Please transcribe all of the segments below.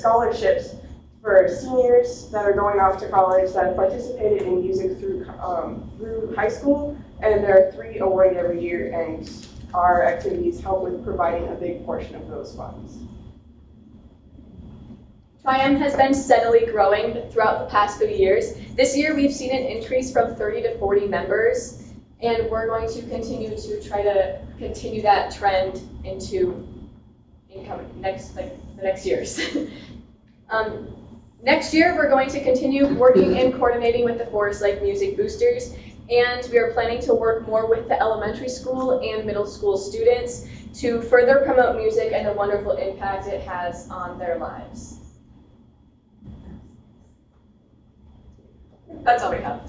scholarships for seniors that are going off to college that have participated in music through high school, and there are 3 awarded every year, and our activities help with providing a big portion of those funds. Tri-M has been steadily growing throughout the past few years. This year we've seen an increase from 30 to 40 members, and we're going to continue to try to continue that trend into the next years. Next year we're going to continue working and coordinating with the Forest Lake Music Boosters, and we are planning to work more with the elementary school and middle school students to further promote music and the wonderful impact it has on their lives. That's all we have.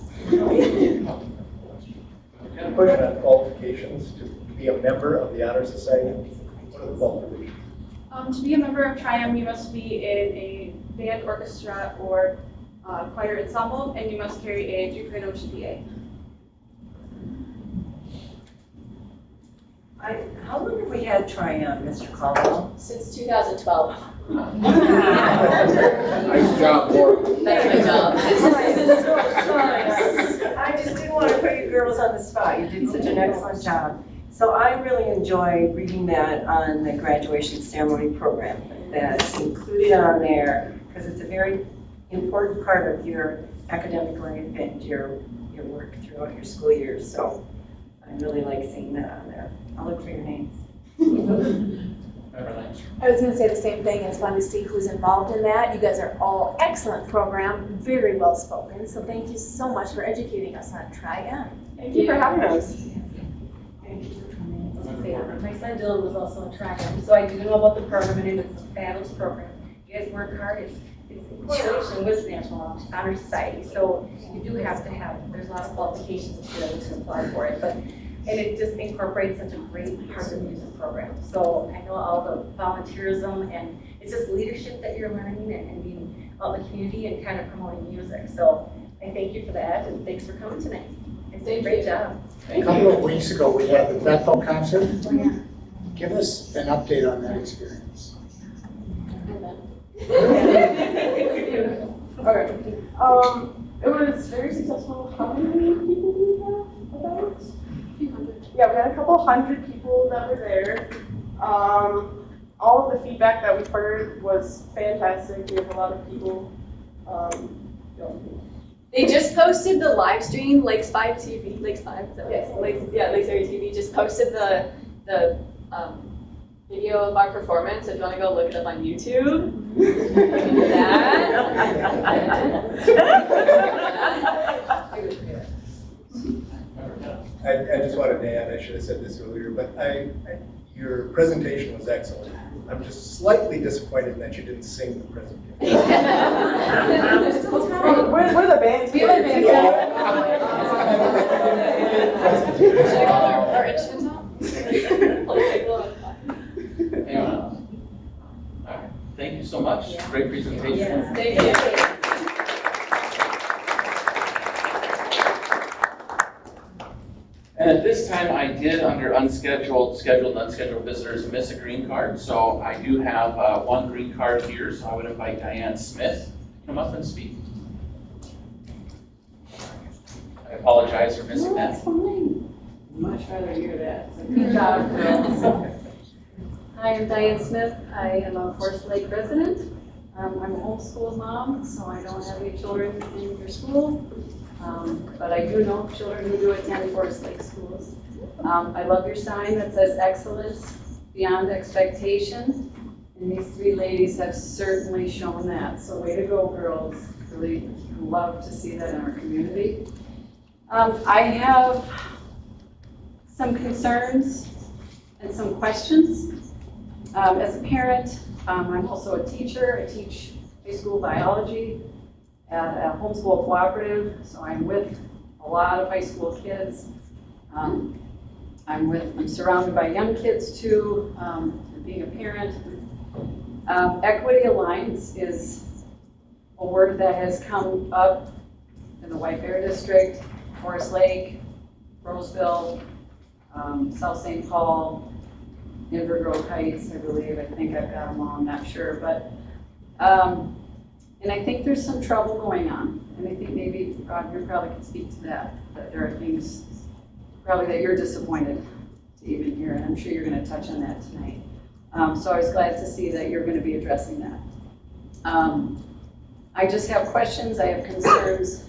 Push on qualifications to be a member of the Honor Society. What are the qualifications? To be a member of Tri-M, you must be in a band, orchestra, or choir ensemble, and you must carry a Duke GPA. How long have we had Tri-M, Mr. Caldwell? Since 2012. Nice job, Laura. That's my job. I just didn't want to put you girls on the spot. You did such an excellent job. So I really enjoyed reading that on the graduation ceremony program that's included on there, because it's a very important part of your academic life and your work throughout your school years. So I really like seeing that on there. I'll look for your names. I was going to say the same thing. It's fun to see who's involved in that. You guys are all excellent program, very well spoken. So thank you so much for educating us on Tri-M. Thank you for having us. My son Dylan was also in Tri-M, so I do know about the program, and it's a fabulous program. You guys work hard. It's in correlation with the National Honor Society, so you do have to have, there's a lot of qualifications to be able to apply for it, and it just incorporates such a great part of the music program. So I know all the volunteerism, and it's just leadership that you're learning and being out in the community and kind of promoting music. So I thank you for that, and thanks for coming tonight. It's a great job. A couple of weeks ago, we had the Bethel concert. Give us an update on that experience. Okay. It was very successful. How many people do we have? About? A few hundred. Yeah, we had a couple hundred people that were there. All of the feedback that we heard was fantastic. We have a lot of people. They just posted the live stream, Lakes 5 TV, Lakes 5, yes, Lakes Area TV just posted the video of our performance. If you want to go look it up on YouTube, you can do that. I just wanted to add, I should have said this earlier, but your presentation was excellent. I'm just slightly disappointed that you didn't sing the presentation. We're the band. We have a band. Should I call our instruments out? Anyone else? All right. Thank you so much. Great presentation. Yes, thank you. And at this time, I did, under scheduled and unscheduled visitors, miss a green card. So I do have one green card here. So I would invite Diane Smith to come up and speak. I apologize for missing that. That's fine. Much rather hear that. So good job, girls. Hi, I'm Diane Smith. I am a Forest Lake resident. I'm a homeschool mom, so I don't have any children in your school. But I do know children who do attend Forest Lake schools. I love your sign that says excellence beyond expectation. And these 3 ladies have certainly shown that. So way to go, girls. Really love to see that in our community. I have some concerns and some questions. As a parent, I'm also a teacher. I teach high school biology at a homeschool cooperative, so I'm with a lot of high school kids. I'm surrounded by young kids too, being a parent. Equity Alliance is a word that has come up in the White Bear District, Forest Lake, Roseville, South St. Paul, Inver Grove Heights, I believe. I think I've got them all, I'm not sure. But And I think there's some trouble going on, and I think maybe Rob, you probably can speak to that there are things probably that you're disappointed to even hear, and I'm sure you're going to touch on that tonight. So I was glad to see that you're going to be addressing that. I just have questions, I have concerns.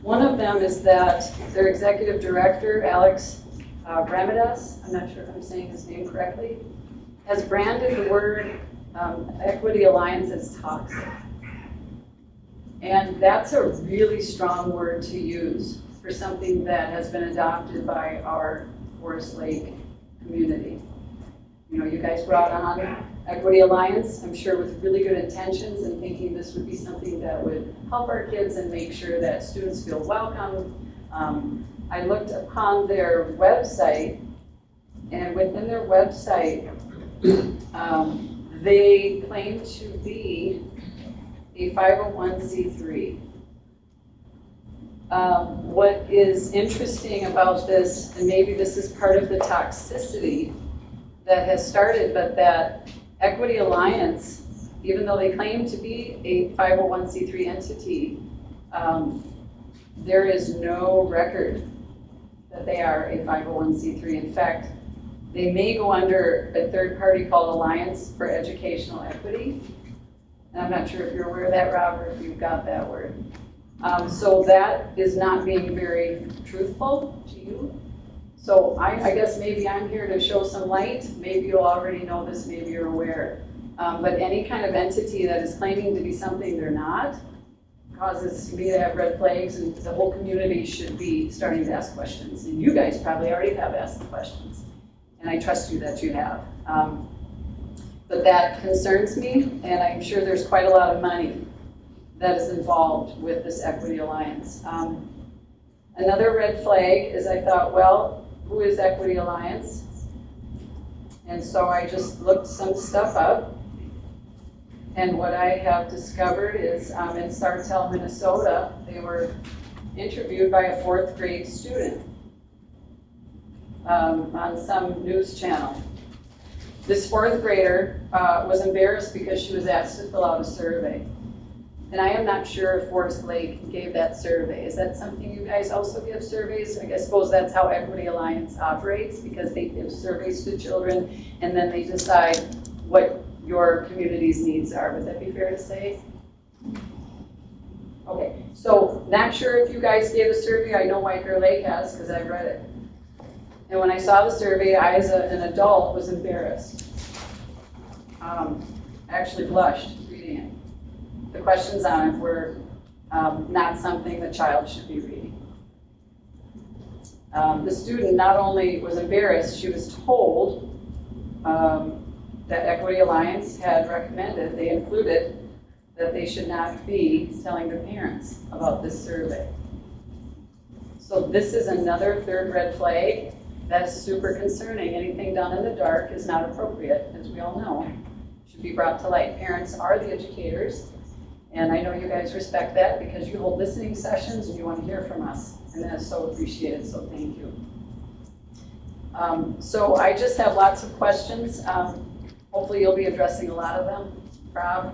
One of them is that their executive director, Alex Ramirez, I'm not sure if I'm saying his name correctly, has branded the word Equity Alliance as toxic. And that's a really strong word to use for something that has been adopted by our Forest Lake community. You know, you guys brought on Equity Alliance, I'm sure with really good intentions and thinking this would be something that would help our kids and make sure that students feel welcome. I looked upon their website, and within their website, they claim to be a 501c3. What is interesting about this, and maybe this is part of the toxicity that has started, but that Equity Alliance, even though they claim to be a 501c3 entity, there is no record that they are a 501c3. In fact, they may go under a third party called Alliance for Educational Equity. And I'm not sure if you're aware of that, Rob, or if you've got that word. So that is not being very truthful to you. So I guess maybe I'm here to show some light. Maybe you already know this, maybe you're aware. But any kind of entity that is claiming to be something they're not causes me to have red flags, and the whole community should be starting to ask questions. And you guys probably already have asked the questions. And I trust you that you have. But that concerns me, and I'm sure there's quite a lot of money that is involved with this Equity Alliance. Another red flag is I thought, well, who is Equity Alliance? And so I just looked some stuff up. And what I have discovered is in Sartell, Minnesota, they were interviewed by a 4th grade student on some news channel. This 4th grader was embarrassed because she was asked to fill out a survey. And I am not sure if Forest Lake gave that survey. Is that something you guys also give surveys? I suppose that's how Equity Alliance operates, because they give surveys to children and then they decide what your community's needs are. Would that be fair to say? Okay, so not sure if you guys gave a survey. I know White Bear Lake has, because I read it. And when I saw the survey, I, as an adult, was embarrassed. Actually blushed reading it. The questions on it were not something the child should be reading. The student not only was embarrassed, she was told that Equity Alliance had recommended, they included, that they should not be telling the parents about this survey. So this is another third red flag that's super concerning. Anything done in the dark is not appropriate, as we all know. It should be brought to light. Parents are the educators, and I know you guys respect that because you hold listening sessions and you want to hear from us, and that is so appreciated, so thank you. So I just have lots of questions. Hopefully you'll be addressing a lot of them, Rob,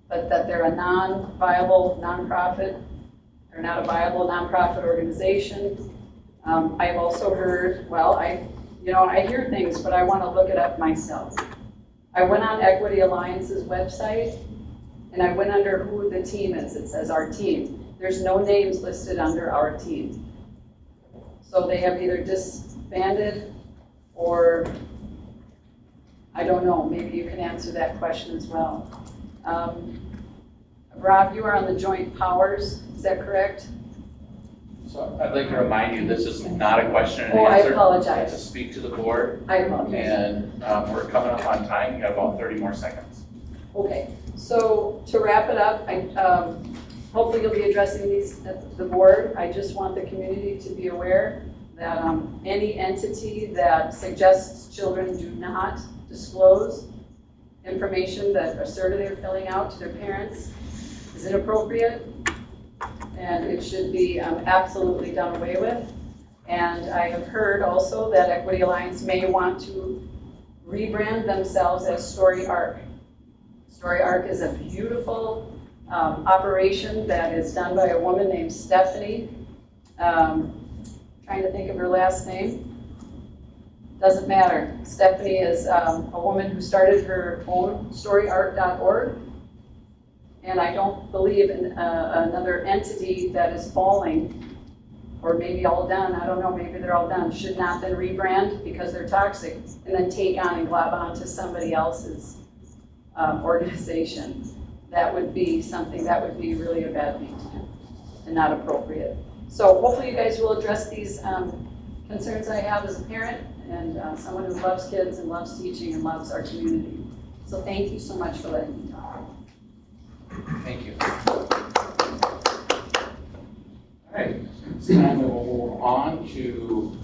but that they're a non-viable nonprofit, they're not a viable nonprofit organization. I've also heard, well, I hear things, but I want to look it up myself. I went on Equity Alliance's website, and I went under who the team is. It says our team. There's no names listed under our team. So they have either disbanded or, I don't know, maybe you can answer that question as well. Rob, you are on the Joint Powers, is that correct? So I'd like to remind you, this is not a question and Oh, I answer. apologize. To speak to the board, I apologize. and we're coming up on time. You got about 30 more seconds. Okay, so to wrap it up, hopefully you'll be addressing these at the board. I just want the community to be aware that any entity that suggests children do not disclose information that a survey they're filling out to their parents is inappropriate, and it should be absolutely done away with. And I have heard also that Equity Alliance may want to rebrand themselves as Story Arc. Story Arc is a beautiful operation that is done by a woman named Stephanie. Trying to think of her last name. Doesn't matter. Stephanie is a woman who started her own storyarc.org. And I don't believe in another entity that is falling, or maybe all done, I don't know, maybe they're all done, should not then rebrand because they're toxic and then take on and glob on to somebody else's organization. That would be something that would be really a bad thing to do and not appropriate. So hopefully you guys will address these concerns I have as a parent and someone who loves kids and loves teaching and loves our community. So thank you so much for letting me talk. Thank you. All right, so now we'll move on to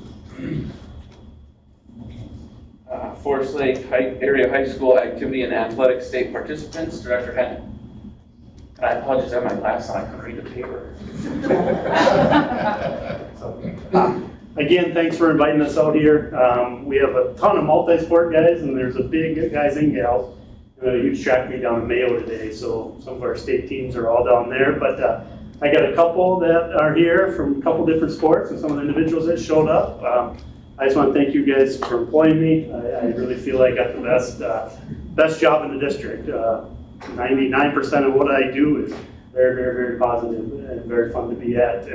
Forest Lake Area High School Activity and Athletic State Participants, Director Henning. I apologize, I have my glasses on, I couldn't read the paper. Again, thanks for inviting us out here. We have a ton of multi-sport guys, and there's a big guys and gals. A huge track meet down in Mayo today, so some of our state teams are all down there. But I got a couple that are here from a couple different sports, and some of the individuals that showed up. I just want to thank you guys for employing me. I really feel I got the best job in the district. 99% of what I do is very, very, very positive and very fun to be at.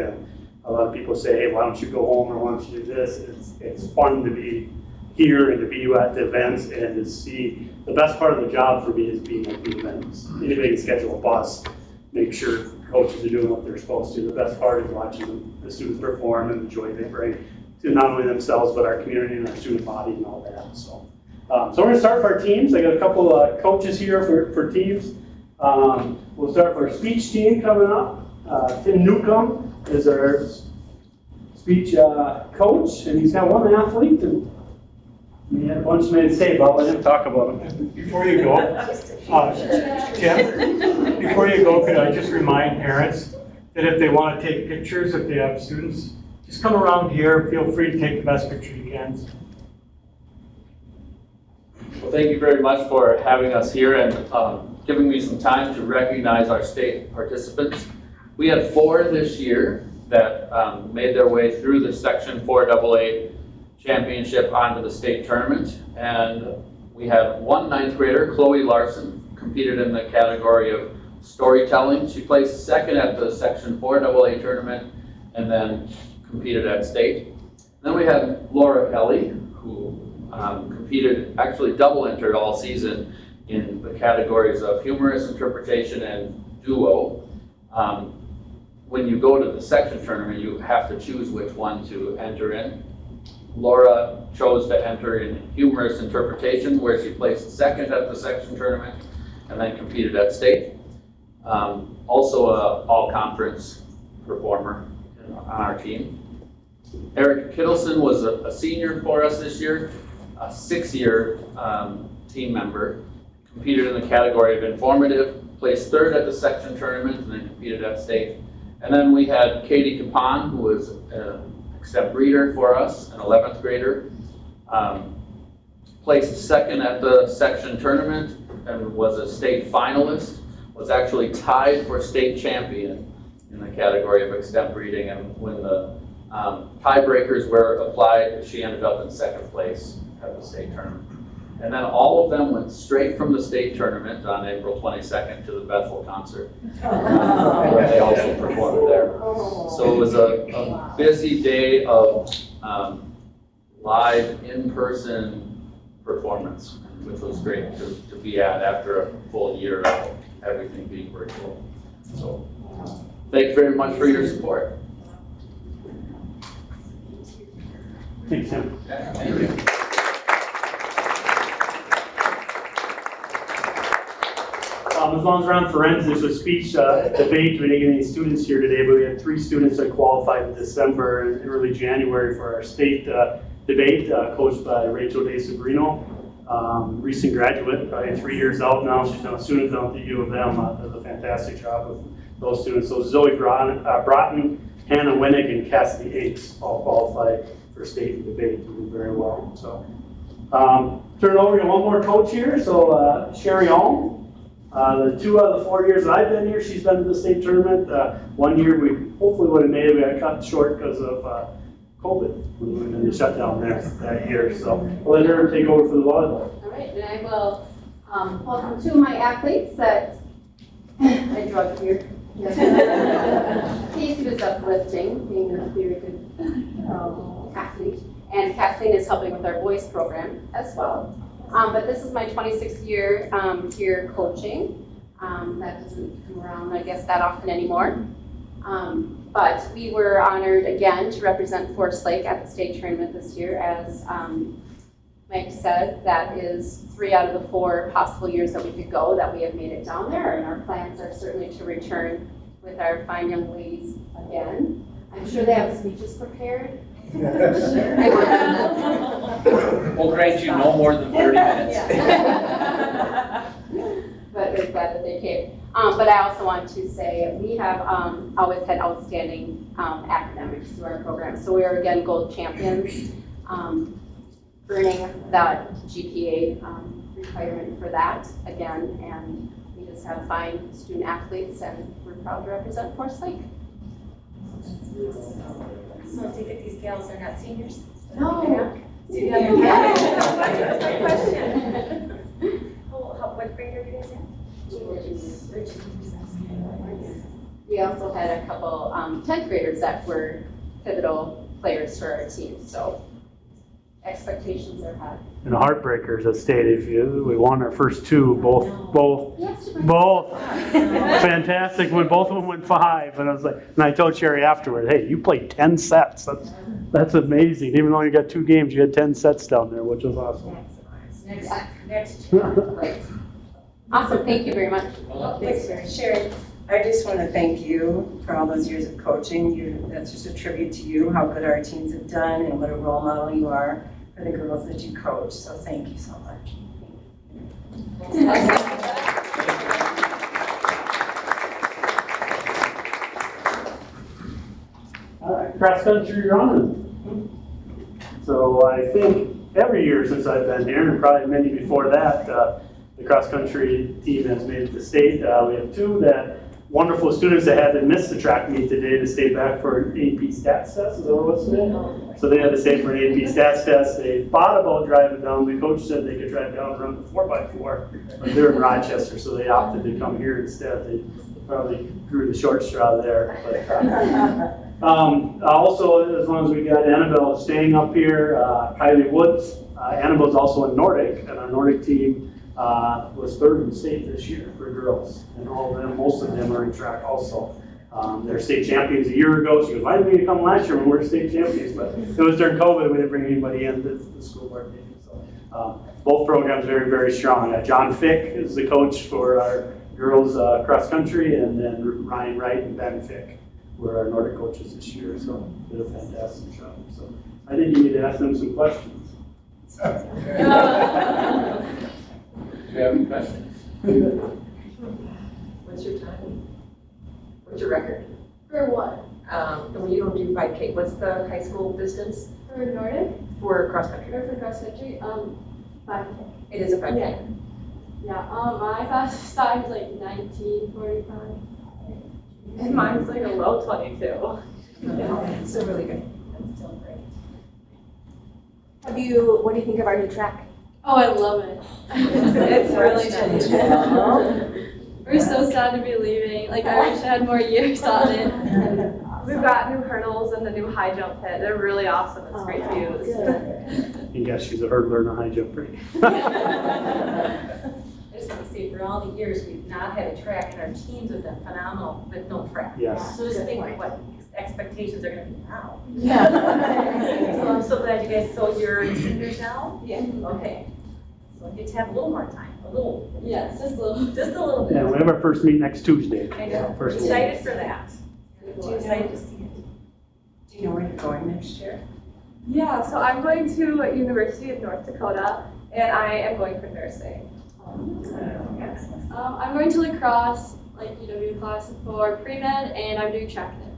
A lot of people say, hey, why don't you go home or why don't you do this? It's fun to be here and to be at the events and to see. The best part of the job for me is being at the events. Anybody can schedule a bus, make sure coaches are doing what they're supposed to. The best part is watching the students perform and the joy they bring to not only themselves, but our community and our student body and all that. So we're going to start with our teams. I got a couple coaches here for teams. We'll start with our speech team coming up. Tim Newcomb is our speech coach, and he's got one athlete, and he had a bunch of men to say, but I'll let him talk about them. Before you go, Tim, before you go, could I just remind parents that if they want to take pictures, if they have students, just come around here, feel free to take the best picture you can. Well, thank you very much for having us here and giving me some time to recognize our state participants. We had 4 this year that made their way through the Section 4AA championship onto the state tournament. And we had one 9th grader, Chloe Larson, competed in the category of storytelling. She placed 2nd at the Section 4AA tournament and then competed at state. Then we had Laura Kelly, who competed, actually double entered all season in the categories of humorous interpretation and duo. When you go to the section tournament, you have to choose which one to enter in. Laura chose to enter in humorous interpretation, where she placed 2nd at the section tournament and then competed at state. Also a all-conference performer on our team. Eric Kittleson was a senior for us this year, a 6-year team member, competed in the category of informative, placed 3rd at the section tournament and then competed at state. And then we had Katie Capon, who was an extemp reader for us, an 11th grader, placed 2nd at the section tournament and was a state finalist, was actually tied for state champion in the category of extemp reading, and when the tiebreakers were applied, she ended up in 2nd place at the state tournament. And then all of them went straight from the state tournament on April 22nd to the Bethel concert, where they also performed there. So it was a busy day of live, in-person performance, which was great to be at after a full year of everything being virtual. So thank you very much for your support. Thanks, Tim. Yeah, thank you. As long as we're on forensics with speech debate, we didn't get any students here today, but we had 3 students that qualified in December and early January for our state debate, coached by Rachel De Sabrino. Recent graduate, probably 3 years out now. She's now a student down at the U of M. Does a fantastic job with those students. So Zoe Broughton, Hannah Winnick, and Cassidy Akes all qualified for state debate. Doing very well. So turn it over to one more coach here. So Sherry Alm. The 2 out of the 4 years that I've been here, she's been to the state tournament. 1 year we hopefully would have made it, we got cut short because of COVID. We were in the shutdown there that year, so I'll let her take over for the volleyball. All right, and I will welcome two of my athletes that I drug here. Casey was uplifting, being a very good athlete, and Kathleen is helping with our boys program as well. But this is my 26th year here coaching. That doesn't come around, I guess, that often anymore. But we were honored again to represent Forest Lake at the state tournament this year. As Mike said, that is 3 out of the 4 possible years that we could go that we have made it down there, and our plans are certainly to return with our fine young ladies again. I'm sure they have speeches prepared. We'll grant you no more than 30 minutes. But we're glad that they came. But I also want to say we have always had outstanding academics through our program. So we are again gold champions, earning that GPA requirement for that again. And we just have fine student athletes, and we're proud to represent Forest Lake. So I take it these gals are not seniors? No. Yeah. My question. What grade are you guys in? We also had a couple 10th graders that were pivotal players for our team, so expectations are high. And the heartbreakers at state, we won our first 2, both fantastic. When both of them went 5, and I was like, and I told Sherry afterward, hey, you played 10 sets. That's amazing. Even though you got 2 games, you had 10 sets down there, which was awesome. Next. Great. Awesome. Thanks very much. Thanks, Sherry. I just want to thank you for all those years of coaching. That's just a tribute to you, how good our teams have done, and what a role model you are for the girls that you coach. So thank you so much. All right, cross country running. So I think every year since I've been here, and probably many before that, the cross country team has made it to state. We have 2 wonderful students that had to miss the track meet today to stay back for an AP stats test. Is that what it's today? So they had to stay for an AP stats test. They thought about driving down. The coach said they could drive down and run the 4x4, but they're in Rochester, so they opted to come here instead. They probably drew the short straw there. But, also, as long as we got Annabelle staying up here, Kylie Woods. Annabelle's also in Nordic, and our Nordic team was 3rd in state this year for girls, and most of them are in track also. They're state champions a year ago. She invited me to come last year when we were state champions, but it was during COVID. We didn't bring anybody in to the school board meeting. So both programs very, very strong. John Fick is the coach for our girls cross country, and then Ryan Wright and Ben Fick were our Nordic coaches this year. So did a fantastic job. So I think you need to ask them some questions. Do you have any questions? What's your time? What's your record? For what? When you don't do 5K, what's the high school distance? For Nordic? For cross country? Or for cross country? 5K. It is a 5K? Yeah, my fastest time is like 19:45. And mine's like a low 22. Yeah, so really good. That's still great. What do you think of our new track? Oh, I love it. It's really nice. We're so sad to be leaving. Like, I wish I had more years on it. We've got new hurdles and the new high jump pit. They're really awesome. It's great to use. And yes, she's a hurdler and a high jumper. I just want to say, for all the years we've not had a track, and our teams have been phenomenal with no track. Yes. So just think what expectations are going to be now. Yeah. So I'm so glad you guys, so you're seniors now? Yeah. Okay. So I get to have a little more time, a little. Yes, just a little. Just a little bit. Yeah, we have our first meet next Tuesday. I know. First Excited for that. Too excited to see it. Do you know where you're going next year? Yeah, so I'm going to University of North Dakota, and I am going for nursing. I'm going to lacrosse, like UW class for pre-med, and I'm doing track there.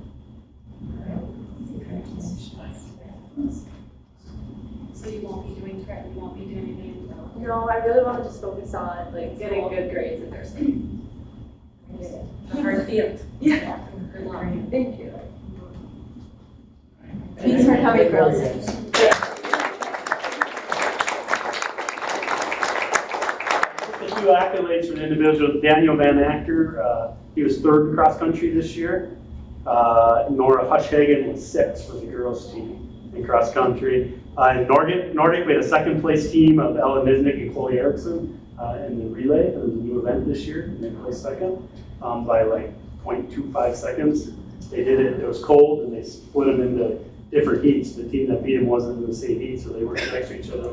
So you won't be doing track, you won't be doing anything? No, I really want to just focus on like Getting good grades in their school. The hard field. Yeah. Good luck. Thank you. Thanks for coming, girls. A few accolades for the individual. Daniel Van Actor, he was third in cross country this year. Nora Hushhagen was sixth for the girls team in cross country. In Nordic, we had a second place team of Ella Nisnik and Chloe Erickson in the relay. It was a new event this year, and they placed second by like 0.25 seconds. They did it, it was cold, and they split them into different heats. The team that beat them wasn't in the same heat, so they weren't next to each other.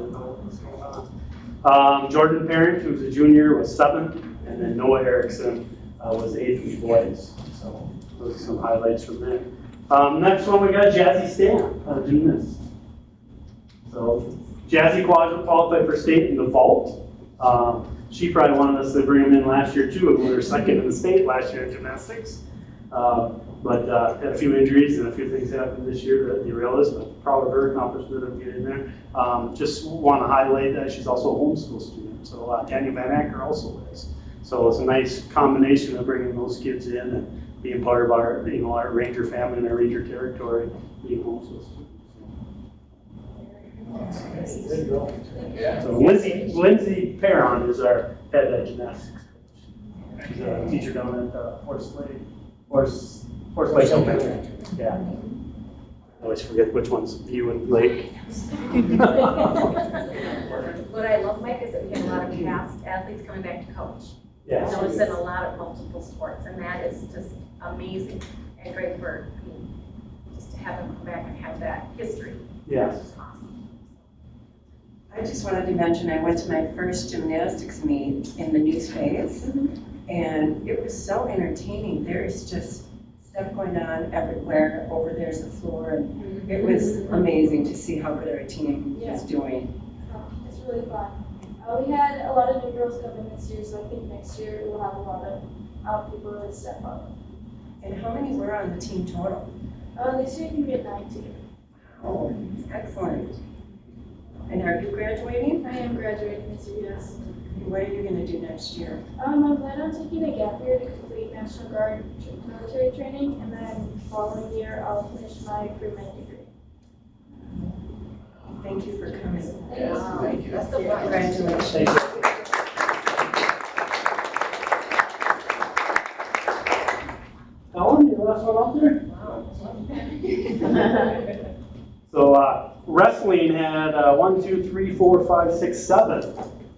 Jordan Parent, who's a junior, was seventh, and then Noah Erickson was eighth in boys. So those are some highlights from there. Next one, we got Jazzy Stamp, gymnast. So Jazzy qualified for state in the vault. She probably wanted us to bring him in last year too, and we were second in the state last year in gymnastics. But had a few injuries and a few things happened this year that derailed us, but proud of her accomplishment of getting there. Just want to highlight that she's also a homeschool student, so Daniel Van Acker also is. So it's a nice combination of bringing those kids in and being part of our, our Ranger family and our Ranger territory, being homeschool students. So Lindsay Perron is our head gymnastics coach. She's a teacher down at Forest Lake Elementary. Yeah. I always forget which one's View and Lake. What I love, Mike, is that we have a lot of past athletes coming back to coach. Yes. I know it's in a lot of multiple sports, and that is just amazing and great for, just to have them come back and have that history. Yes. I just wanted to mention, I went to my first gymnastics meet in the new space, and it was so entertaining. There's just stuff going on everywhere. Over there's the floor, and it was amazing to see how good our team is doing. It's really fun. We had a lot of new girls come in this year, so I think next year we'll have a lot of people that step up. And how many were on the team total? This year you get 19. Oh, excellent. And are you graduating? I am graduating this year, yes. And what are you going to do next year? I plan on taking a gap year to complete National Guard military training, and then following year I'll finish my pre-med degree. Thank you for coming. Thank you. That's the one. Congratulations. Ellen, you the last one out there? So wrestling had 1, 2, 3, 4, 5, 6, 7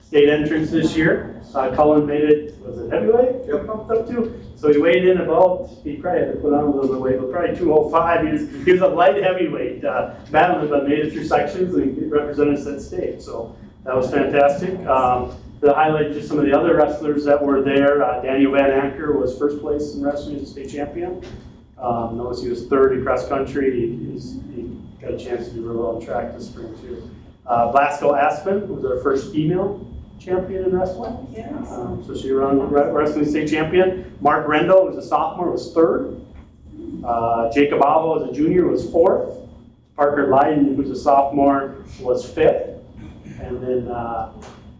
state entrants this year. Cullen made it, was it heavyweight? Yep. Bumped up to. So he weighed in about, he probably had to put on a little bit of weight, but probably 205. He was a light heavyweight, battling, but made it through sections and he represented us at state. So that was fantastic. To highlight just some of the other wrestlers that were there, Daniel Van Acker was first place in wrestling as a state champion. Notice he was third in cross country. He got a chance to do real well in track this spring too. Blasco Aspen was our first female champion in wrestling. Yes. So she ran wrestling state champion. Mark Rendo was a sophomore, was third. Jacob Alvo as a junior was fourth. Parker Lyden, who's a sophomore, was fifth. And then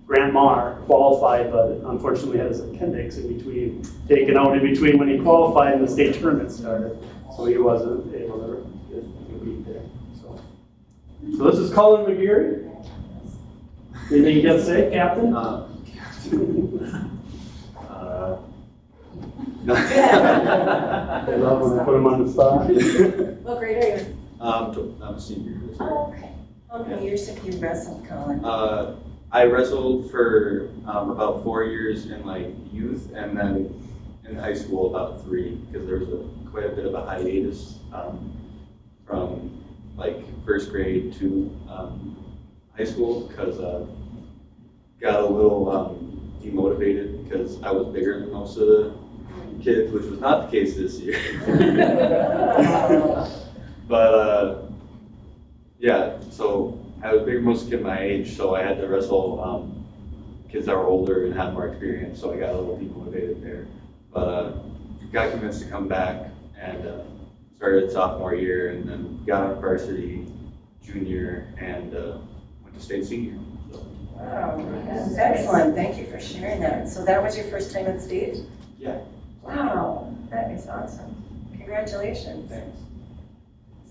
Grant Marr qualified, but unfortunately had his appendix in between, taken out in between when he qualified and the state tournament started. So he wasn't able to compete there. So this is Cullen McGeary. Anything you got to say, Captain? I love when I put him on the spot. What grade are you? I'm a senior this year. Oh, okay. How many years have you wrestled, Colin? I wrestled for about 4 years in like youth, and then in high school about 3, because there was quite a bit of a hiatus from like first grade to high school, because got a little demotivated because I was bigger than most of the kids, which was not the case this year. But yeah, so I was bigger than most kids my age, so I had to wrestle kids that were older and had more experience, so I got a little demotivated there. But got convinced to come back and started sophomore year, and then got on varsity junior and went to state senior. So. Oh, excellent, thank you for sharing that. So that was your first time in state? Yeah. Wow, that is awesome. Congratulations. Thanks.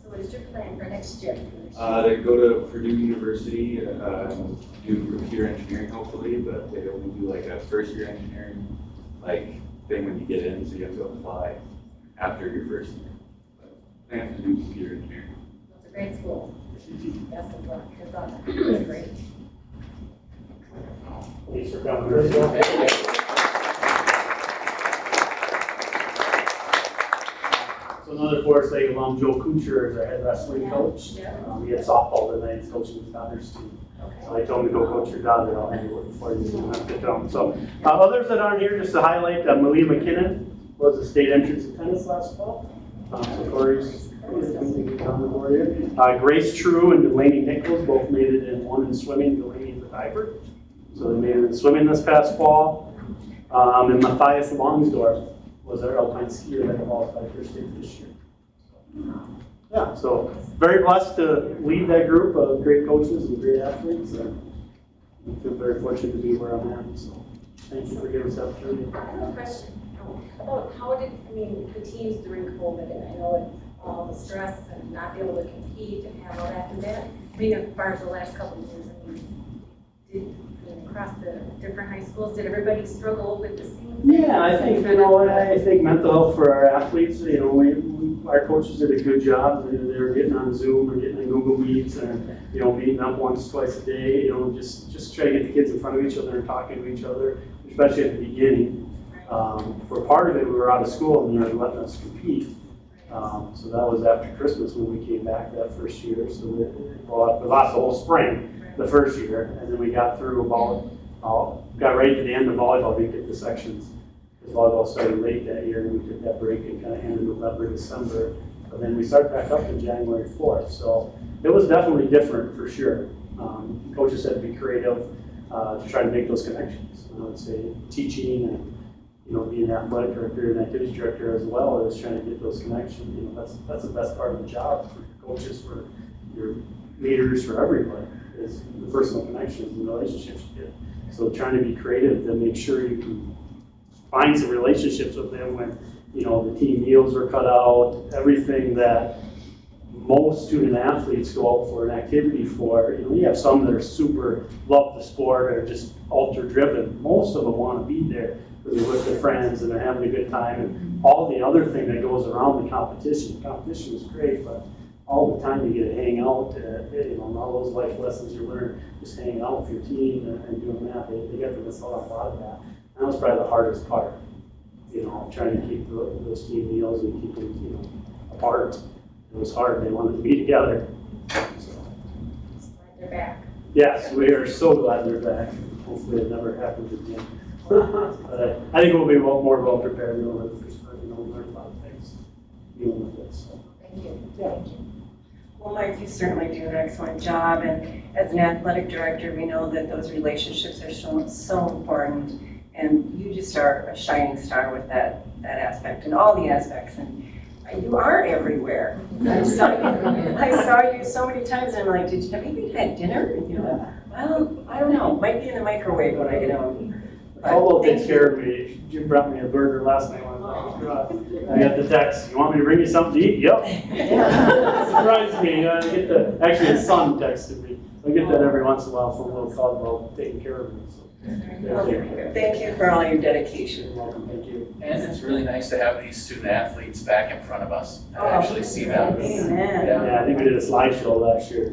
So what is your plan for next year? To go to Purdue University, do computer engineering hopefully, but they only do like a first year engineering thing when you get in, so you have to apply after your first year. But I have to do computer engineering. It's a great school. Best of luck. Good luck. It's great. Thanks for coming. So another Forest Lake alum, Joe Kuchar, is our head wrestling coach. He had softball tonight, he's coaching his daughter's team. So I told him to go coach your daughter, I'll have you work for you, so you don't have to come. So others that aren't here, just to highlight, Malia McKinnon was a state entrance in tennis last fall. So Corey's on the board here. Grace True and Delaney Nichols both made it in one in swimming, Delaney is a diver. So they made it in swimming this past fall. And Matthias Longsdorf was our alpine skier that qualified for state this year. Yeah, so very blessed to lead that group of great coaches and great athletes. I feel very fortunate to be where I'm at. So thank you for giving us that opportunity. I have a question about how did, the teams during COVID, and I know all the stress and not be able to compete and have all that, and that, as far as the last couple of years, across the different high schools, did everybody struggle with the same thing? Yeah, I think, I think mental health for our athletes, our coaches did a good job. They were getting on Zoom or getting on Google Meets and, meeting up once, twice a day, just try to get the kids in front of each other and talking to each other, especially at the beginning. For part of it, we were out of school and they were letting us compete. So that was after Christmas when we came back that first year. So we lost the whole spring the first year, and then we got through got right to the end of volleyball, we get the sections. Because volleyball started late that year, and we took that break and kind of ended November, December. But then we started back up in January 4th. So it was definitely different for sure. Coaches had to be creative to try to make those connections. I would say teaching and being an athletic director and activities director as well as trying to get those connections. That's the best part of the job for your coaches, for your leaders, for everybody, is the personal connections and the relationships you get. So trying to be creative to make sure you can find some relationships with them when, the team meals are cut out, everything that most student athletes go out for an activity for. You have some that are super, love the sport, or just ultra driven. Most of them want to be there because they're with their friends and they're having a good time, and all the other thing that goes around the competition. The competition is great, but all the time you get to hang out, and all those life lessons you learn just hanging out with your team and doing that, they got to miss out on a lot of that. And that was probably the hardest part, trying to keep those team meals and keep them, apart. It was hard. They wanted to be together. So. They're back. Yes, we are so glad they're back. Hopefully it never happens again. But I think we'll be more well prepared. We'll learn a lot of things dealing with it. So. Thank you. Yeah. Thank you. Well, Mike, you certainly do an excellent job, and as an athletic director, we know that those relationships are so important, and you just are a shining star with that aspect and all the aspects, and you are everywhere. I saw you so many times, and I'm like, have you had dinner? Well, I don't know, might be in the microwave when I get home. Although takes care of me. Jim brought me a burger last night when I got the text. You want me to bring you something to eat? Yep. Surprised me. Actually, his son texted me. I get that every once in a while from a little called about taking care of me. So, thank you for all your dedication. You're welcome. Thank you. And it's really nice to have these student athletes back in front of us and actually see them. Amen. Yeah, I think we did a slideshow last year.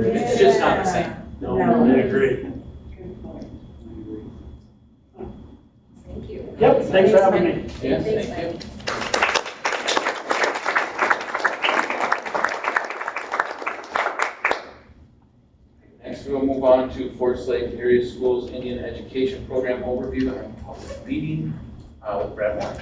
It's just not the same. No, I agree. Thank you. Yep, thanks for having me. Yeah, thank you. Next, we'll move on to Forest Lake Area Schools Indian Education Program Overview and Public Meeting with Brad Moore.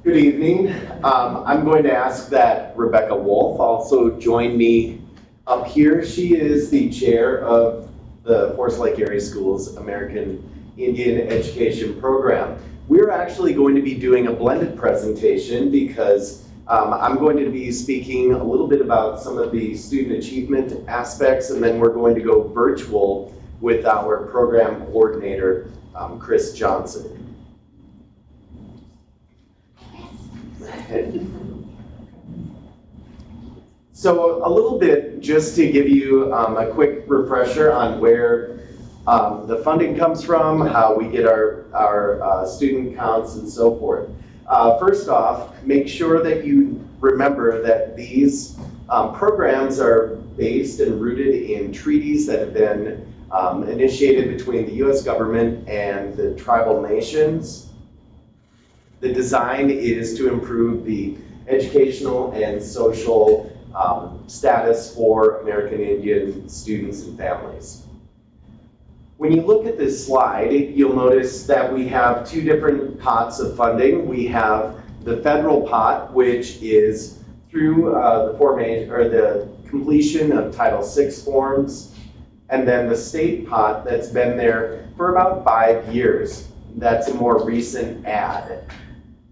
Good evening. I'm going to ask that Rebecca Wolf also join me up here. She is the chair of the Forest Lake Area Schools American Indian Education Program. We're actually going to be doing a blended presentation because I'm going to be speaking a little bit about some of the student achievement aspects, and then we're going to go virtual with our program coordinator, Chris Johnson. So a little bit, just to give you a quick refresher on where the funding comes from, how we get our student counts and so forth. First off, make sure that you remember that these programs are based and rooted in treaties that have been initiated between the U.S. government and the tribal nations. The design is to improve the educational and social status for American Indian students and families. When you look at this slide, you'll notice that we have two different pots of funding. We have the federal pot, which is through the formation or the completion of Title VI forms, and then the state pot that's been there for about 5 years. That's a more recent add.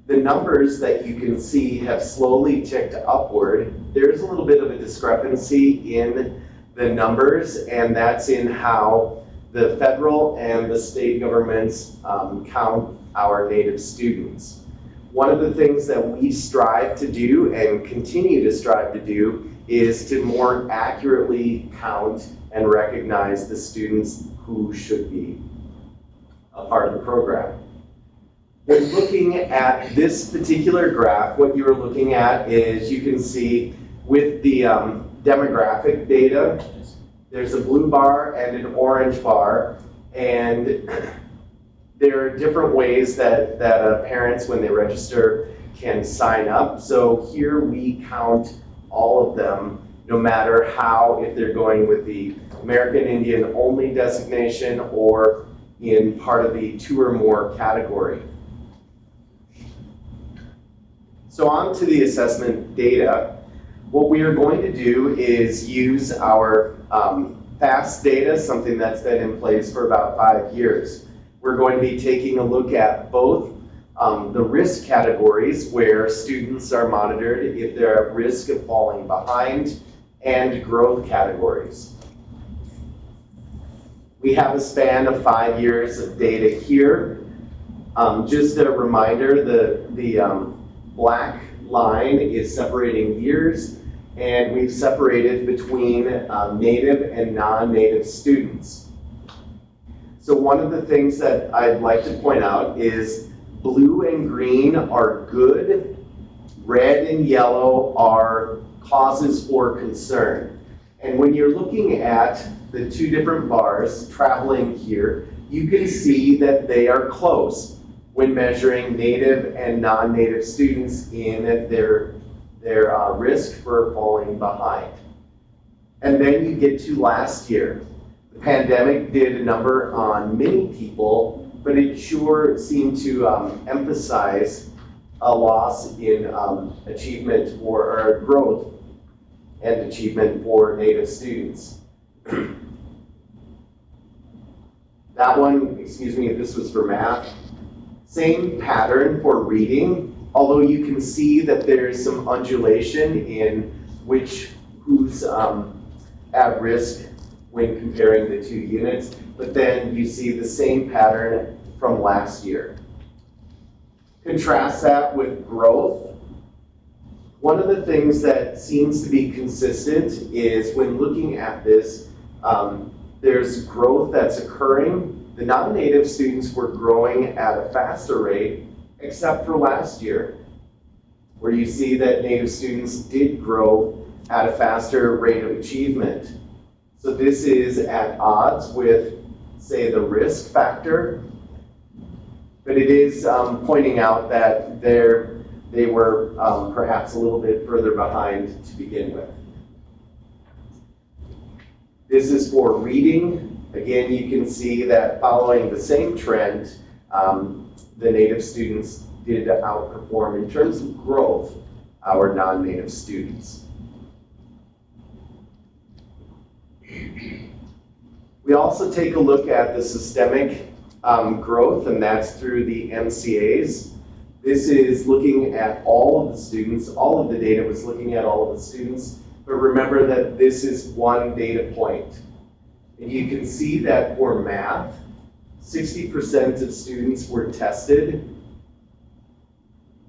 The numbers that you can see have slowly ticked upward. There's a little bit of a discrepancy in the numbers, and that's in how the federal and the state governments count our Native students. One of the things that we strive to do and continue to strive to do is to more accurately count and recognize the students who should be a part of the program. When looking at this particular graph, what you're looking at is you can see with the demographic data, there's a blue bar and an orange bar, and there are different ways that parents, when they register, can sign up. So here we count all of them, no matter how, if they're going with the American Indian only designation or in part of the 2 or more category. So on to the assessment data. What we are going to do is use our FAST data, something that's been in place for about 5 years. We're going to be taking a look at both the risk categories where students are monitored if they're at risk of falling behind, and growth categories. We have a span of 5 years of data here. Just a reminder, the black line is separating years, and we've separated between Native and non-Native students. So one of the things that I'd like to point out is blue and green are good, red and yellow are causes for concern. And when you're looking at the 2 different bars traveling here, you can see that they are close when measuring Native and non-Native students in their risk for falling behind. And then you get to last year. The pandemic did a number on many people, but it sure seemed to emphasize a loss in achievement or growth and achievement for Native students. That one, excuse me, this was for math. Same pattern for reading, although you can see that there's some undulation in who's at risk when comparing the 2 units, but then you see the same pattern from last year. Contrast that with growth. One of the things that seems to be consistent is when looking at this, there's growth that's occurring. The non-Native students were growing at a faster rate, except for last year, where you see that Native students did grow at a faster rate of achievement. So this is at odds with, say, the risk factor, but it is pointing out that they were perhaps a little bit further behind to begin with. This is for reading. Again, you can see that following the same trend, the Native students did outperform in terms of growth our non-Native students. We also take a look at the systemic growth, and that's through the MCAs. This is looking at all of the students. All of the data was looking at all of the students, but remember that this is one data point. And you can see that for math, 60% of students were tested.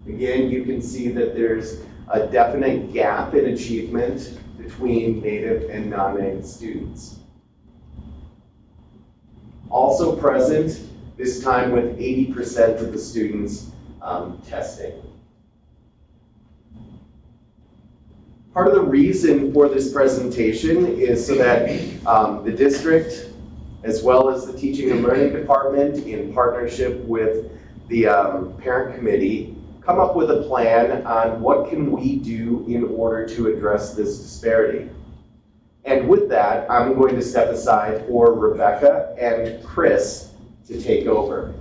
Again, you can see that there's a definite gap in achievement between native and non-native students. Also present, this time with 80% of the students testing. Part of the reason for this presentation is so that the district, as well as the Teaching and Learning Department, in partnership with the parent committee, come up with a plan on what can we do in order to address this disparity. And with that, I'm going to step aside for Rebecca and Chris to take over.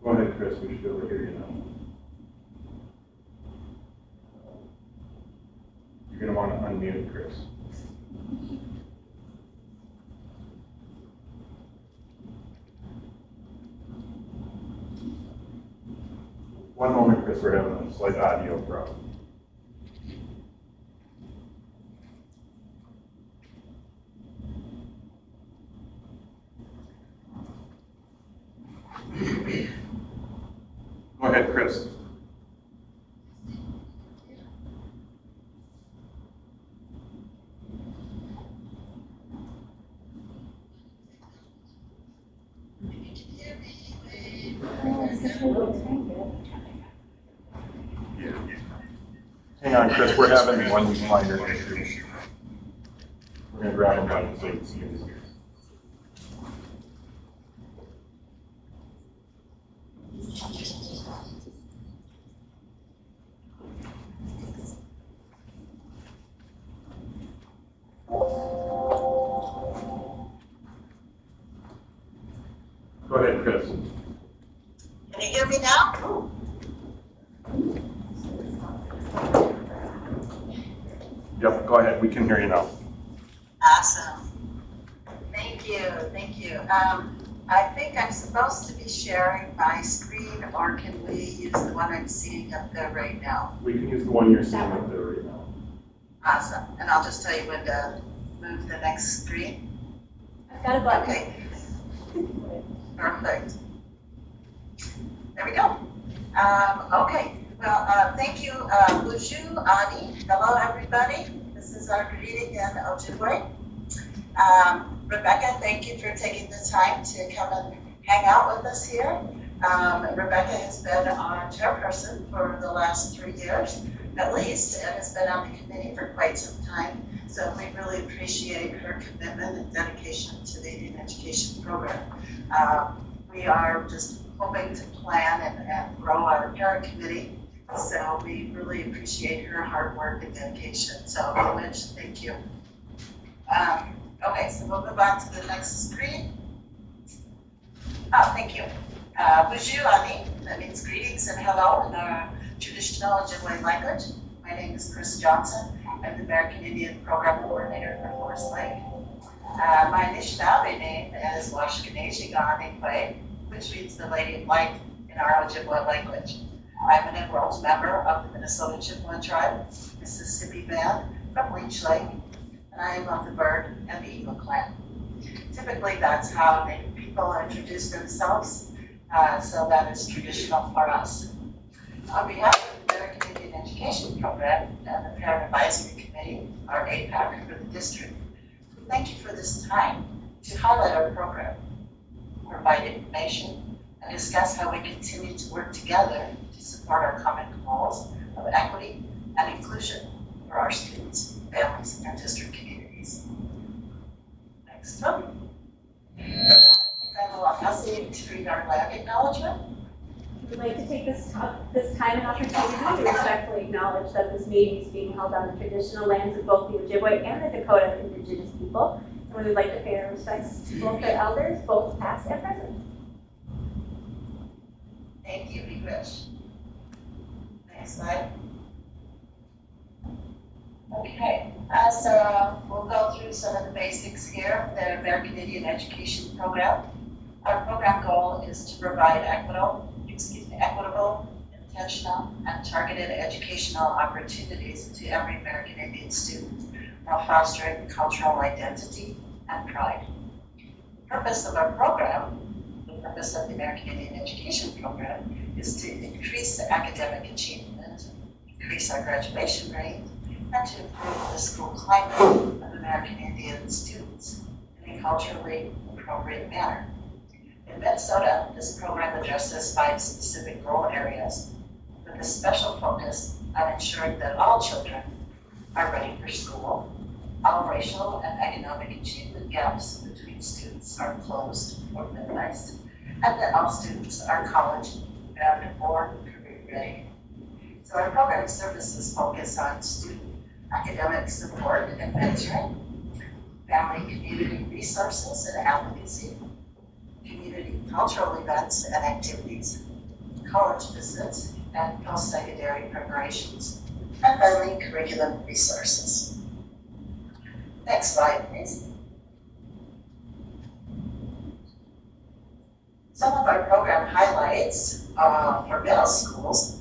Go ahead, Chris, we should be able to hear you now. You're going to want to unmute Chris. One moment, Chris, we're having a slight audio problem. Go ahead, Chris. Hang on, Chris, we're having one minor issue. We're going to grab a mic so you can see it. Go ahead, Chris. Can you hear me now? Yep, go ahead. We can hear you now. Awesome. Thank you. Thank you. I think I'm supposed to be sharing my screen, or can we use the one I'm seeing up there right now? We can use the one you're seeing up there right now. Awesome. And I'll just tell you when to move the next screen. I've got a button. Okay. Perfect. There we go. Okay. Well, thank you, Bonjour, Ani. Hello, everybody. This is our greeting in Ojibwe. Rebecca, thank you for taking the time to come and hang out with us here. Rebecca has been our chairperson for the last 3 years, at least, and has been on the committee for quite some time. So we really appreciate her commitment and dedication to the Indian Education Program. We are just hoping to plan and grow our parent committee. So we really appreciate her hard work and dedication. So, Mitch, thank you. Okay, so we'll move on to the next screen. Oh, thank you. Bonjour, Ani. That means greetings and hello in our traditional Ojibwe language. My name is Chris Johnson. I'm the American Indian Program Coordinator for Forest Lake. My Anishinaabe name is Washkaneshiganikwe, which means the Lady of Light in our Ojibwe language. I'm an enrolled member of the Minnesota Chippewa Tribe, Mississippi Band from Leech Lake, and I am of the Bird and the Eagle Clan. Typically, that's how Native people introduce themselves, so that is traditional for us. On behalf of the American Indian Education Program and the Parent Advisory Committee, our APAC for the district, we thank you for this time to highlight our program, provide information, and discuss how we continue to work together to support our common goals of equity and inclusion for our students, families, and district communities. Next one. I will ask you to read our land acknowledgement. We'd like to take this time and opportunity to respectfully acknowledge that this meeting is being held on the traditional lands of both the Ojibwe and the Dakota Indigenous people. And we would like to pay our respects to both their elders, both past and present. Thank you, English. Next slide. Okay, so we'll go through some of the basics here. The American Indian Education Program. Our program goal is to provide equitable, intentional, and targeted educational opportunities to every American Indian student while fostering cultural identity and pride. The purpose of our program, the purpose of the American Indian Education Program, is to increase academic achievement, increase our graduation rate, and to improve the school climate of American Indian students in a culturally appropriate manner. In Minnesota, this program addresses 5 specific goal areas with a special focus on ensuring that all children are ready for school, all racial and economic achievement gaps between students are closed or minimized, and that all students are college and or career ready. So our program services focus on student academic support and mentoring, family community resources and advocacy, community cultural events and activities, college visits and post-secondary preparations, and finally curriculum resources. Next slide, please. Some of our program highlights for middle schools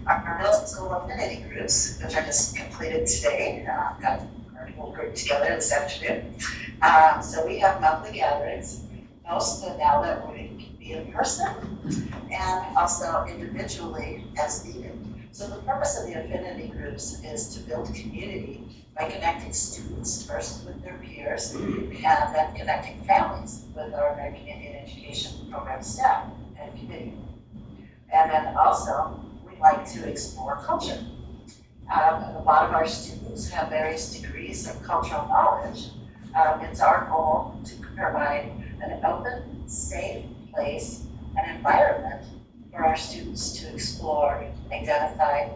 are our middle school affinity groups, which I just completed today. Got our whole group together this afternoon. So we have monthly gatherings, most now that we can be in person, and also individually as needed. So the purpose of the affinity groups is to build community by connecting students first with their peers, and then connecting families with our American Indian Education Program staff and committee. And then also, we like to explore culture. A lot of our students have various degrees of cultural knowledge. It's our goal to provide an open, safe place and environment for our students to explore, identify,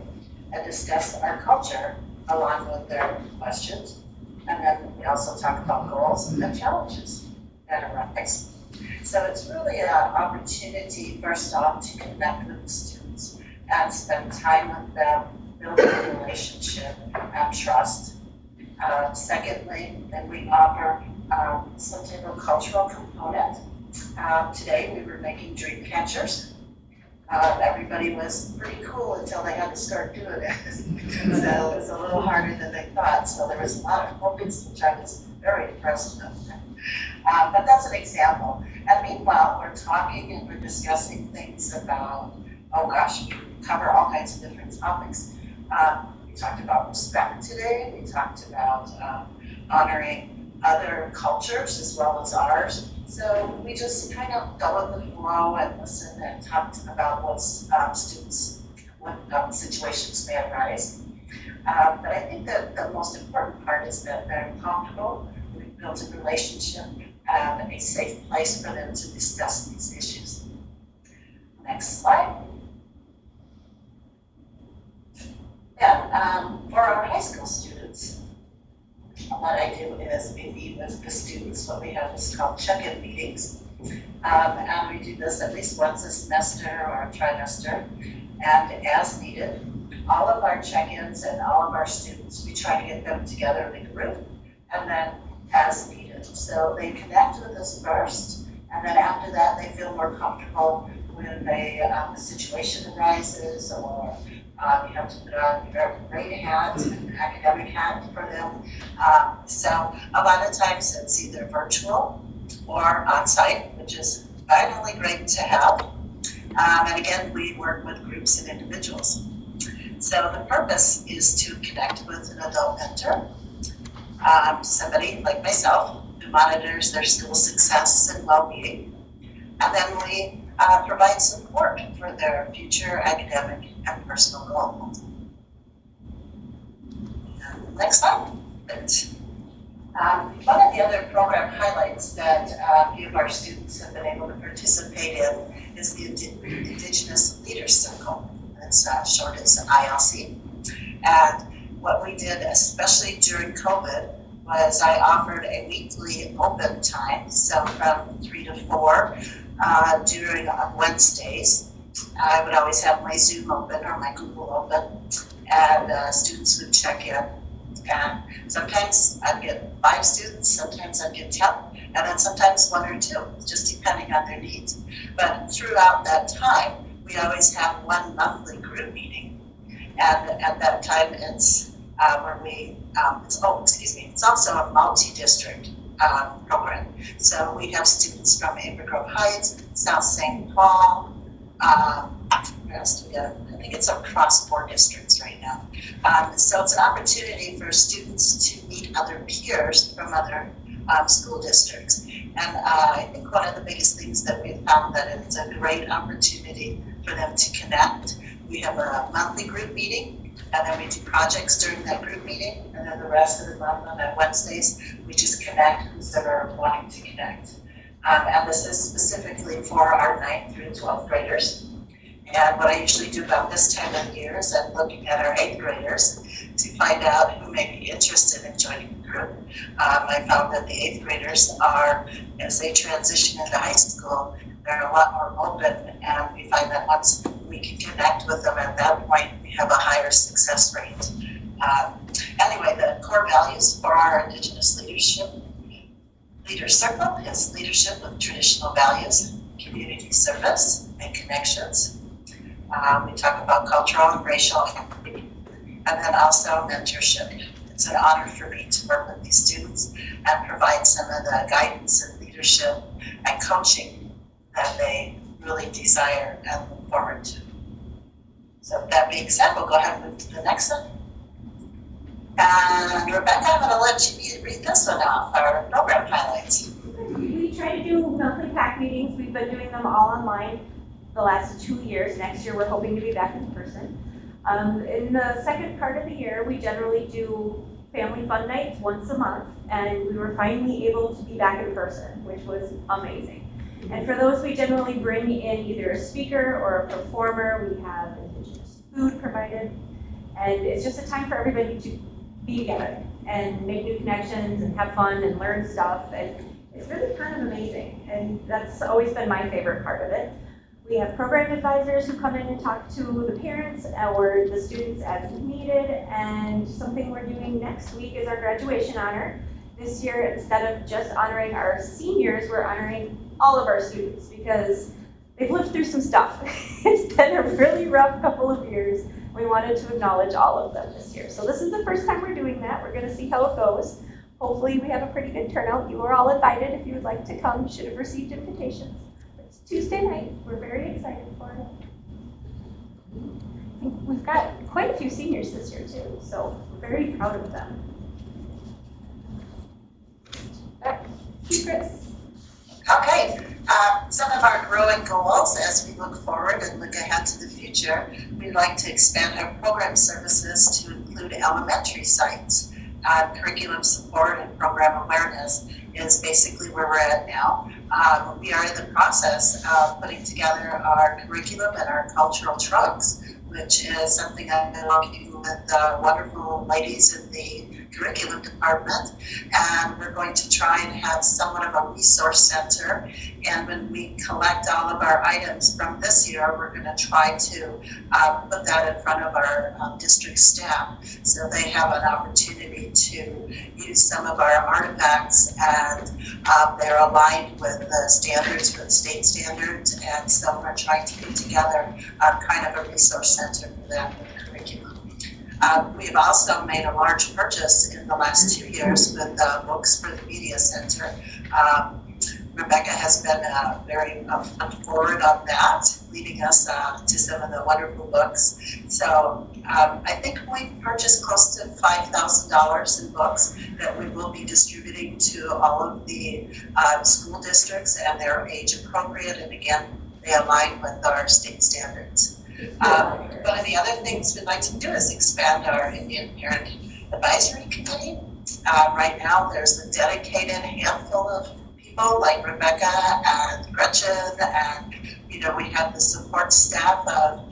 and discuss our culture along with their questions. And then we also talk about goals and challenges that arise. So it's really an opportunity, first off, to connect with the students and spend time with them, building a relationship and trust. Secondly, then we offer some type of cultural component. Today we were making dream catchers. Everybody was pretty cool until they had to start doing it. So it was a little harder than they thought. So there was a lot of focus, which I was very impressed with. But that's an example. And meanwhile, we're talking and we're discussing things about, oh gosh, we cover all kinds of different topics. We talked about respect today. We talked about honoring other cultures as well as ours. So we just kind of go with the flow and listen and talk about what students, what situations may arise. But I think that the most important part is that they're comfortable. We've built a relationship and a safe place for them to discuss these issues. Next slide. Yeah, for our high school students, what I do is we meet with the students. What we have is called check-in meetings. And we do this at least once a semester or a trimester. And as needed, all of our check-ins and all of our students, we try to get them together in a group and then as needed. So they connect with us first, and then after that, they feel more comfortable when a situation arises, or you have to put on your grade hat and academic hat for them. So a lot of times it's either virtual or on-site, which is finally great to have. And again, we work with groups and individuals. So the purpose is to connect with an adult mentor, somebody like myself who monitors their school success and well-being. And then we provide support for their future academic and personal goals. Next slide. One of the other program highlights that a few of our students have been able to participate in is the Indigenous Leaders Circle. It's short as ILC. And what we did, especially during COVID, was I offered a weekly open time, so from 3 to 4 during Wednesdays. I would always have my Zoom open or my Google open, and students would check in And sometimes I'd get 5 students, sometimes I'd get 10, and then sometimes 1 or 2, just depending on their needs. But throughout that time, we always have one monthly group meeting. And at that time, it's where we, it's also a multi-district program. So we have students from Amber Grove Heights, South St. Paul, where else do we have? I think it's across 4 districts right now. So it's an opportunity for students to meet other peers from other school districts. And I think one of the biggest things that we've found that it's a great opportunity for them to connect. We have a monthly group meeting, and then we do projects during that group meeting, and then the rest of the month on Wednesdays, we just connect who's ever wanting to connect. And this is specifically for our 9th through 12th graders. And what I usually do about this time of year is I'm looking at our 8th graders to find out who may be interested in joining the group. I found that the 8th graders are, as they transition into high school, they're a lot more open, and we find that once we can connect with them at that point, we have a higher success rate. Anyway, the core values for our Indigenous Leader Circle is leadership with traditional values, community service, and connections. We talk about cultural and racial equity, and then also mentorship. It's an honor for me to work with these students and provide some of the guidance and leadership and coaching that they really desire and look forward to. So that being said, we'll go ahead and move to the next one. And Rebecca, I'm going to let you read this one off, our program highlights. We try to do monthly PAC meetings. We've been doing them all online the last 2 years. Next year, we're hoping to be back in person. In the second part of the year, we generally do family fun nights once a month, and we were finally able to be back in person, which was amazing. And for those, we generally bring in either a speaker or a performer. We have Indigenous food provided, and it's just a time for everybody to be together and make new connections and have fun and learn stuff, and it's really kind of amazing, and that's always been my favorite part of it. We have program advisors who come in and talk to the parents or the students as needed, and something we're doing next week is our graduation honor. This year, instead of just honoring our seniors, we're honoring all of our students because they've lived through some stuff. It's been a really rough couple of years. We wanted to acknowledge all of them this year. So this is the first time we're doing that. We're going to see how it goes. Hopefully we have a pretty good turnout. You are all invited if you would like to come. You should have received invitations. It's Tuesday night. We're very excited for it. I think we've got quite a few seniors this year too, so we're very proud of them. Back to you, Chris. Okay, some of our growing goals as we look forward and look ahead to the future, we'd like to expand our program services to include elementary sites. Curriculum support and program awareness is basically where we're at now. We are in the process of putting together our curriculum and our cultural trunks, which is something I've been working with the wonderful ladies in the curriculum department, and we're going to try and have somewhat of a resource center. And when we collect all of our items from this year, we're going to try to put that in front of our district staff so they have an opportunity to use some of our artifacts, and they're aligned with the standards, with state standards, and so we're trying to put together kind of a resource center for that curriculum. We have also made a large purchase in the last 2 years with books for the media center. Rebecca has been very forward on that, leading us to some of the wonderful books. So I think we purchased close to $5,000 in books that we will be distributing to all of the school districts, and they're age appropriate, and again, they align with our state standards. One of the other things we'd like to do is expand our Indian Parent Advisory Committee. Right now, there's a dedicated handful of people like Rebecca and Gretchen, and we have the support staff of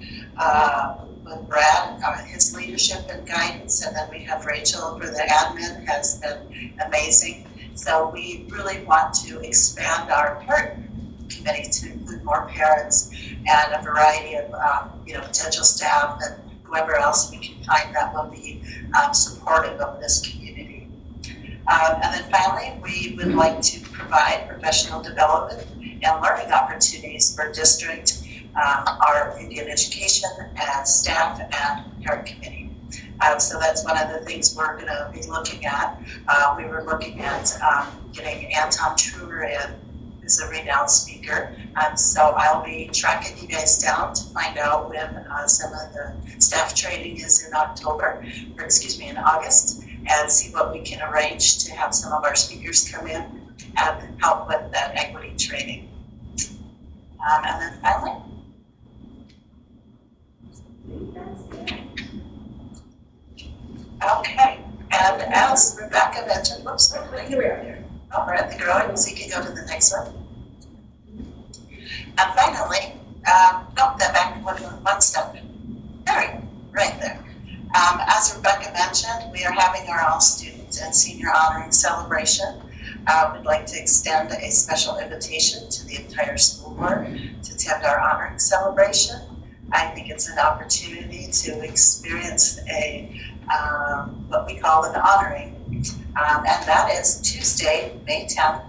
with Brad, his leadership and guidance, and then we have Rachel for the admin, has been amazing. So we really want to expand our parent committee to include more parents and a variety of potential staff and whoever else we can find that will be supportive of this community. And then finally, we would like to provide professional development and learning opportunities for district, our Indian education and staff and parent committee. So that's one of the things we're going to be looking at. We were looking at getting Anton Truer in, who's a renowned speaker. So I'll be tracking you guys down to find out when some of the staff training is in October, or excuse me, in August, and see what we can arrange to have some of our speakers come in and help with that equity training. And then finally, okay, and as Rebecca mentioned, whoops, here we are here. Oh, we're at the growing, so you can go to the next one. And finally, then back one step. There, right there. As Rebecca mentioned, we are having our all student and senior honoring celebration. We'd like to extend a special invitation to the entire school board to attend our honoring celebration. I think it's an opportunity to experience a what we call an honoring, and that is Tuesday, May 10th,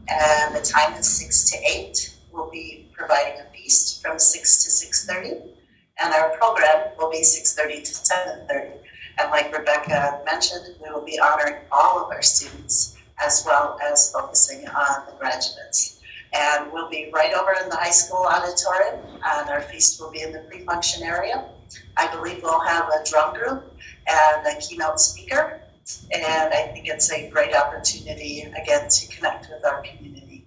and the time is 6 to 8. We'll be providing a feast from 6 to 6:30, and our program will be 6:30 to 7:30. And like Rebecca mentioned, we will be honoring all of our students as well as focusing on the graduates. And we'll be right over in the high school auditorium, and our feast will be in the pre-function area. I believe we'll have a drum group and a keynote speaker, and I think it's a great opportunity, again, to connect with our community.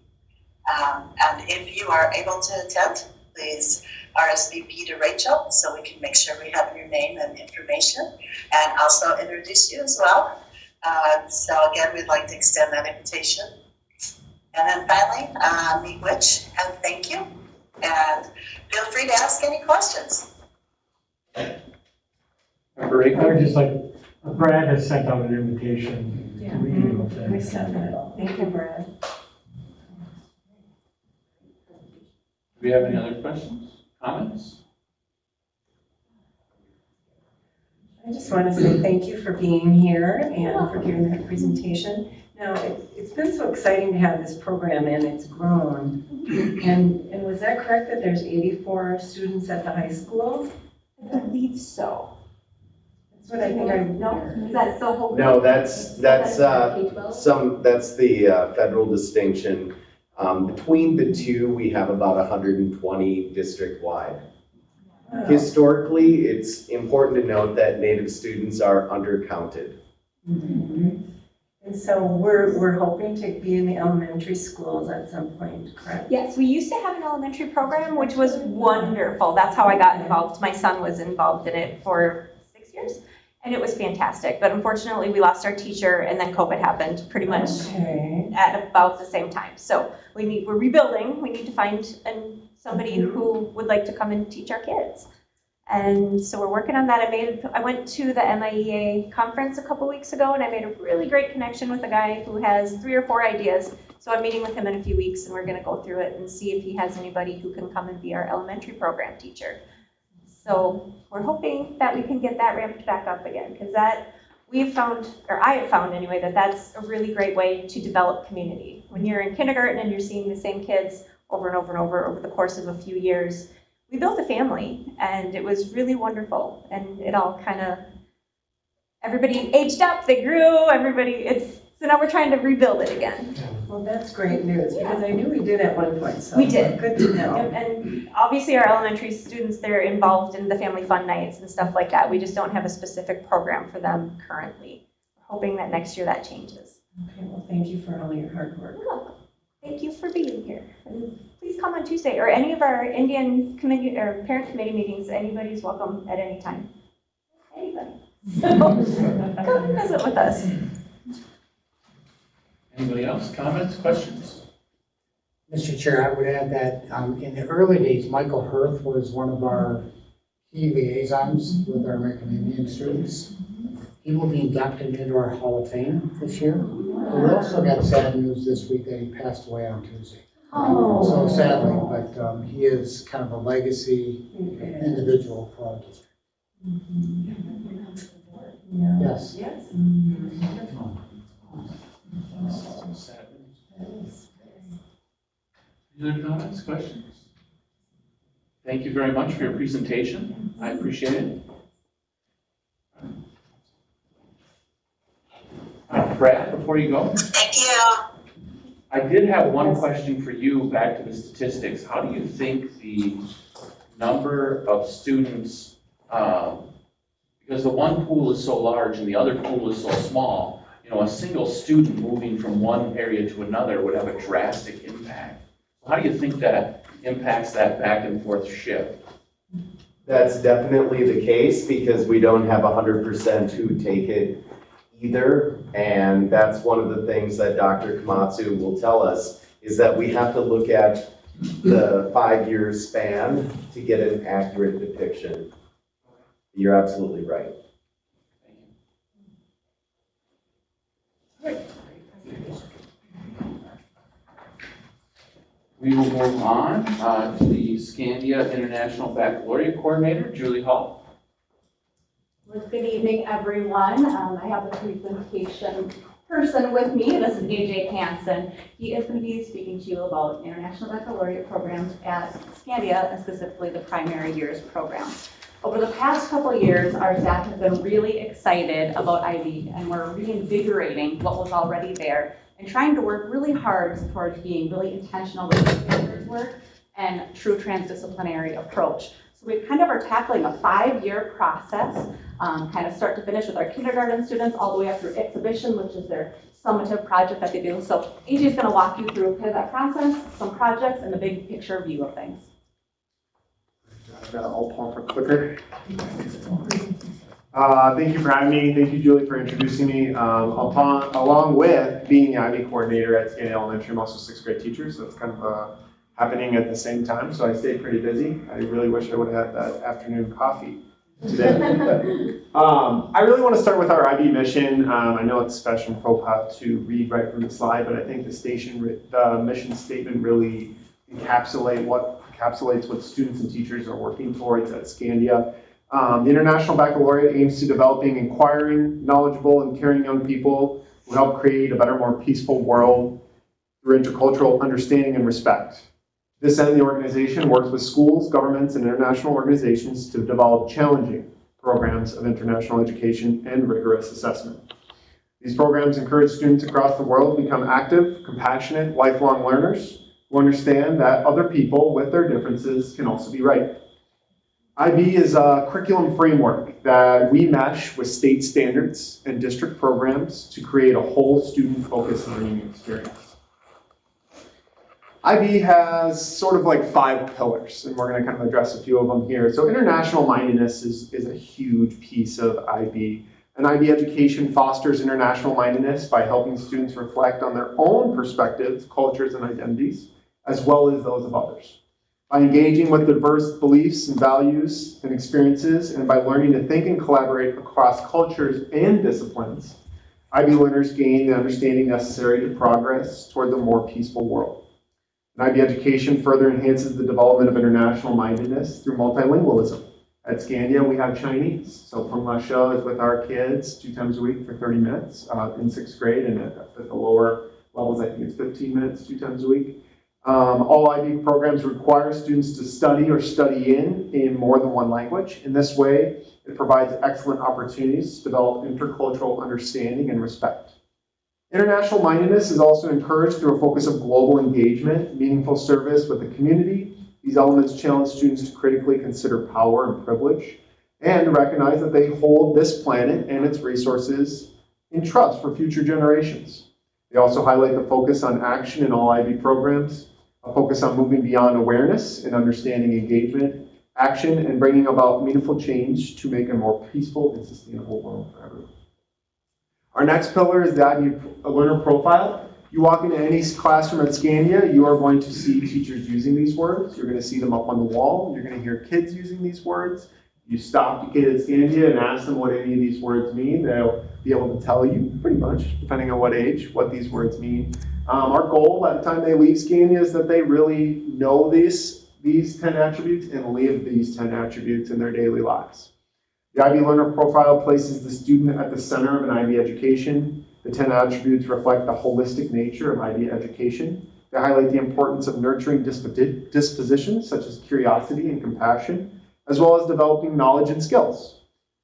And if you are able to attend, please RSVP to Rachel so we can make sure we have your name and information, and also introduce you as well. So again, we'd like to extend that invitation. And then finally, meet Witch, and thank you. And feel free to ask any questions. I would just like, Brad has sent out an invitation. Yeah. We sent that. Thank you, Brad. Do we have any other questions, comments? I just want to say thank you for being here and for giving that presentation. Now, it's been so exciting to have this program, and it's grown. And was that correct that there's 84 students at the high school? I believe so. That's what I think I No, is that still holding? No, that's the federal distinction. Between the two, we have about 120 district-wide. Wow. Historically, it's important to note that Native students are undercounted. Mm-hmm. And so we're hoping to be in the elementary schools at some point, correct? Yes, we used to have an elementary program, which was wonderful. That's how I got involved. My son was involved in it for 6 years, and it was fantastic. But unfortunately, we lost our teacher, and then COVID happened pretty much at about the same time. So we're rebuilding. We need to find somebody who would like to come and teach our kids. And so we're working on that. I went to the MIEA conference a couple weeks ago, and I made a really great connection with a guy who has 3 or 4 ideas. So I'm meeting with him in a few weeks, and we're going to go through it and see if he has anybody who can come and be our elementary program teacher. So we're hoping that we can get that ramped back up again, because I have found anyway, that that's a really great way to develop community. When you're in kindergarten and you're seeing the same kids over and over and over the course of a few years, we built a family, and it was really wonderful. And it all everybody aged up, they grew, so now we're trying to rebuild it again. Well, that's great news, because I knew we did at one point, so. We did. Good to know. And obviously our elementary students, they're involved in the family fun nights and stuff like that. We just don't have a specific program for them currently. We're hoping that next year that changes. Okay, well, thank you for all your hard work. You're welcome. Thank you for being here. And please come on Tuesday, or any of our Indian committee or parent committee meetings. Anybody's welcome at any time. Anybody. So come and visit with us. Anybody else? Comments, questions? Mr. Chair, I would add that in the early days, Michael Hirth was one of our key liaisons with our American Indian students. He will be inducted into our Hall of Fame this year. We also got sad news this week that he passed away on Tuesday. Oh. So sadly, but he is kind of a legacy individual for our district. Yes. Yes. Any other comments, questions? Thank you very much for your presentation. I appreciate it. Brad, before you go. Thank you. I did have one question for you back to the statistics. How do you think the number of students, because the one pool is so large and the other pool is so small, you know, a single student moving from one area to another would have a drastic impact. How do you think that impacts that back and forth shift? That's definitely the case because we don't have 100% who take it either. And that's one of the things that Dr. Komatsu will tell us is that we have to look at the 5-year span to get an accurate depiction. You're absolutely right. We will move on to the Scandia International Baccalaureate Coordinator, Julie Hall. Well, good evening, everyone. I have the presentation person with me. This is AJ Hansen. He is going to be speaking to you about International Baccalaureate programs at Scandia, and specifically the primary years program. Over the past couple of years, our staff has been really excited about IB, and we're reinvigorating what was already there and trying to work really hard towards being really intentional with the standards work and true transdisciplinary approach. So we kind of are tackling a 5-year process, kind of start to finish with our kindergarten students all the way up through exhibition, which is their summative project that they do. So AJ is going to walk you through kind of that process, some projects, and the big picture view of things. I've got an alt for clicker. Thank you for having me. Thank you, Julie, for introducing me. Along with being the IB coordinator at Scandia Elementary, I'm also a 6th grade teacher, so it's kind of happening at the same time. So I stayed pretty busy. I really wish I would have had that afternoon coffee today. I really want to start with our IB mission. I know it's fashion profile to read right from the slide, but I think the mission statement really encapsulates what students and teachers are working towards at Scandia. The International Baccalaureate aims to developing inquiring, knowledgeable, and caring young people who help create a better, more peaceful world through intercultural understanding and respect. To this end, the organization works with schools, governments, and international organizations to develop challenging programs of international education and rigorous assessment. These programs encourage students across the world to become active, compassionate, lifelong learners who understand that other people with their differences can also be right. IB is a curriculum framework that we mesh with state standards and district programs to create a whole student-focused learning experience. IB has sort of like 5 pillars, and we're going to kind of address a few of them here. So international mindedness is a huge piece of IB. And IB education fosters international mindedness by helping students reflect on their own perspectives, cultures, and identities, as well as those of others. By engaging with diverse beliefs and values and experiences, and by learning to think and collaborate across cultures and disciplines, IB learners gain the understanding necessary to progress toward a more peaceful world. And IB education further enhances the development of international mindedness through multilingualism. At Scandia, we have Chinese. So Peng La Shou is with our kids 2 times a week for 30 minutes in 6th grade, and at the lower levels, I think it's 15 minutes 2 times a week. All IB programs require students to study or study in more than one language. In this way, it provides excellent opportunities to develop intercultural understanding and respect. International mindedness is also encouraged through a focus of global engagement, meaningful service with the community. These elements challenge students to critically consider power and privilege and to recognize that they hold this planet and its resources in trust for future generations. They also highlight the focus on action in all IB programs, a focus on moving beyond awareness and understanding engagement, action, and bringing about meaningful change to make a more peaceful and sustainable world for everyone. Our next pillar is the IB learner profile. You walk into any classroom at Scandia, you are going to see teachers using these words. You're going to see them up on the wall. You're going to hear kids using these words. You stop a kid at Scandia and ask them what any of these words mean. They'll be able to tell you, pretty much, depending on what age, what these words mean. Our goal by the time they leave Scandia is that they really know these 10 attributes and live these 10 attributes in their daily lives. The IB Learner Profile places the student at the center of an IB education. The 10 attributes reflect the holistic nature of IB education. They highlight the importance of nurturing dispositions such as curiosity and compassion, as well as developing knowledge and skills.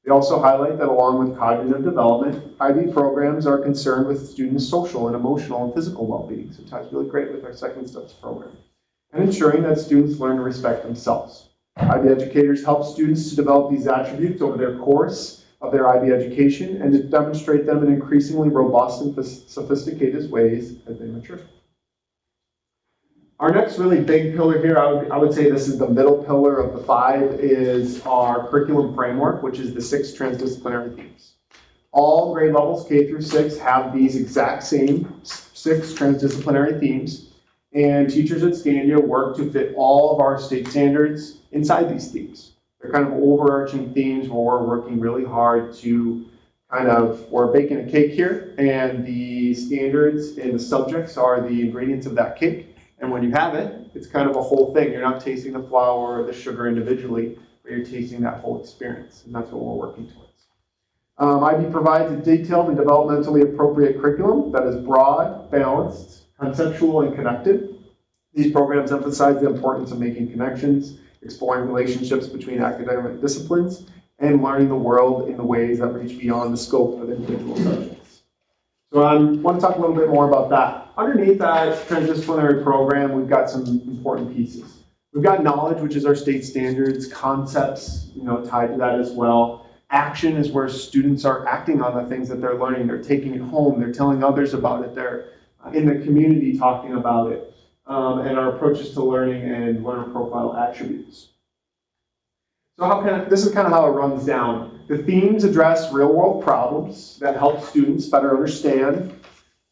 They also highlight that along with cognitive development, IB programs are concerned with students' social and emotional and physical well-being. So it ties really great with our Second Steps program. And ensuring that students learn to respect themselves. IB educators help students to develop these attributes over their course of their IB education and to demonstrate them in increasingly robust and sophisticated ways as they mature. Our next really big pillar here, I would say this is the middle pillar of the 5, is our curriculum framework, which is the 6 transdisciplinary themes. All grade levels K through 6 have these exact same 6 transdisciplinary themes, and teachers at Scandia work to fit all of our state standards inside these themes. They're kind of overarching themes where we're working really hard to we're baking a cake here, and the standards and the subjects are the ingredients of that cake. And when you have it, it's kind of a whole thing. You're not tasting the flour or the sugar individually, but you're tasting that whole experience, and that's what we're working towards. IB provides a detailed and developmentally appropriate curriculum that is broad, balanced, conceptual, and connected. These programs emphasize the importance of making connections, exploring relationships between academic disciplines, and learning the world in the ways that reach beyond the scope of individual subjects. So I want to talk a little bit more about that. Underneath that transdisciplinary program, we've got some important pieces. We've got knowledge, which is our state standards, concepts, tied to that as well. Action is where students are acting on the things that they're learning. They're taking it home. They're telling others about it. They're in the community talking about it. And our approaches to learning and learner profile attributes. So this is kind of how it runs down. The themes address real-world problems that help students better understand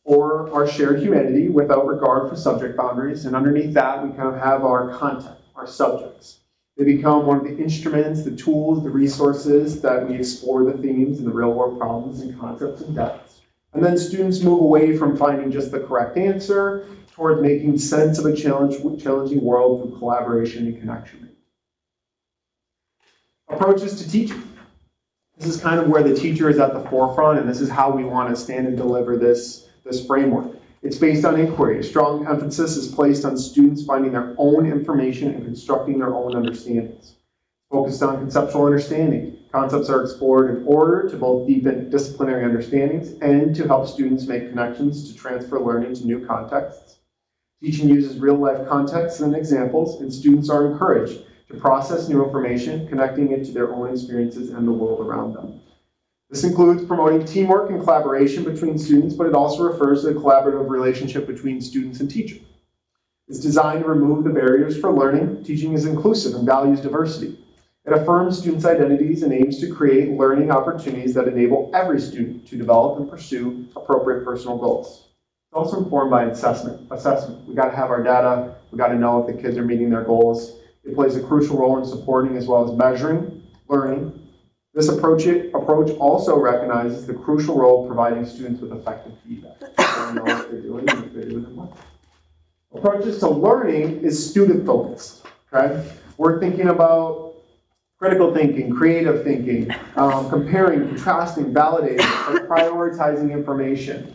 or our shared humanity without regard for subject boundaries. And underneath that, we kind of have our content, our subjects. They become one of the instruments, the tools, the resources that we explore the themes and the real-world problems and concepts in depth. And then students move away from finding just the correct answer toward making sense of a challenging world through collaboration and connection. Approaches to teaching. This is kind of where the teacher is at the forefront, and this is how we want to stand and deliver this framework. It's based on inquiry. A strong emphasis is placed on students finding their own information and constructing their own understandings. Focused on conceptual understanding. Concepts are explored in order to both deepen disciplinary understandings and to help students make connections to transfer learning to new contexts. Teaching uses real-life contexts and examples, and students are encouraged to process new information, connecting it to their own experiences and the world around them. This includes promoting teamwork and collaboration between students, but it also refers to the collaborative relationship between students and teachers. It's designed to remove the barriers for learning. Teaching is inclusive and values diversity. It affirms students' identities and aims to create learning opportunities that enable every student to develop and pursue appropriate personal goals. It's also informed by assessment. We got to have our data. We got to know if the kids are meeting their goals. It plays a crucial role in supporting as well as measuring learning. This approach also recognizes the crucial role of providing students with effective feedback. They know what they're doing and if they're doing it well. Approaches to learning is student-focused. Okay? We're thinking about critical thinking, creative thinking, comparing, contrasting, validating, and prioritizing information.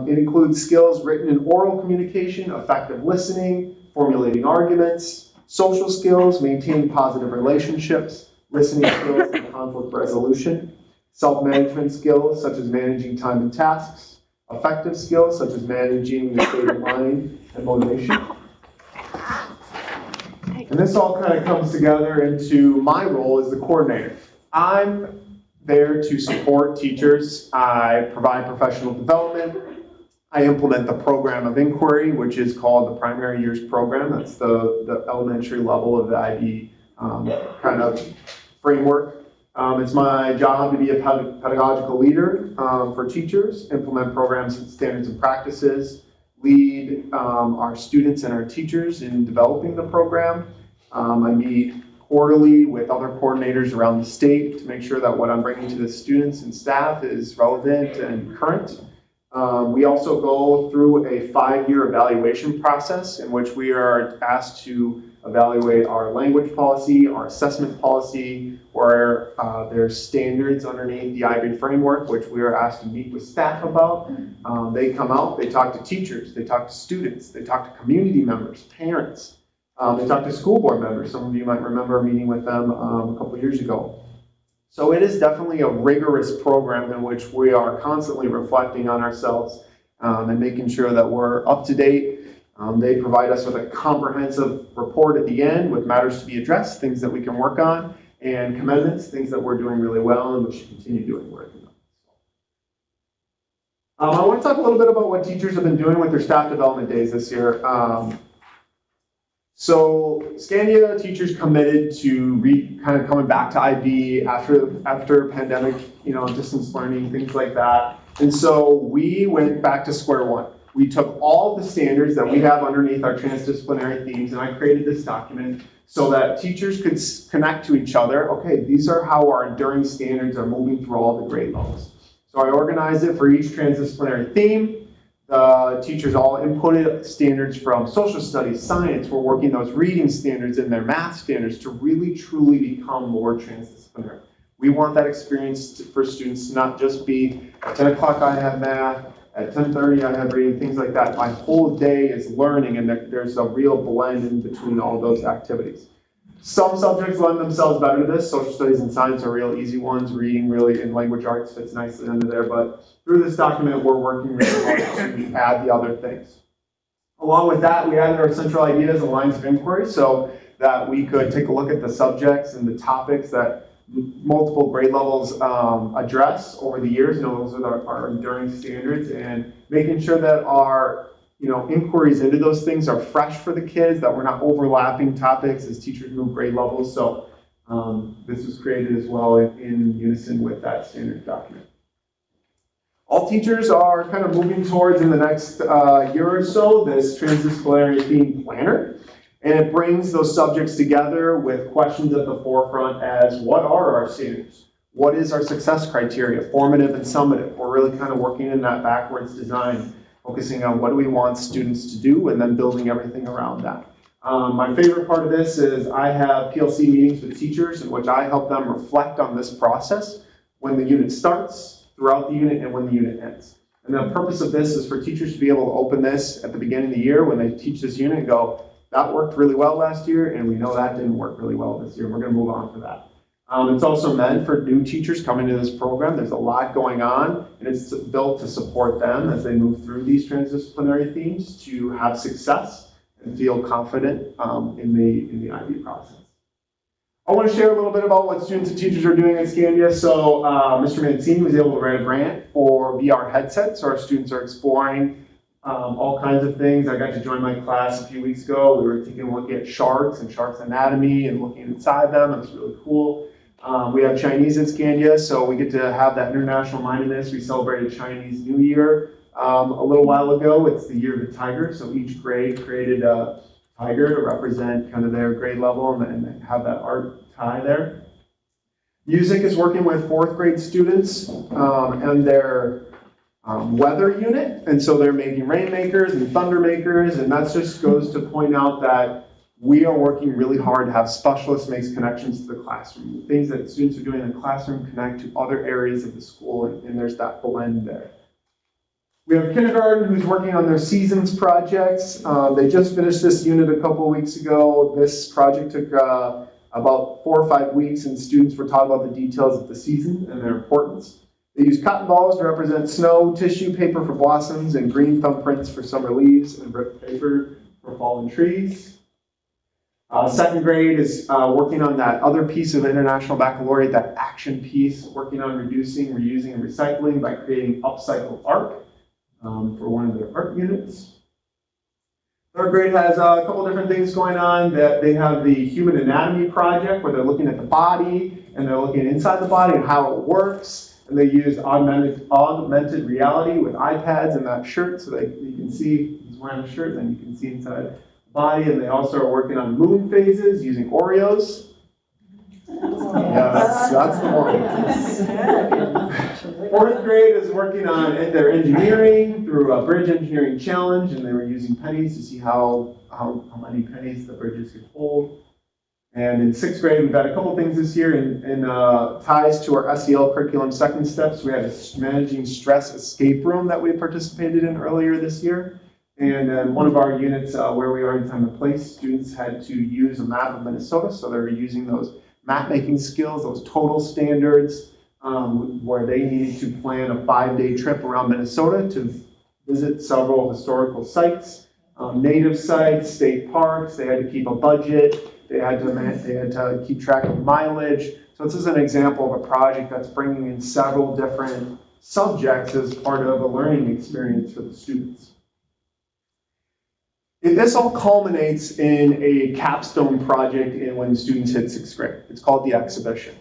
It includes skills written and oral communication, effective listening, formulating arguments, social skills, maintaining positive relationships, listening skills and conflict resolution, self-management skills such as managing time and tasks, affective skills such as managing the state of mind and motivation. And this all kind of comes together into my role as the coordinator. I'm there to support teachers. I provide professional development. I implement the program of inquiry, which is called the primary years program. That's the elementary level of the IB kind of framework. It's my job to be a pedagogical leader for teachers, implement programs and standards and practices, lead our students and our teachers in developing the program. I meet quarterly with other coordinators around the state to make sure that what I'm bringing to the students and staff is relevant and current. We also go through a 5-year evaluation process in which we are asked to evaluate our language policy, our assessment policy, where there's standards underneath the IB framework, which we are asked to meet with staff about. They come out, they talk to teachers, they talk to students, they talk to community members, parents. They talk to school board members. Some of you might remember meeting with them a couple years ago. So it is definitely a rigorous program in which we are constantly reflecting on ourselves and making sure that we're up to date. They provide us with a comprehensive report at the end with matters to be addressed, things that we can work on, and commendments, things that we're doing really well and we should continue doing work on. I want to talk a little bit about what teachers have been doing with their staff development days this year. So Scandia teachers committed to kind of coming back to IB after pandemic, distance learning, things like that. And so we went back to square one. We took all of the standards that we have underneath our transdisciplinary themes, and I created this document so that teachers could connect to each other. Okay, these are how our enduring standards are moving through all the grade levels. So I organized it for each transdisciplinary theme. The teachers all inputted standards from social studies, science. We're working those reading standards and their math standards to really, truly become more transdisciplinary. We want that experience for students to not just be at 10 o'clock I have math, at 10:30 I have reading, things like that. My whole day is learning, and there's a real blend in between all those activities. Some subjects lend themselves better to this. Social studies and science are real easy ones. Reading really and language arts fits nicely under there. But through this document, we're working really hard to add the other things. Along with that, we added our central ideas and lines of inquiry so that we could take a look at the subjects and the topics that multiple grade levels address over the years. Those are our enduring standards, and making sure that our inquiries into those things are fresh for the kids, that we're not overlapping topics as teachers move grade levels. So this was created as well in unison with that standard document. All teachers are kind of moving towards, in the next year or so, this transdisciplinary theme planner. And it brings those subjects together with questions at the forefront as what are our standards? What is our success criteria, formative and summative? We're really kind of working in that backwards design, focusing on what do we want students to do and then building everything around that. My favorite part of this is I have PLC meetings with teachers in which I help them reflect on this process when the unit starts, throughout the unit, and when the unit ends. And the purpose of this is for teachers to be able to open this at the beginning of the year when they teach this unit and go, that worked really well last year, and we know that didn't work really well this year. We're going to move on for that. It's also meant for new teachers coming to this program. There's a lot going on, and it's built to support them as they move through these transdisciplinary themes to have success and feel confident in the IB process. I want to share a little bit about what students and teachers are doing at Scandia. So Mr. Mancini was able to write a grant for VR headsets, so our students are exploring all kinds of things. I got to join my class a few weeks ago. We were taking a look at sharks and sharks' anatomy and looking inside them. It was really cool. We have Chinese in Scandia, so we get to have that international mindedness. We celebrated Chinese New Year a little while ago. It's the year of the tiger, so each grade created a tiger to represent kind of their grade level and have that art tie there. Music is working with 4th grade students and their weather unit, and so they're making rainmakers and thunder makers, and that just goes to point out that we are working really hard to have specialists make connections to the classroom. The things that students are doing in the classroom connect to other areas of the school, and there's that blend there. We have kindergarten who's working on their seasons projects. They just finished this unit a couple of weeks ago. This project took about 4 or 5 weeks, and students were taught about the details of the season and their importance. They use cotton balls to represent snow, tissue paper for blossoms, and green thumbprints for summer leaves, and brick paper for fallen trees. 2nd grade is working on that other piece of International Baccalaureate, that action piece, working on reducing, reusing, and recycling by creating upcycled art for one of their art units. 3rd grade has a couple different things going on. That they have the Human Anatomy Project, where they're looking at the body, and they're looking inside the body and how it works. And they used augmented reality with iPads and that shirt, so that you can see he's wearing a shirt, and you can see inside the body. And they also are working on moon phases using Oreos. Yeah, that's the one. Fourth grade is working on their engineering through a bridge engineering challenge, and they were using pennies to see how many pennies the bridges could hold. And in sixth grade, we've had a couple things this year in ties to our SEL curriculum second steps. We had a managing stress escape room that we participated in earlier this year. And then one of our units where we are in time and place, students had to use a map of Minnesota. So they were using those map making skills, those total standards, where they needed to plan a 5-day trip around Minnesota to visit several historical sites, native sites, state parks. They had to keep a budget. They had to keep track of mileage. So this is an example of a project that's bringing in several different subjects as part of a learning experience for the students. This all culminates in a capstone project when students hit sixth grade. It's called the exhibition.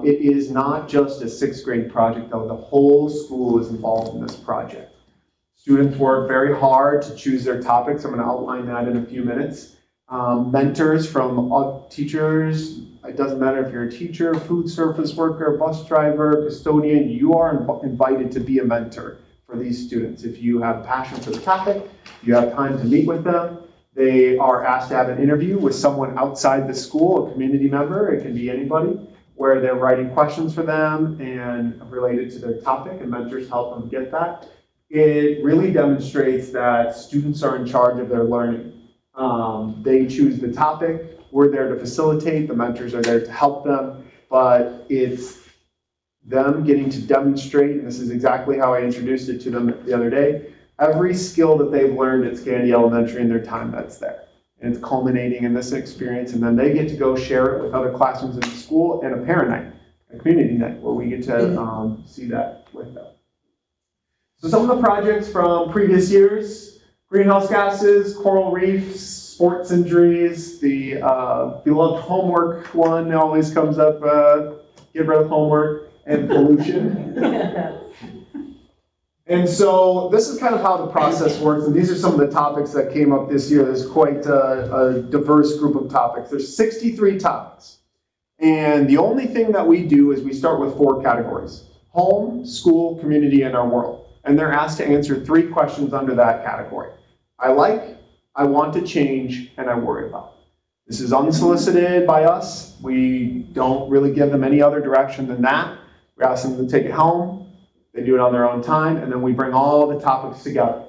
It is not just a sixth grade project, though. The whole school is involved in this project. Students work very hard to choose their topics. I'm going to outline that in a few minutes. Mentors from teachers, it doesn't matter if you're a teacher, food service worker, bus driver, custodian, you are invited to be a mentor for these students. If you have passion for the topic, you have time to meet with them, they are asked to have an interview with someone outside the school, a community member, it can be anybody, where they're writing questions for them and related to their topic, and mentors help them get that. It really demonstrates that students are in charge of their learning. They choose the topic, we're there to facilitate, the mentors are there to help them, but it's them getting to demonstrate, and this is exactly how I introduced it to them the other day, every skill that they've learned at Scandia Elementary in their time that's there. And it's culminating in this experience, and then they get to go share it with other classrooms in the school and a parent night, a community night, where we get to see that with them. So some of the projects from previous years: greenhouse gases, coral reefs, sports injuries, the beloved homework one always comes up, get rid of homework, and pollution. And so this is kind of how the process works, and these are some of the topics that came up this year. There's quite a diverse group of topics. There's 63 topics. And the only thing that we do is we start with 4 categories: home, school, community, and our world. And they're asked to answer 3 questions under that category: I like, I want to change, and I worry about. This is unsolicited by us. We don't really give them any other direction than that. We ask them to take it home. They do it on their own time, and then we bring all the topics together.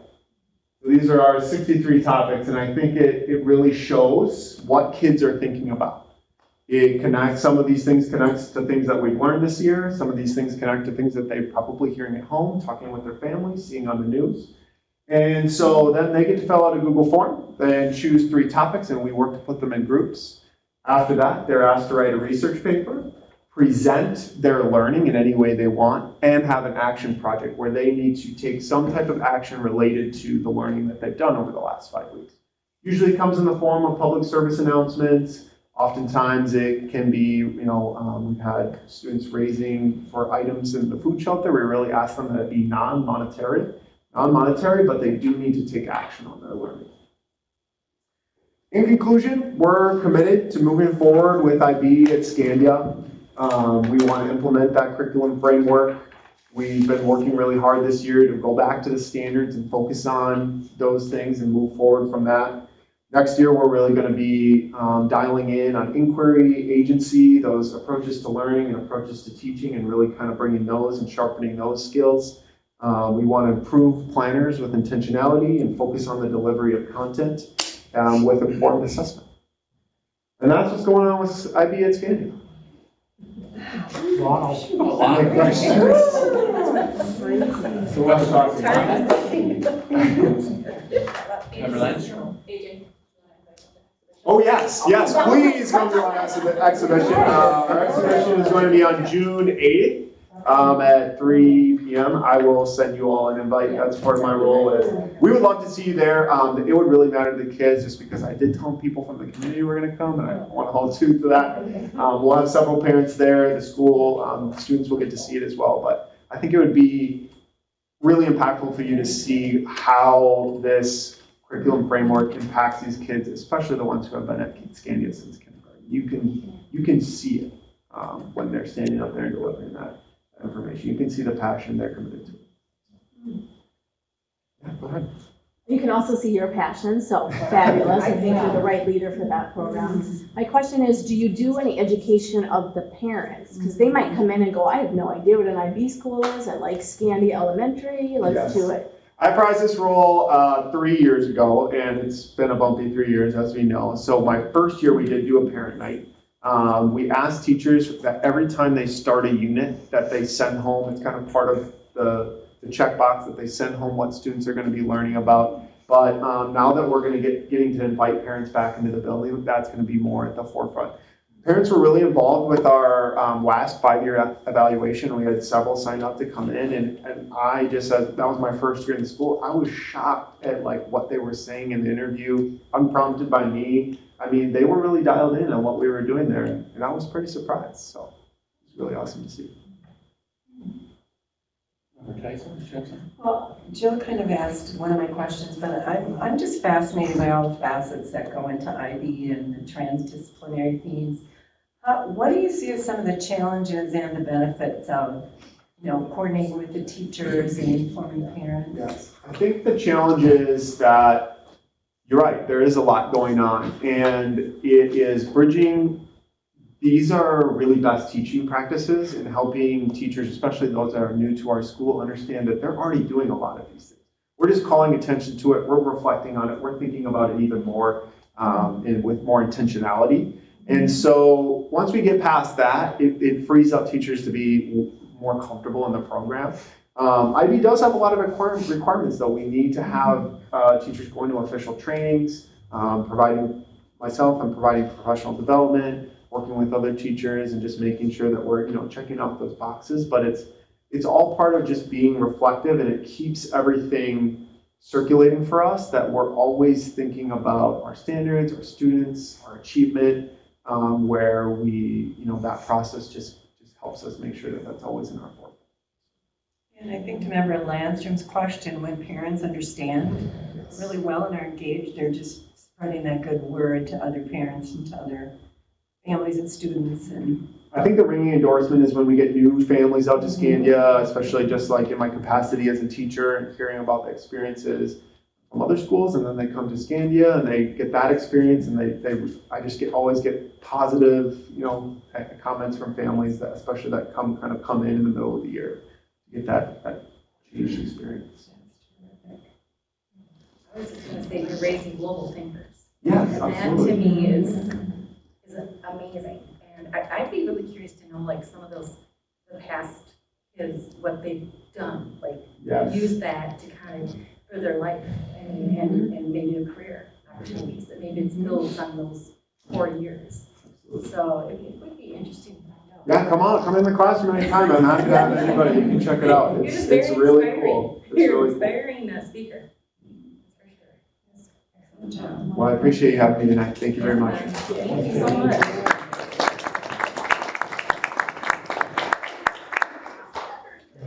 So these are our 63 topics, and I think it really shows what kids are thinking about. It connects, some of these things connects to things that we've learned this year. Some of these things connect to things that they're probably hearing at home, talking with their families, seeing on the news. And so then they get to fill out a Google form and choose 3 topics, and we work to put them in groups. After that, they're asked to write a research paper, present their learning in any way they want, and have an action project where they need to take some type of action related to the learning that they've done over the last 5 weeks. Usually it comes in the form of public service announcements. Oftentimes it can be, we've had students raising for items in the food shelter. We really ask them to be non-monetary, but they do need to take action on their learning. In conclusion, we're committed to moving forward with IB at Scandia. We want to implement that curriculum framework. We've been working really hard this year to go back to the standards and focus on those things and move forward from that. Next year, we're really going to be dialing in on inquiry, agency, those approaches to learning and approaches to teaching, and really kind of bringing those and sharpening those skills. We want to improve planners with intentionality and focus on the delivery of content with informed assessment. And that's what's going on with IB at Scandia. Wow. Any questions? So what talking about? Member Landstrom? Oh, yes, please come to our exhibition. Our exhibition is going to be on June 8th at 3 p.m. I will send you all an invite. That's part of my role. We would love to see you there. It would really matter to the kids, just because I did tell people from the community were going to come, and I want to hold true to that. We'll have several parents there. The school students will get to see it as well. But I think it would be really impactful for you to see how this curriculum framework impacts these kids, especially the ones who have been at Scandia since kindergarten. You can see it when they're standing up there and delivering that information. You can see the passion they're committed to. Yeah, go ahead. You can also see your passion, so fabulous. I think you're the right leader for that program. My question is, do you do any education of the parents? Because they might come in and go, I have no idea what an IB school is. I like Scandia Elementary. Let's do it. I prized this role 3 years ago, and it's been a bumpy 3 years, as we know. So my first year, we did do a parent night. We asked teachers that every time they start a unit that they send home, it's kind of part of the checkbox that they send home what students are going to be learning about. But now that we're going to getting to invite parents back into the building, that's going to be more at the forefront. Parents were really involved with our last 5-year evaluation. We had several sign up to come in, and I just said, that was my first year in the school. I was shocked at like what they were saying in the interview, unprompted by me. I mean, they were really dialed in on what we were doing there, and I was pretty surprised. So it was really awesome to see. Well, Jill kind of asked one of my questions, but I'm just fascinated by all the facets that go into IB and the transdisciplinary themes. What do you see as some of the challenges and the benefits of, coordinating with the teachers and informing parents? Yes, I think the challenge is that you're right, there is a lot going on, and it is bridging. These are really best teaching practices in helping teachers, especially those that are new to our school, understand that they're already doing a lot of these things. We're just calling attention to it, we're reflecting on it, we're thinking about it even more and with more intentionality. And so once we get past that, it frees up teachers to be more comfortable in the program. IB does have a lot of requirements, though. We need to have teachers going to official trainings, providing professional development, working with other teachers, and just making sure that we're checking off those boxes. But it's all part of just being reflective, and it keeps everything circulating for us, that we're always thinking about our standards, our students, our achievement, where we, that process just helps us make sure that that's always in our forefront. And I think to remember Landstrom's question, when parents understand really well and are engaged, they're just spreading that good word to other parents and to other families and students. And I think the ringing endorsement is when we get new families out to Scandia, especially just like in my capacity as a teacher and hearing about the experiences from other schools, and then they come to Scandia and they get that experience, and I just always get positive, comments from families that especially that come in the middle of the year to get that changed experience. I was just going to say, you're raising global thinkers. Yes, and absolutely. that to me is amazing. And I'd be really curious to know, like, some of the past kids, what they've done, like, use that to kind of for their life and maybe a career opportunities that maybe it's built on those 4 years. So it would be interesting to find out. Yeah, come in the classroom anytime. I'm happy to have anybody. You can check it out. It's really cool. It's You're really inspiring speaker. Well, I appreciate you having me tonight. Thank you very much. Thank you so much.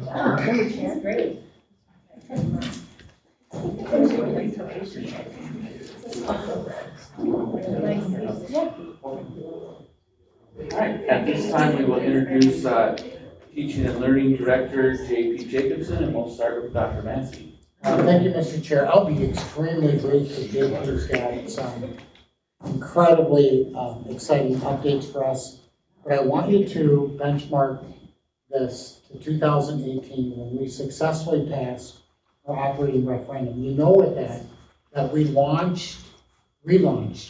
That's great. All right, at this time, we will introduce Teaching and Learning Director J.P. Jacobson, and we'll start with Dr. Massey. Thank you, Mr. Chair. I'll be extremely brief because JP's got some incredibly exciting updates for us. But I want you to benchmark this to 2018 when we successfully passed our operating referendum. You know with that we relaunched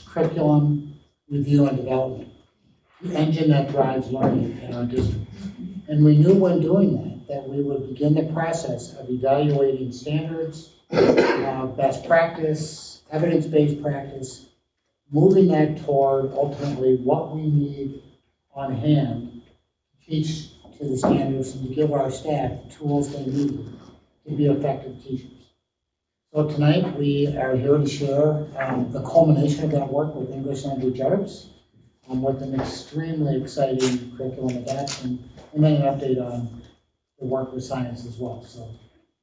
curriculum review and development, the engine that drives learning in our district. And we knew when doing that we would begin the process of evaluating standards, best practice, evidence-based practice, moving that toward ultimately what we need on hand to teach to the standards and to give our staff the tools they need to be effective teachers. So tonight we are here to share the culmination of that work with English language arts with an extremely exciting curriculum adoption, and then an update on the work with science as well. So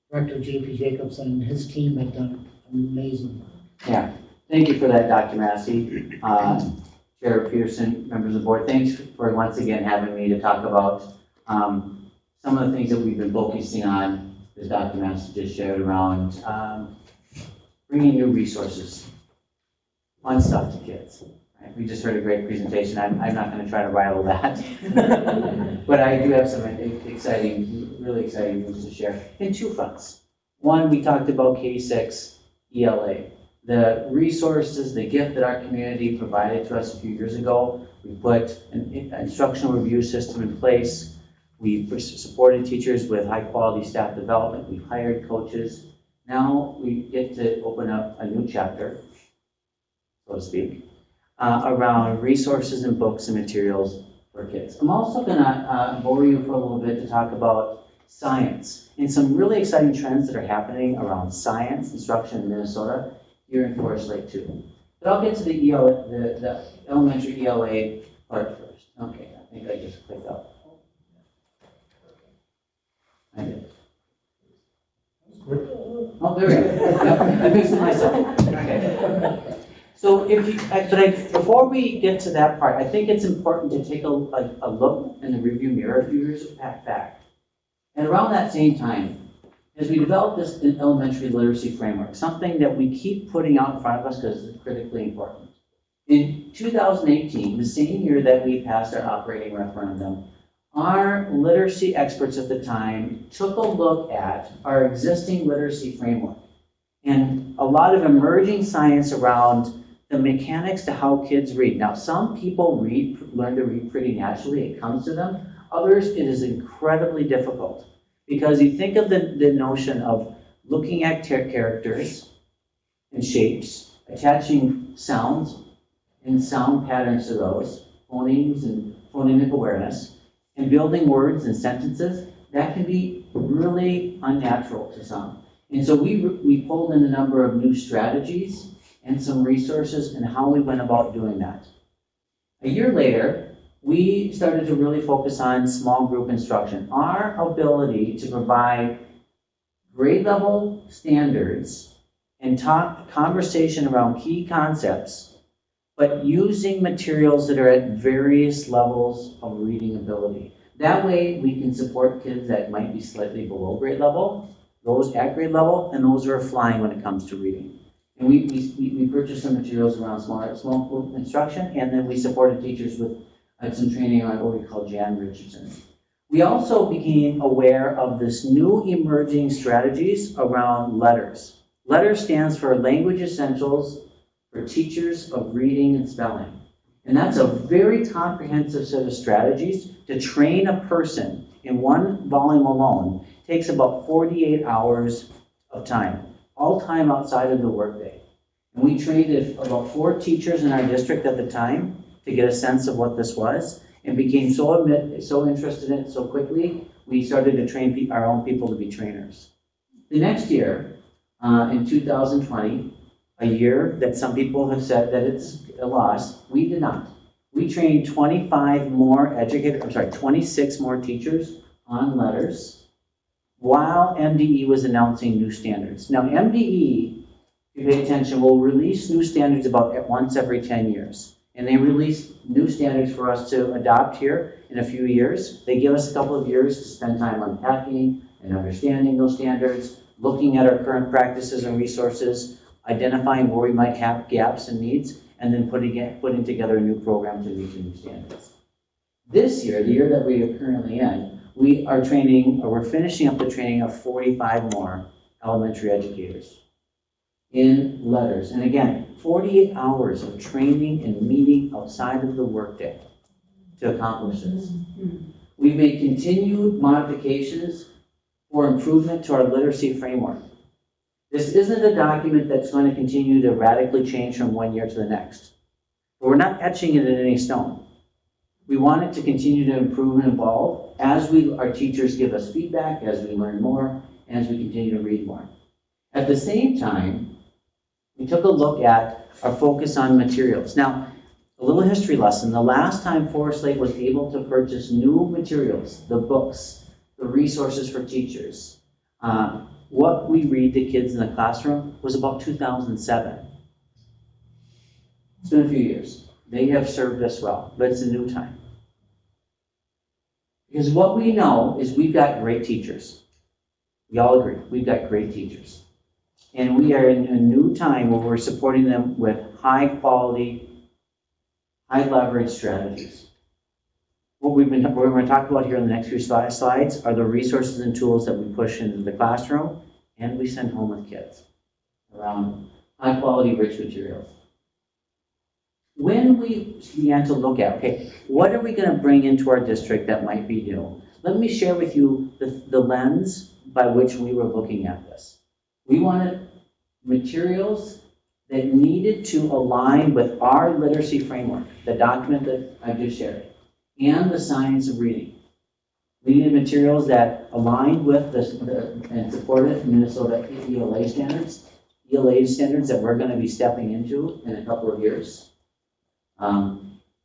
Director J.P. Jacobson and his team have done amazing work. Yeah, thank you for that, Dr. Massey. Chair Peterson, members of the board, thanks for once again having me to talk about some of the things that we've been focusing on, as Dr. Massey just shared around bringing new resources, fun stuff to kids. Right? We just heard a great presentation. I'm not going to try to rival that. But I do have some exciting, really exciting news to share in two fronts. One, we talked about K-6 ELA. The resources, the gift that our community provided to us a few years ago. We put an instructional review system in place. We supported teachers with high-quality staff development. We've hired coaches. Now we get to open up a new chapter, so to speak, around resources and books and materials for kids. I'm also going to bore you for a little bit to talk about science and some really exciting trends that are happening around science instruction in Minnesota, here in Forest Lake too. But I'll get to the elementary ELA part first. Okay, I think I just clicked out. I did. Oh, there we go. Yep, I fixed it myself. Okay. So before we get to that part, I think it's important to take a look in the review mirror a few years back. And around that same time, as we developed this elementary literacy framework, something that we keep putting out in front of us because it's critically important. In 2018, the same year that we passed our operating referendum, our literacy experts at the time took a look at our existing literacy framework and a lot of emerging science around the mechanics to how kids read. Now, some people learn to read pretty naturally, it comes to them. Others, it is incredibly difficult because you think of the notion of looking at characters and shapes, attaching sounds and sound patterns to those, phonemes and phonemic awareness, and building words and sentences, that can be really unnatural to some. And so we pulled in a number of new strategies and some resources and how we went about doing that. A year later, we started to really focus on small group instruction. Our ability to provide grade level standards and conversation around key concepts, but using materials that are at various levels of reading ability. That way we can support kids that might be slightly below grade level, those at grade level, and those who are flying when it comes to reading. And we purchased some materials around small group instruction, and then we supported teachers with some training on what we call Jan Richardson. We also became aware of this new emerging strategies around LETTERS. LETTERS stands for Language Essentials for Teachers of Reading and Spelling. And that's a very comprehensive set of strategies to train a person in one volume alone. It takes about 48 hours of time, all time outside of the workday. And we trained about 4 teachers in our district at the time to get a sense of what this was, and became so interested in it so quickly, we started to train our own people to be trainers. The next year, in 2020, a year that some people have said that it's a loss, we did not. We trained 26 more teachers on LETTERS while MDE was announcing new standards. Now MDE, if you pay attention, will release new standards about once every 10 years. And they release new standards for us to adopt here in a few years. They give us a couple of years to spend time unpacking and understanding those standards, looking at our current practices and resources, identifying where we might have gaps and needs, and then putting together a new program to meet the new standards. This year, the year that we are currently in, we're finishing up the training of 45 more elementary educators in LETTERS. And again, 48 hours of training and meeting outside of the workday to accomplish this. We've made continued modifications for improvement to our literacy framework. This isn't a document that's going to continue to radically change from one year to the next. But we're not etching it in any stone. We want it to continue to improve and evolve as our teachers give us feedback, as we learn more, and as we continue to read more. At the same time, we took a look at our focus on materials. Now, a little history lesson. The last time Forest Lake was able to purchase new materials, the books, the resources for teachers, what we read to kids in the classroom was about 2007. It's been a few years. They have served us well, but it's a new time. Because what we know is we've got great teachers. We all agree, we've got great teachers. And we are in a new time where we're supporting them with high quality, high leverage strategies. What we're going to talk about here in the next few slides are the resources and tools that we push into the classroom and we send home with kids around high quality, rich materials. When we began to look at, okay, what are we going to bring into our district that might be new? Let me share with you the lens by which we were looking at this. We wanted materials that needed to align with our literacy framework, the document that I just shared, and the science of reading. We needed materials that aligned with and supported Minnesota ELA standards that we're going to be stepping into in a couple of years.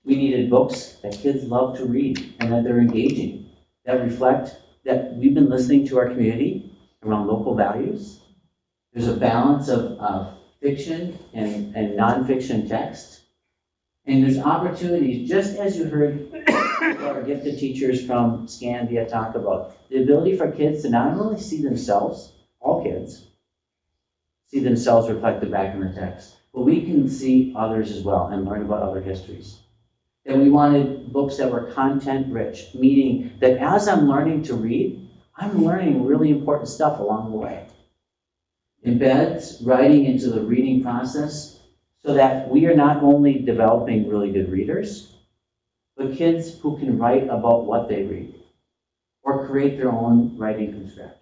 We needed books that kids love to read and that they're engaging, that reflect that we've been listening to our community around local values. There's a balance of fiction and nonfiction text. And there's opportunities, just as you heard our gifted teachers from Scandia talk about, the ability for kids to not only see themselves, all kids, see themselves reflected back in the text, but we can see others as well and learn about other histories. And we wanted books that were content rich, meaning that as I'm learning to read, I'm learning really important stuff along the way. Embeds writing into the reading process so that we are not only developing really good readers, but kids who can write about what they read or create their own writing from scratch.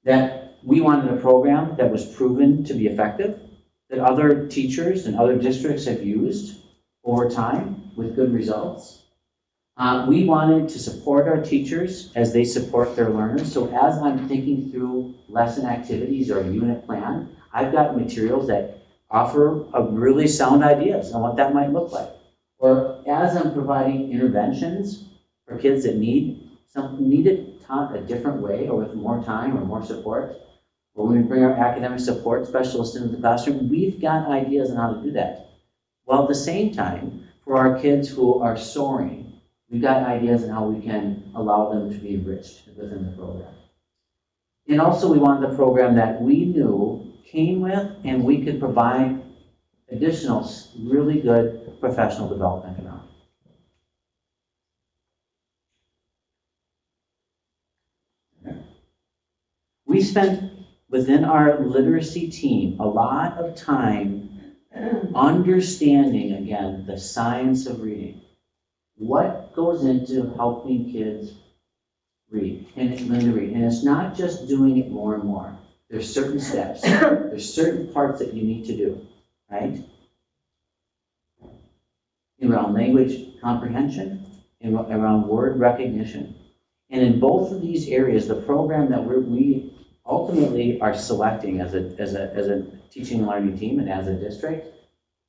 That we wanted a program that was proven to be effective, that other teachers and other districts have used over time with good results. We wanted to support our teachers as they support their learners. So as I'm thinking through lesson activities or a unit plan, I've got materials that offer a really sound ideas on what that might look like. Or as I'm providing interventions for kids that need it taught a different way or with more time or more support, or when we bring our academic support specialists into the classroom, we've got ideas on how to do that. While at the same time, for our kids who are soaring, we've got ideas on how we can allow them to be enriched within the program. And also we wanted a program that we knew came with and we could provide additional really good professional development around. We spent within our literacy team a lot of time understanding, again, the science of reading. What goes into helping kids read and learn to read? And it's not just doing it more and more. There's certain steps. There's certain parts that you need to do, right? Around language comprehension and around word recognition. And in both of these areas, the program that we ultimately are selecting as a teaching and learning team and as a district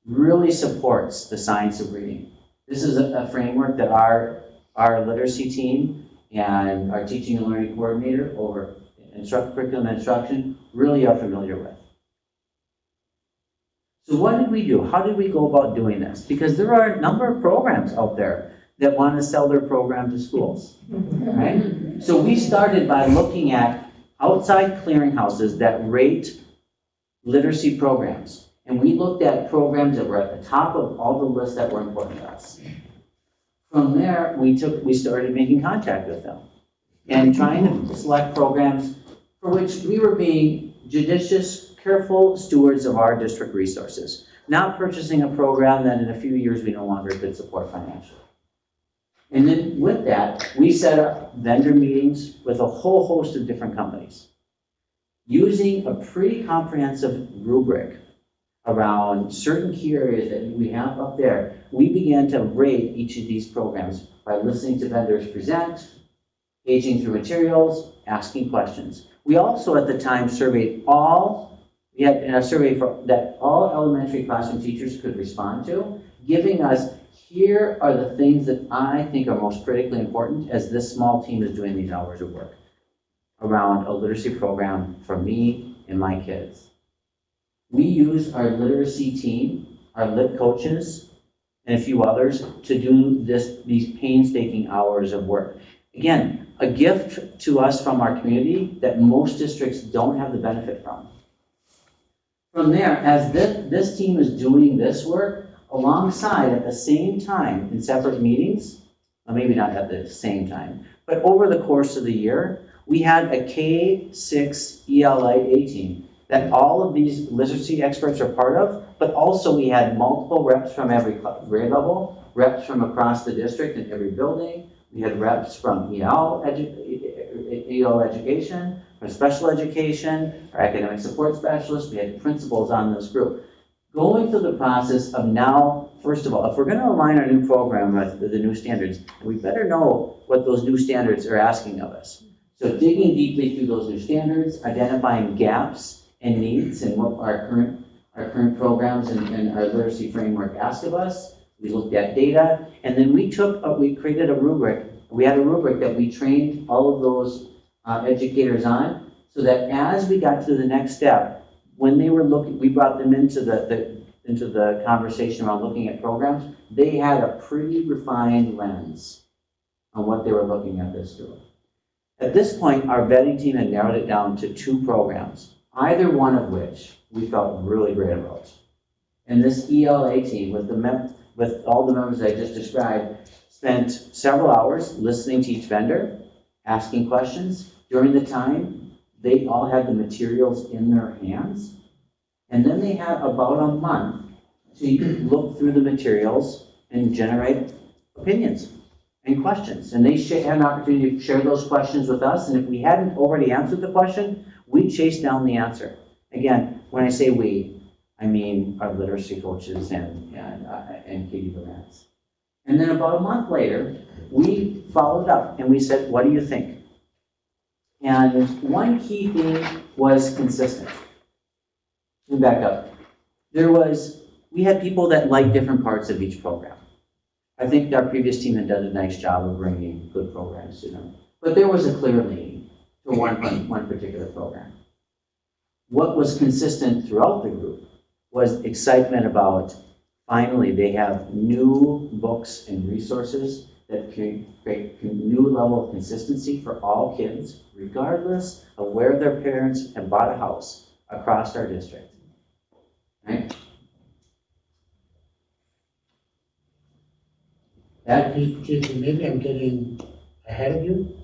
really supports the science of reading. This is a framework that our literacy team and our teaching and learning coordinator over curriculum and instruction really are familiar with. So what did we do? How did we go about doing this? Because there are a number of programs out there that want to sell their program to schools, right? So we started by looking at outside clearinghouses that rate literacy programs. And we looked at programs that were at the top of all the lists that were important to us. From there, we started making contact with them and trying to select programs for which we were being judicious, careful stewards of our district resources, not purchasing a program that in a few years we no longer could support financially. And then with that, we set up vendor meetings with a whole host of different companies. Using a pretty comprehensive rubric around certain key areas that we have up there, we began to rate each of these programs by listening to vendors present, paging through materials, asking questions. We also at the time surveyed we had a survey that all elementary classroom teachers could respond to, giving us, here are the things that I think are most critically important as this small team is doing these hours of work around a literacy program for me and my kids. We use our literacy team, our lit coaches, and a few others to do these painstaking hours of work. Again, a gift to us from our community that most districts don't have the benefit from. From there, as this team is doing this work, alongside at the same time in separate meetings, well, maybe not at the same time, but over the course of the year, we had a K-6 ELA team that all of these literacy experts are part of, but also we had multiple reps from every grade level, reps from across the district in every building. We had reps from EL education, from special education, our academic support specialists. We had principals on this group. Going through the process of now, first of all, if we're going to align our new program with the new standards, we better know what those new standards are asking of us. So digging deeply through those new standards, identifying gaps and needs and what our current programs and our literacy framework ask of us. We looked at data, and then we created a rubric. We had a rubric that we trained all of those educators on, so that as we got to the next step, when they were looking, we brought them into the conversation around looking at programs. They had a pretty refined lens on what they were looking at this through. At this point, our vetting team had narrowed it down to 2 programs, either one of which we felt really great about. And this ELA team, with all the members I just described, spent several hours listening to each vendor, asking questions. During the time, they all had the materials in their hands. And then they had about a month to look through the materials and generate opinions and questions. And they had an opportunity to share those questions with us. And if we hadn't already answered the question, we chased down the answer. Again, when I say we, I mean our literacy coaches and Katie Valance. And then about a month later, we followed up and we said, what do you think? And one key thing was consistent. Let me back up. We had people that liked different parts of each program. I think our previous team had done a nice job of bringing good programs to them. But there was a clear leaning to one particular program. What was consistent throughout the group was excitement about finally they have new books and resources that create a new level of consistency for all kids, regardless of where their parents have bought a house across our district. Right? Maybe I'm getting ahead of you,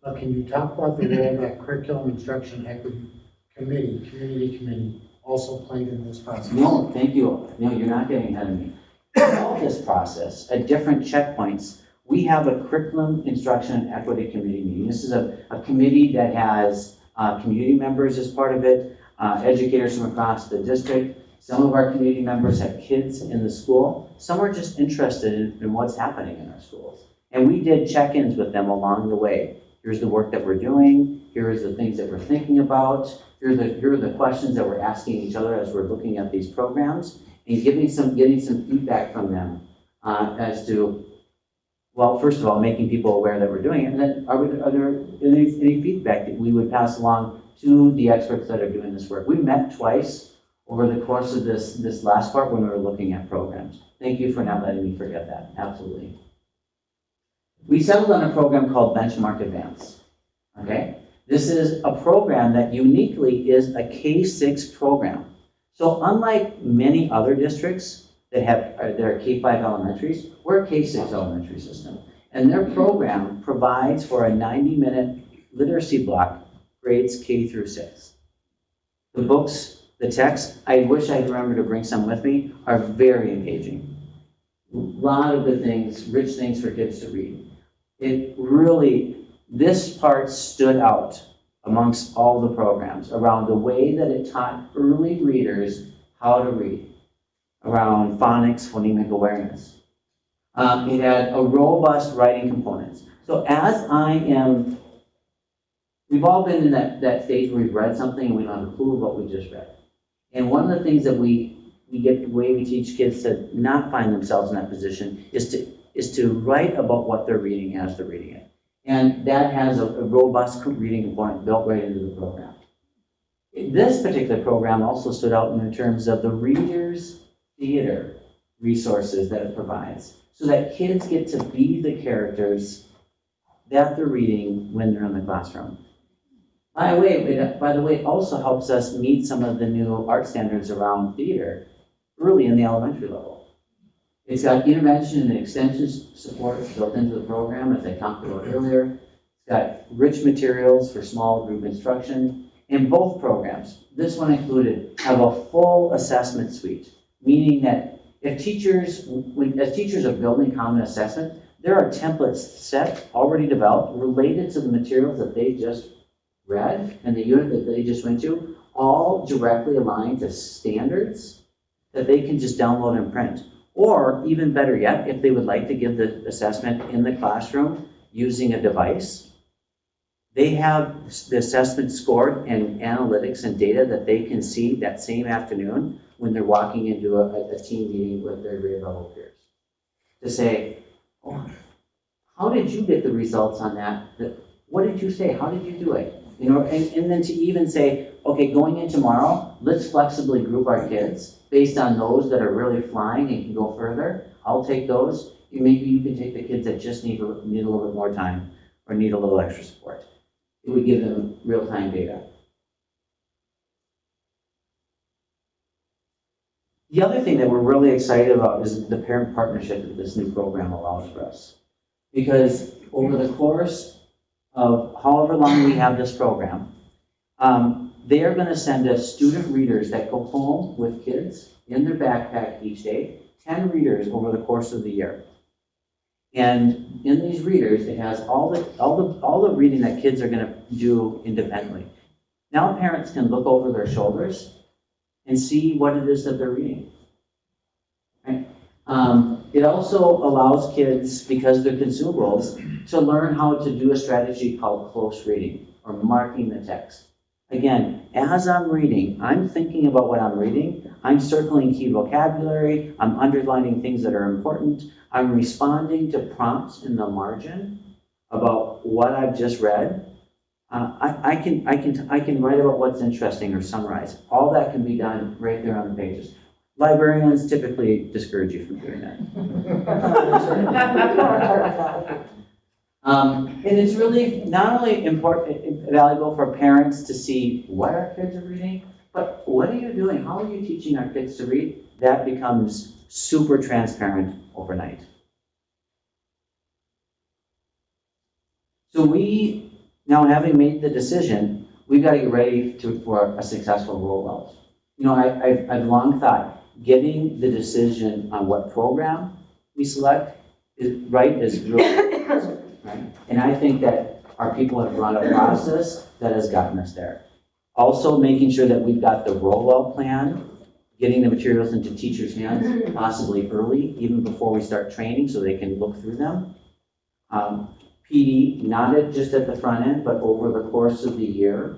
but can you talk about the role that Curriculum Instruction Equity Committee, Community Committee, also played in this process? No, thank you. No, you're not getting ahead of me. Throughout this process, at different checkpoints, we have a Curriculum Instruction Equity Committee meeting. This is a committee that has community members as part of it, educators from across the district. Some of our community members have kids in the school. Some are just interested in what's happening in our schools. And we did check-ins with them along the way. Here's the work that we're doing. Here's the things that we're thinking about. Here are the questions that we're asking each other as we're looking at these programs, and getting some feedback from them as to, well, first of all, making people aware that we're doing it, and then are there any feedback that we would pass along to the experts that are doing this work. We met twice over the course of this last part when we were looking at programs. Thank you for not letting me forget that. Absolutely. We settled on a program called Benchmark Advance. Okay? This is a program that uniquely is a K-6 program. So unlike many other districts that have their K-5 elementaries, we're a K-6 elementary system. And their program provides for a 90-minute literacy block, grades K through 6. The books, the texts, I wish I remembered to bring some with me, are very engaging. A lot of good things, rich things for kids to read. It really, this part stood out amongst all the programs around the way that it taught early readers how to read, around phonics, phonemic awareness. It had a robust writing component. So as we've all been in that stage where we've read something and we don't have a clue what we just read. And one of the things that we get, the way we teach kids to not find themselves in that position is to write about what they're reading as they're reading it. And that has a robust reading component built right into the program. This particular program also stood out in terms of the Reader's Theater resources that it provides so that kids get to be the characters that they're reading when they're in the classroom. By the way, it also helps us meet some of the new art standards around theater early in the elementary level. It's got intervention and extension support built into the program, as I talked about earlier. It's got rich materials for small group instruction. In both programs, this one included, have a full assessment suite, meaning that if teachers, as teachers are building common assessment, there are templates set, already developed, related to the materials that they just read and the unit that they just went to, all directly aligned to standards that they can just download and print. Or even better yet, if they would like to give the assessment in the classroom using a device, they have the assessment scored and analytics and data that they can see that same afternoon when they're walking into a team meeting with their grade level peers. To say, oh, how did you get the results on that? What did you say? How did you do it? You know, and then to even say, okay, going in tomorrow, let's flexibly group our kids based on those that are really flying and can go further. I'll take those. Maybe you can take the kids that just need a little bit more time or need a little extra support. It would give them real-time data. The other thing that we're really excited about is the parent partnership that this new program allows for us. Because over the course of however long we have this program, they are going to send us student readers that go home with kids in their backpack each day, 10 readers over the course of the year. And in these readers, it has all the reading that kids are going to do independently. Now parents can look over their shoulders and see what it is that they're reading. Right? It also allows kids, because they're consumables, to learn how to do a strategy called close reading or marking the text. Again, as I'm reading, I'm thinking about what I'm reading. I'm circling key vocabulary. I'm underlining things that are important. I'm responding to prompts in the margin about what I've just read. I can write about what's interesting or summarize. All that can be done right there on the pages. Librarians typically discourage you from doing that. And it's really not only valuable for parents to see what our kids are reading, but what are you doing? How are you teaching our kids to read? That becomes super transparent overnight. So we, now having made the decision, we've got to get ready for a successful rollout. You know, I've long thought getting the decision on what program we select is really right? And I think that our people have run a process that has gotten us there. Also making sure that we've got the rollout plan, getting the materials into teachers' hands, possibly early, even before we start training, so they can look through them. PD, not just at the front end, but over the course of the year,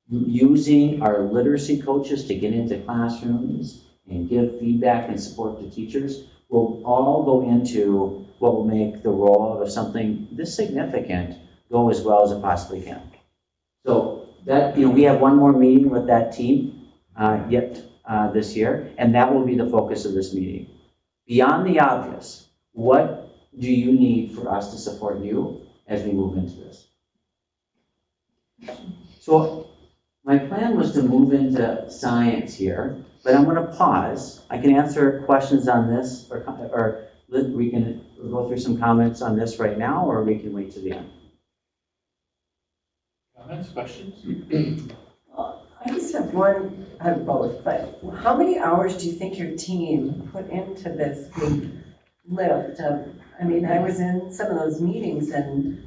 using our literacy coaches to get into classrooms and give feedback and support to teachers will all go into what will make the rollout of something this significant go as well as it possibly can. So that, you know, we have one more meeting with that team this year, and that will be the focus of this meeting. Beyond the obvious, what do you need for us to support you as we move into this? So my plan was to move into science here, but I'm going to pause. I can answer questions on this, or we can go through some comments on this right now, or we can wait to the end. Comments, questions? I just have one, I have both, but how many hours do you think your team put into this big lift? I mean, I was in some of those meetings and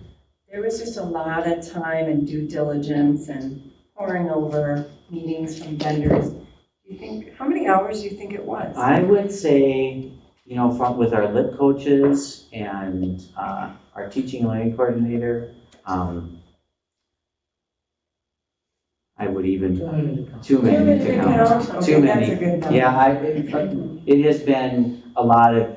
there was just a lot of time and due diligence and poring over meetings from vendors. Do you think, how many hours do you think it was? I would say, you know, with our LIT coaches and our teaching and learning coordinator, I would even, too many to count. Too many. Yeah, it has been a lot of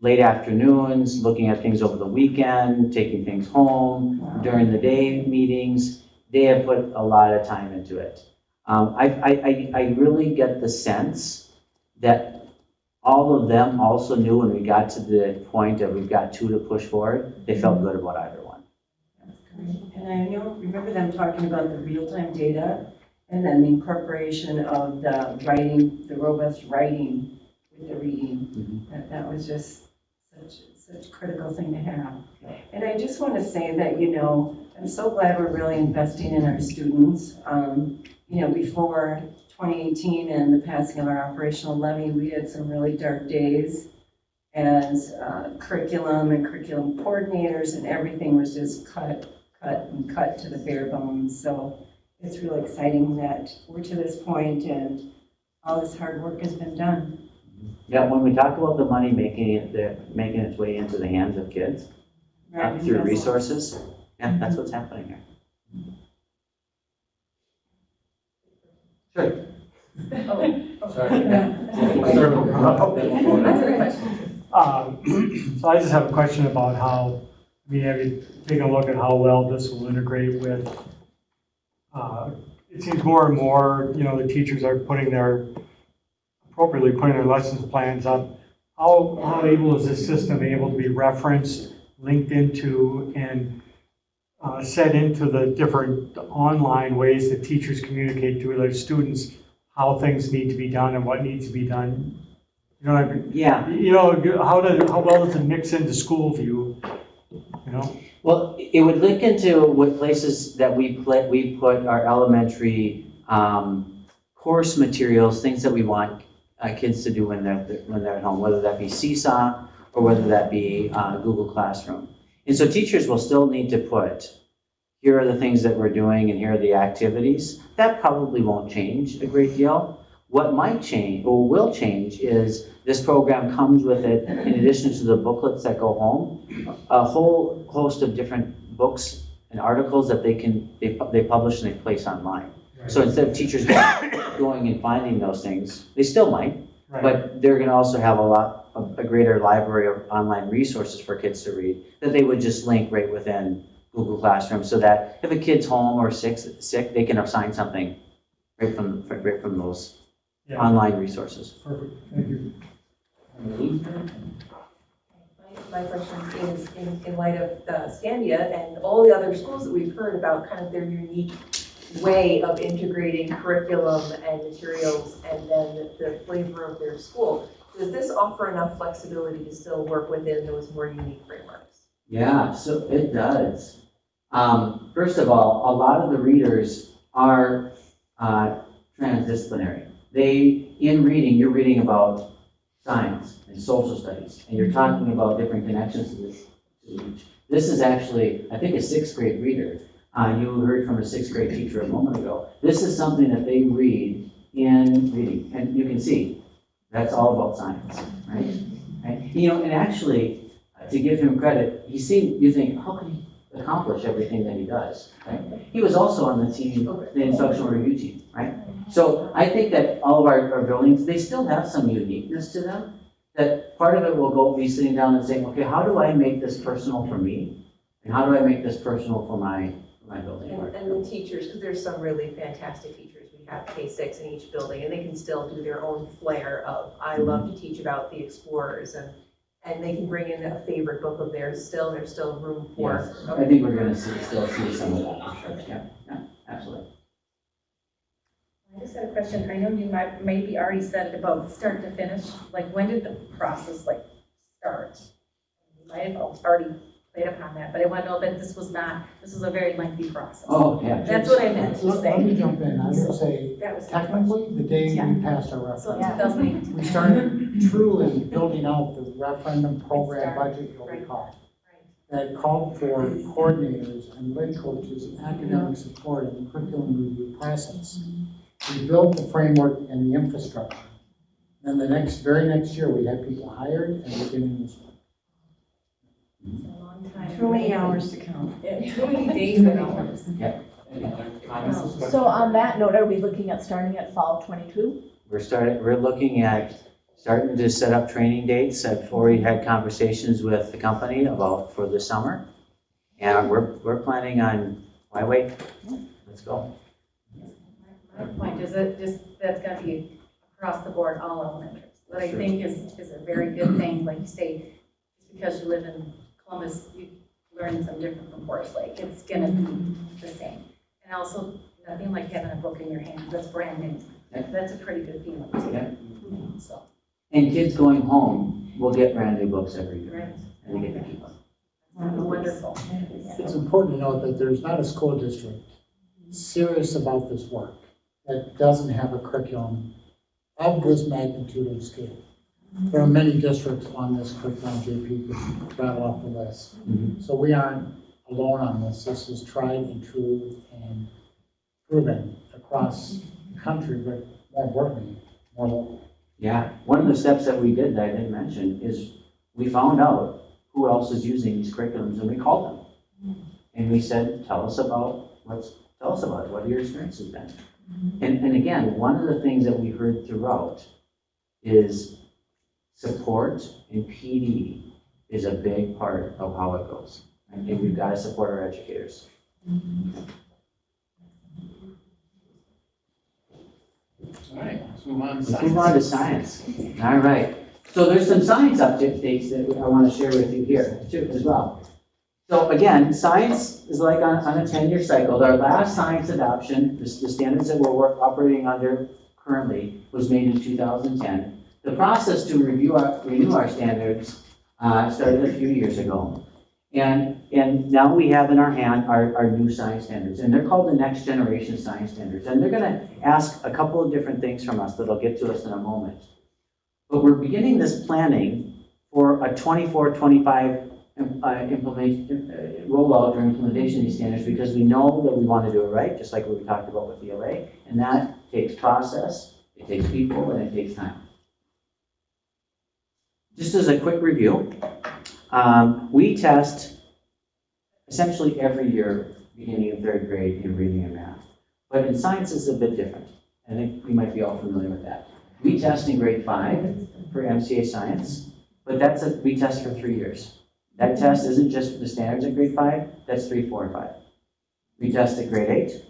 late afternoons, looking at things over the weekend, taking things home, during the day meetings. They have put a lot of time into it. I really get the sense that all of them also knew when we got to the point of we've got 2 to push forward, they felt good about either one. And I remember them talking about the real-time data and then the incorporation of the writing, the robust writing with the reading. That was just such a critical thing to have. And I just want to say that, I'm so glad we're really investing in our students. Before 2018 and the passing of our operational levy, we had some really dark days as curriculum and curriculum coordinators, and everything was just cut to the bare bones. So it's really exciting that we're to this point and all this hard work has been done. Yeah, when we talk about the money making its way into the hands of kids through resources, yeah, that's what's happening here. Sure. So I just have a question about how, have you taken a look at how well this will integrate with, it seems more and more, the teachers are appropriately putting their lessons plans up. How able is this system able to be referenced, linked into, and set into the different online ways that teachers communicate to their students how things need to be done and what needs to be done? You know what I mean? Yeah. How well does it mix into school view? Well, it would link into what places that we put our elementary course materials, things that we want kids to do when they're at home, whether that be Seesaw or whether that be Google Classroom. And so teachers will still need to put, here are the things that we're doing and here are the activities. That probably won't change a great deal. What might change or will change is this program comes with it, in addition to the booklets that go home, a whole host of different books and articles that they publish and they place online. Right. So instead of teachers going and finding those things, they still might, right, but they're going to also have a greater library of online resources for kids to read that they would just link right within Google Classroom, so that if a kid's home or sick, they can assign something right from those online resources. Perfect. Thank you. My question is in light of Scandia and all the other schools that we've heard about kind of their unique way of integrating curriculum and materials and then the flavor of their school. Does this offer enough flexibility to still work within those more unique frameworks? Yeah, so it does. First of all, a lot of the readers are transdisciplinary. In reading, you're reading about science and social studies, and you're talking about different connections to each. This is actually, I think, a 6th grade reader. You heard from a 6th grade teacher a moment ago. This is something that they read in reading, and you can see that's all about science, right? And actually, to give him credit, you think, how could he accomplish everything that he does, right? He was also on the team, the instructional review team, right? So I think that all of our buildings, they still have some uniqueness to them, that part of it will be sitting down and saying, okay, how do I make this personal for me? And how do I make this personal for my building? And the teachers, because there's some really fantastic teachers. We have K6 in each building, and they can still do their own flair of, I love to teach about the explorers, and they can bring in a favorite book of theirs still, there's still room for. Yes. I think we're going to still see some of that for sure. Yeah, absolutely. I just had a question. I know you maybe already said it about start to finish. Like, when did the process start? You might have already played upon that, but I want to know that this was a very lengthy process. Oh, yeah. That's what I meant to say. Let me jump in. I would say, technically, the day we passed our referendum, we started truly building out the referendum program budget, you'll recall. That called for coordinators and lit coaches and academic support and the curriculum review process. We built the framework and the infrastructure. Then the very next year, we had people hired and beginning this work. Too many hours to count. Too many days and hours. Yeah. So on that note, are we looking at starting at fall 22? We're looking at starting to set up training dates. I've already had conversations with the company for the summer. And we're planning on, why wait? Let's go. My point is that that's got to be across the board, all elementaries. what I think is a very good thing. Like you say, just because you live in Columbus, you learn something different from Forest Lake. It's gonna be the same. And also, nothing like having a book in your hand that's brand new. That's a pretty good feeling too. Yeah. So, And kids going home will get brand new books every year. right. And they get to keep them. Wonderful. It's important to note that there's not a school district serious about this work that doesn't have a curriculum of this magnitude and scale. There are many districts on this curriculum, JP could rattle off the list. So we aren't alone on this. This is tried and true and proven across the country, but more importantly, more local. Yeah, one of the steps that we did that I didn't mention is we found out who else is using these curriculums and we called them. And we said, tell us about it. What are your experiences been? And again, one of the things that we heard throughout is support and PD is a big part of how it goes. And we've got to support our educators. All right, let's move on to Let's move on to science. All right. So there's some science updates that I want to share with you here too as well. So again, science is like on a 10-year cycle. Our last science adoption, the standards that we're operating under currently, was made in 2010. The process to renew our standards started a few years ago. And now we have in our hand our new science standards, and they're called the next generation science standards. And they're going to ask a couple of different things from us that'll get to us in a moment. But we're beginning this planning for a 24-25 rollout or implementation of these standards because we know that we want to do it right, just like what we talked about with ELA, and that takes process, it takes people, and it takes time. Just as a quick review, we test essentially every year beginning of third grade in reading and math. But in science it's a bit different. I think we might be all familiar with that. We test in grade 5 for MCA science, but we test for 3 years. That test isn't just the standards at grade 5, that's 3, 4, and 5. We test at grade 8,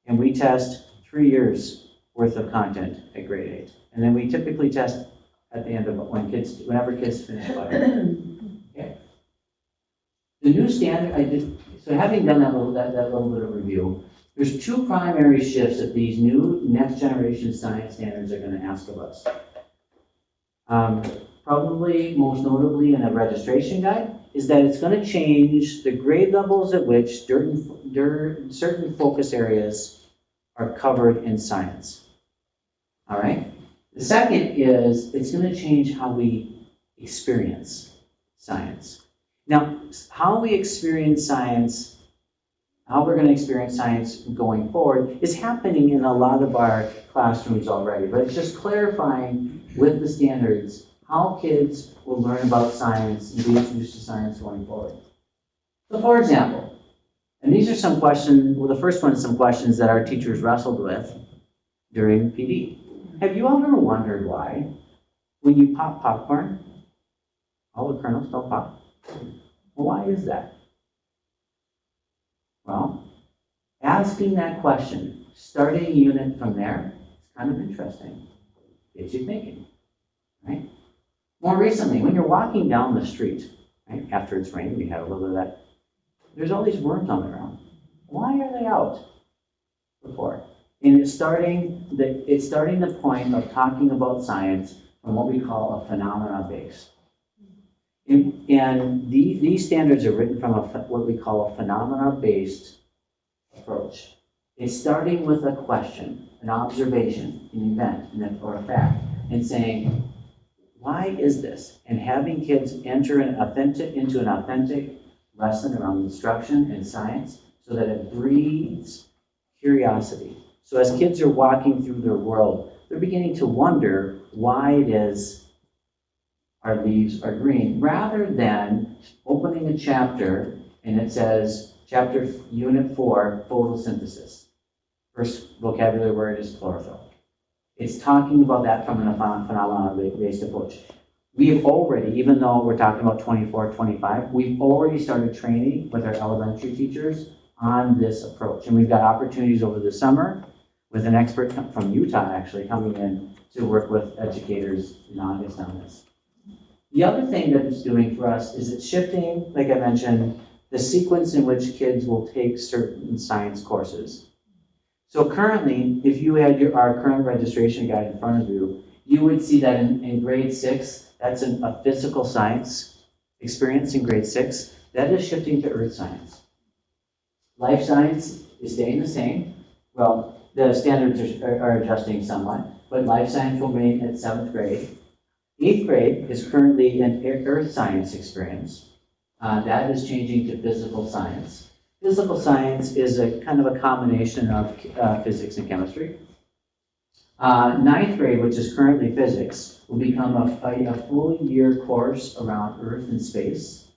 and we test 3 years worth of content at grade 8. And then we typically test at the end of whenever kids finish 5. Okay. The new standard, so having done that little bit of review, there's 2 primary shifts that these new next generation science standards are going to ask of us. Probably most notably in the registration guide is that it's going to change the grade levels at which certain focus areas are covered in science. All right. The second is it's going to change how we experience science. Now, how we experience science, how we're going to experience science going forward is happening in a lot of our classrooms already, but it's just clarifying with the standards how kids will learn about science and be introduced to science going forward. So for example, and these are some questions, well the first one is some questions that our teachers wrestled with during PD. Have you ever wondered why when you pop popcorn, all the kernels don't pop? Well, why is that? Well, asking that question, starting a unit from there, is kind of interesting. Gets you thinking, right? More recently, when you're walking down the street, right, after it's rained, we had a little bit of that, there's all these worms on the ground. Why are they out before? And it's starting the point of talking about science from what we call a phenomena base. And these standards are written from what we call a phenomena-based approach. It's starting with a question, an observation, an event, or a fact, and saying, why is this? And having kids enter into an authentic lesson around instruction and science so that it breeds curiosity. So as kids are walking through their world, they're beginning to wonder why it is our leaves are green, rather than opening a chapter and it says, Unit 4, photosynthesis. First vocabulary word is chlorophyll. It's talking about that from a phenomenon-based approach. We have already, even though we're talking about 24, 25, we've already started training with our elementary teachers on this approach. And we've got opportunities over the summer with an expert from Utah actually coming in to work with educators in August on this. The other thing that it's doing for us is it's shifting, like I mentioned, the sequence in which kids will take certain science courses. So currently, if you had our current registration guide in front of you, you would see that in grade 6, that's a physical science experience in grade 6. That is shifting to earth science. Life science is staying the same. Well, the standards are adjusting somewhat, but life science will remain at 7th grade. 8th grade is currently an earth science experience. That is changing to physical science. Physical science is a kind of a combination of physics and chemistry. 9th grade, which is currently physics, will become a full year course around Earth and space.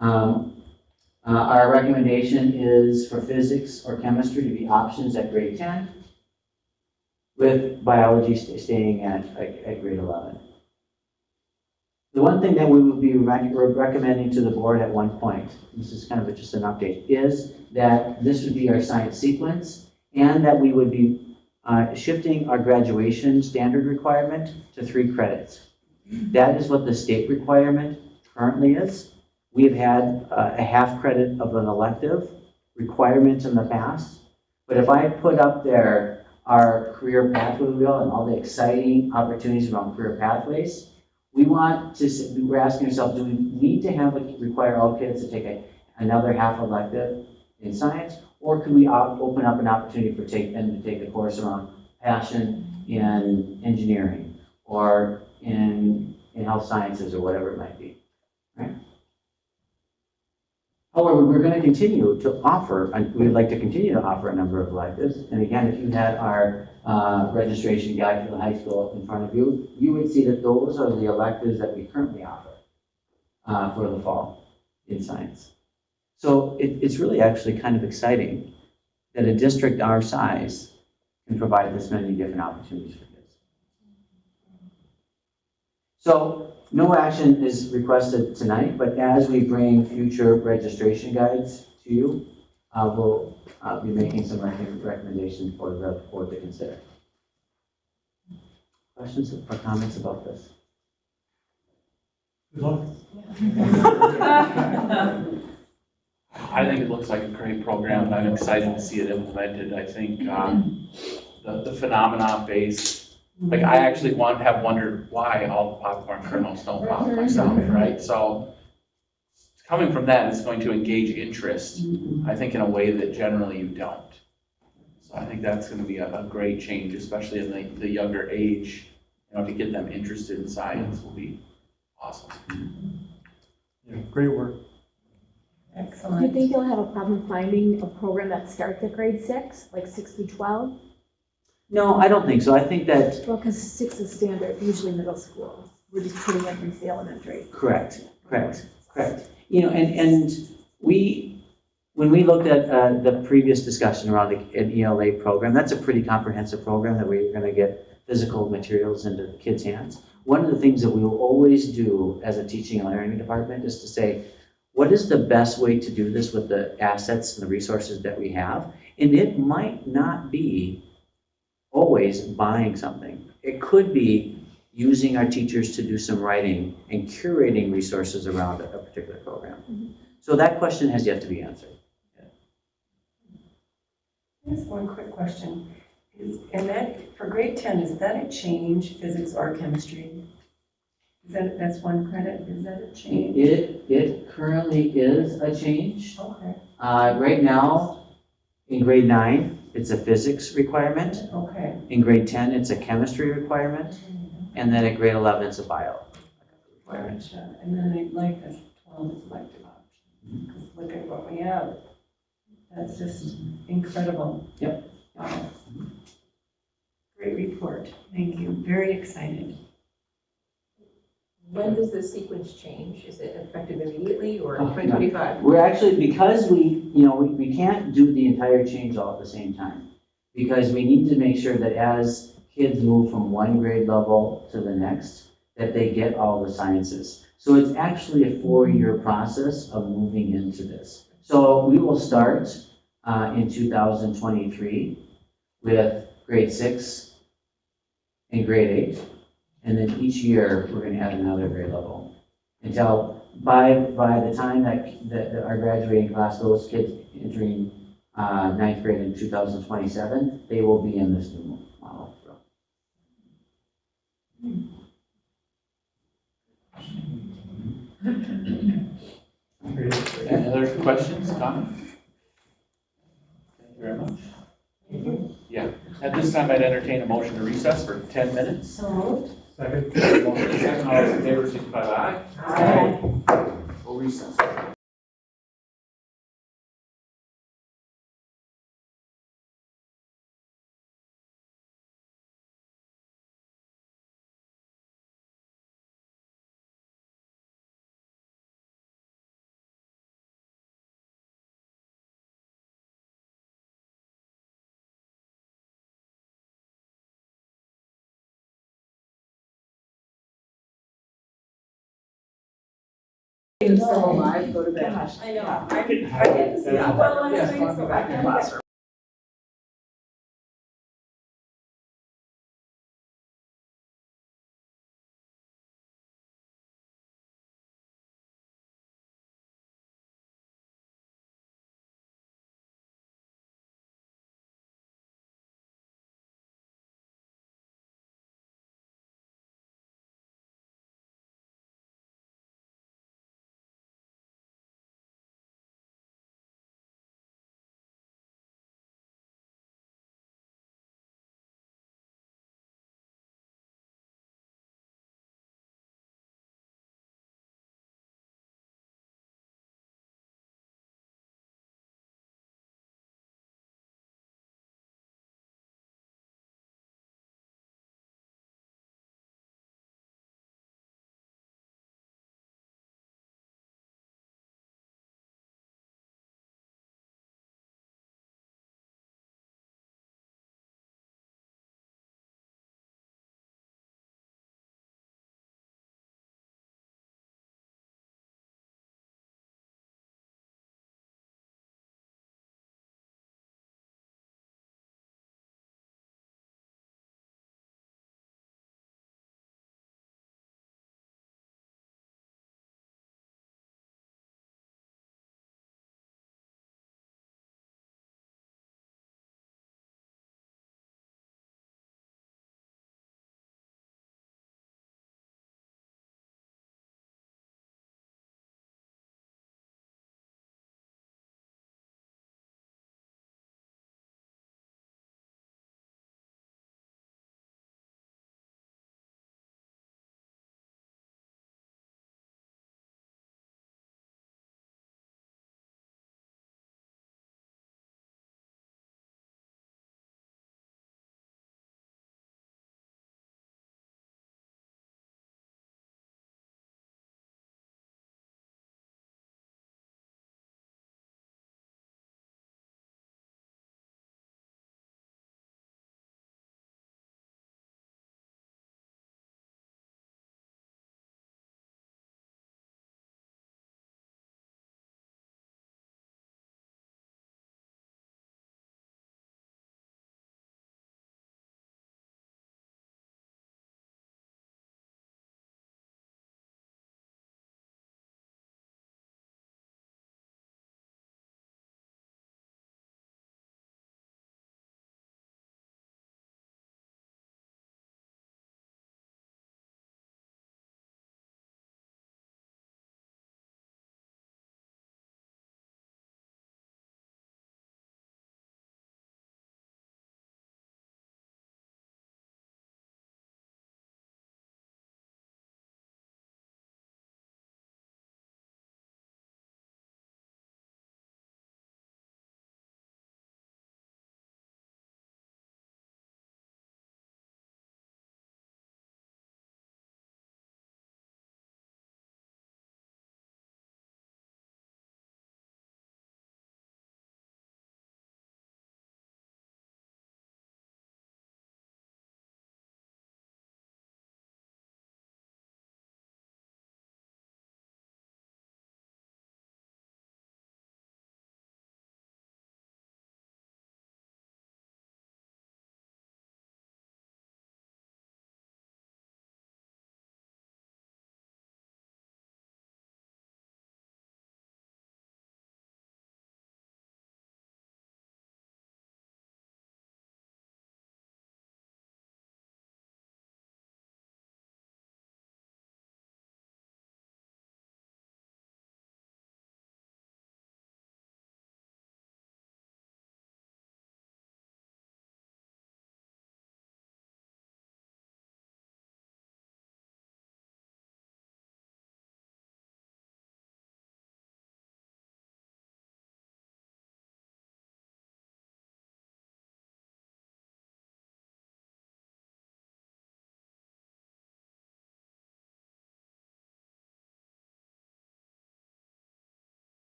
Our recommendation is for physics or chemistry to be options at grade 10, with biology staying at grade 11. The one thing that we would be recommending to the board at one point, this is kind of just an update, is that this would be our science sequence and that we would be shifting our graduation standard requirement to 3 credits. That is what the state requirement currently is. We have had a half credit of an elective requirement in the past, but if I put up there our career pathway wheel and all the exciting opportunities around career pathways, we're asking ourselves, do we need to require all kids to take another half elective in science, or could we open up an opportunity for them to take a course around passion in engineering or in health sciences or whatever it might be, right? However, we're going to continue to offer, and we'd like to continue to offer a number of electives. And again, if you had our registration guide for the high school in front of you, you would see that those are the electives that we currently offer for the fall in science. So it's really actually kind of exciting that a district our size can provide this many different opportunities for kids. So no action is requested tonight, but as we bring future registration guides to you, we'll be making some recommendations for the board to consider. Questions or comments about this? Good luck. I think it looks like a great program, and I'm excited to see it implemented. I think the phenomenon base, like I actually have wondered why all the popcorn kernels don't pop myself, right? So coming from that, it's going to engage interest, I think, in a way that generally you don't. So I think that's going to be a great change, especially in the younger age. To get them interested in science will be awesome. Yeah, great work. Do you think you'll have a problem finding a program that starts at grade 6, like 6 through 12? No, I don't think so. I think that... Well, because 6 is standard, usually middle school. We're just putting it into the elementary. Correct. And when we looked at the previous discussion around an ELA program, that's a pretty comprehensive program that we're going to get physical materials into the kids' hands. One of the things that we will always do as a teaching and learning department is to say, what is the best way to do this with the assets and the resources that we have? And it might not be always buying something. It could be using our teachers to do some writing and curating resources around a particular program. Mm-hmm. So that question has yet to be answered. Just one quick question. And that, for grade 10, is that a change, physics or chemistry? That's 1 credit, is that a change? It currently is a change. Okay. Right now, in grade 9, it's a physics requirement. Okay. In grade 10, it's a chemistry requirement. And then at grade 11, it's a bio requirement. Gotcha. And then they like this 12 is elective option. Because look at what we have. That's just incredible. Yep. Wow. Great report. Thank you. Very excited. When does the sequence change? Is it effective immediately or 2025? We're actually, because we can't do the entire change all at the same time, because we need to make sure that as kids move from one grade level to the next, that they get all the sciences. So it's actually a 4-year process of moving into this. So we will start in 2023. with grade 6 and grade 8. And then each year, we're gonna add another grade level. Until, by the time that our graduating class, those kids entering 9th grade in 2027, they will be in this new model. Any other questions, comments? Thank you very much. Yeah, at this time, I'd entertain a motion to recess for 10 minutes. So moved. Second. Motion is second, all those in favor, signify by aye. We'll recess. Still alive, go to bed. I know. I can I get to see Yeah. well, I'm Yeah. doing so I can get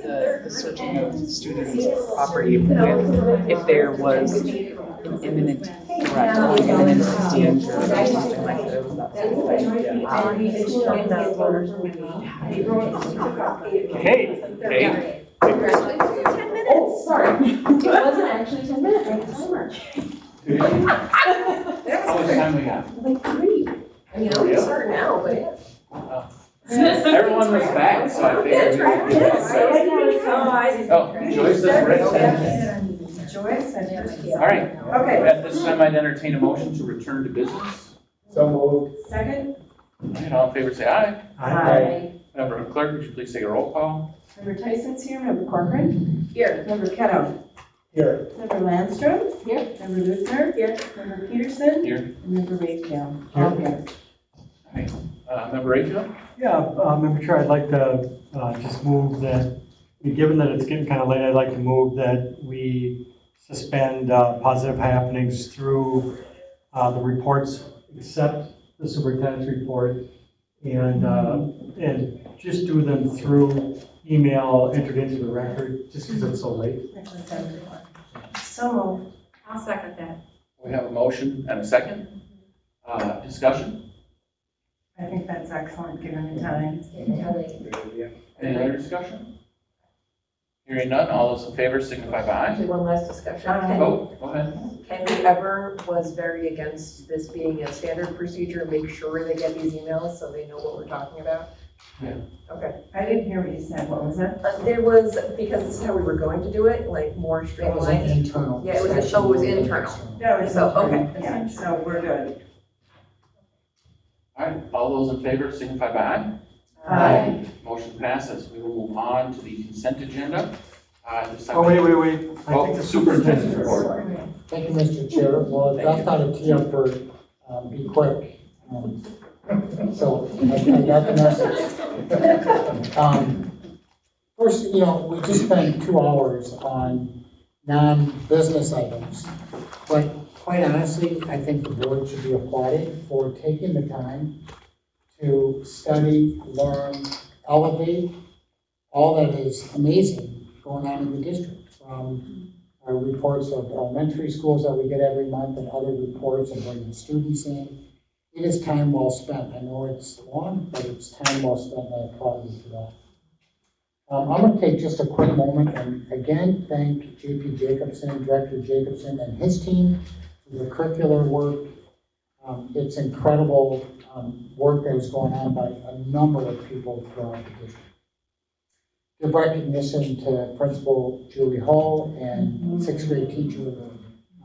the searching of student property if there was an imminent threat or imminent danger or something like that. It was that sort of thing. Hey. Congratulations. 10 minutes. Oh, sorry. It wasn't actually 10 minutes. I had a timer. How much time we got? Like 3. I mean, I'm start now, but. Everyone was back, so I figured. Oh, Joyce is ready. Joyce and All right. Okay. At this time, I'd entertain a motion to return to business. So moved. Second? All right, all in favor, say aye. Aye. Member Clerk, would you please take a roll call? Member Tyson's here, Member Corcoran? Here. Member Kettle? Here. Member Landstrom? Here. Member Luther? Here. Member Peterson? Here. And Member Rayfield? All here. Member Rayfield? Yeah, Member Chair, I'd like to just move that, given that it's getting kind of late, I'd like to move that we suspend positive happenings through the reports, except the superintendent's report, and just do them through email entered into the record, just because it's so late. So moved. I'll second that. We have a motion and a second. Discussion? I think that's excellent, given the time. Any other discussion? Hearing none, all those in favor signify by aye. Actually, one last discussion. Oh, go ahead. Kenny ever was very against this being a standard procedure, make sure they get these emails so they know what we're talking about. Yeah. Okay. I didn't hear what you said, what was that? There was, because this is how we were going to do it, like more That was streamlined. an internal. Yeah, it was, discussion. it was internal. That was So, okay. Yeah, so we're good. All right, all those in favor signify by aye. Aye. Motion passes. We will move on to the consent agenda. This time- Oh, wait. I Oh, think the superintendent's report. Thank you, Mr. Chair. Well, that's not a tee up for, be quick. So I got the message. First, we just spent 2 hours on non-business items. But quite honestly, I think the board should be applauded for taking the time to study, learn, elevate all that is amazing going on in the district. From our reports of elementary schools that we get every month and other reports and bringing students in. It is time well spent. I know it's long, but it's time well spent, and I applaud you for that. I'm going to take just a quick moment and again thank JP Jacobson, Director Jacobson, and his team for the curricular work. It's incredible work that is going on by a number of people throughout the district. Give recognition to Principal Julie Hall and 6th grade teacher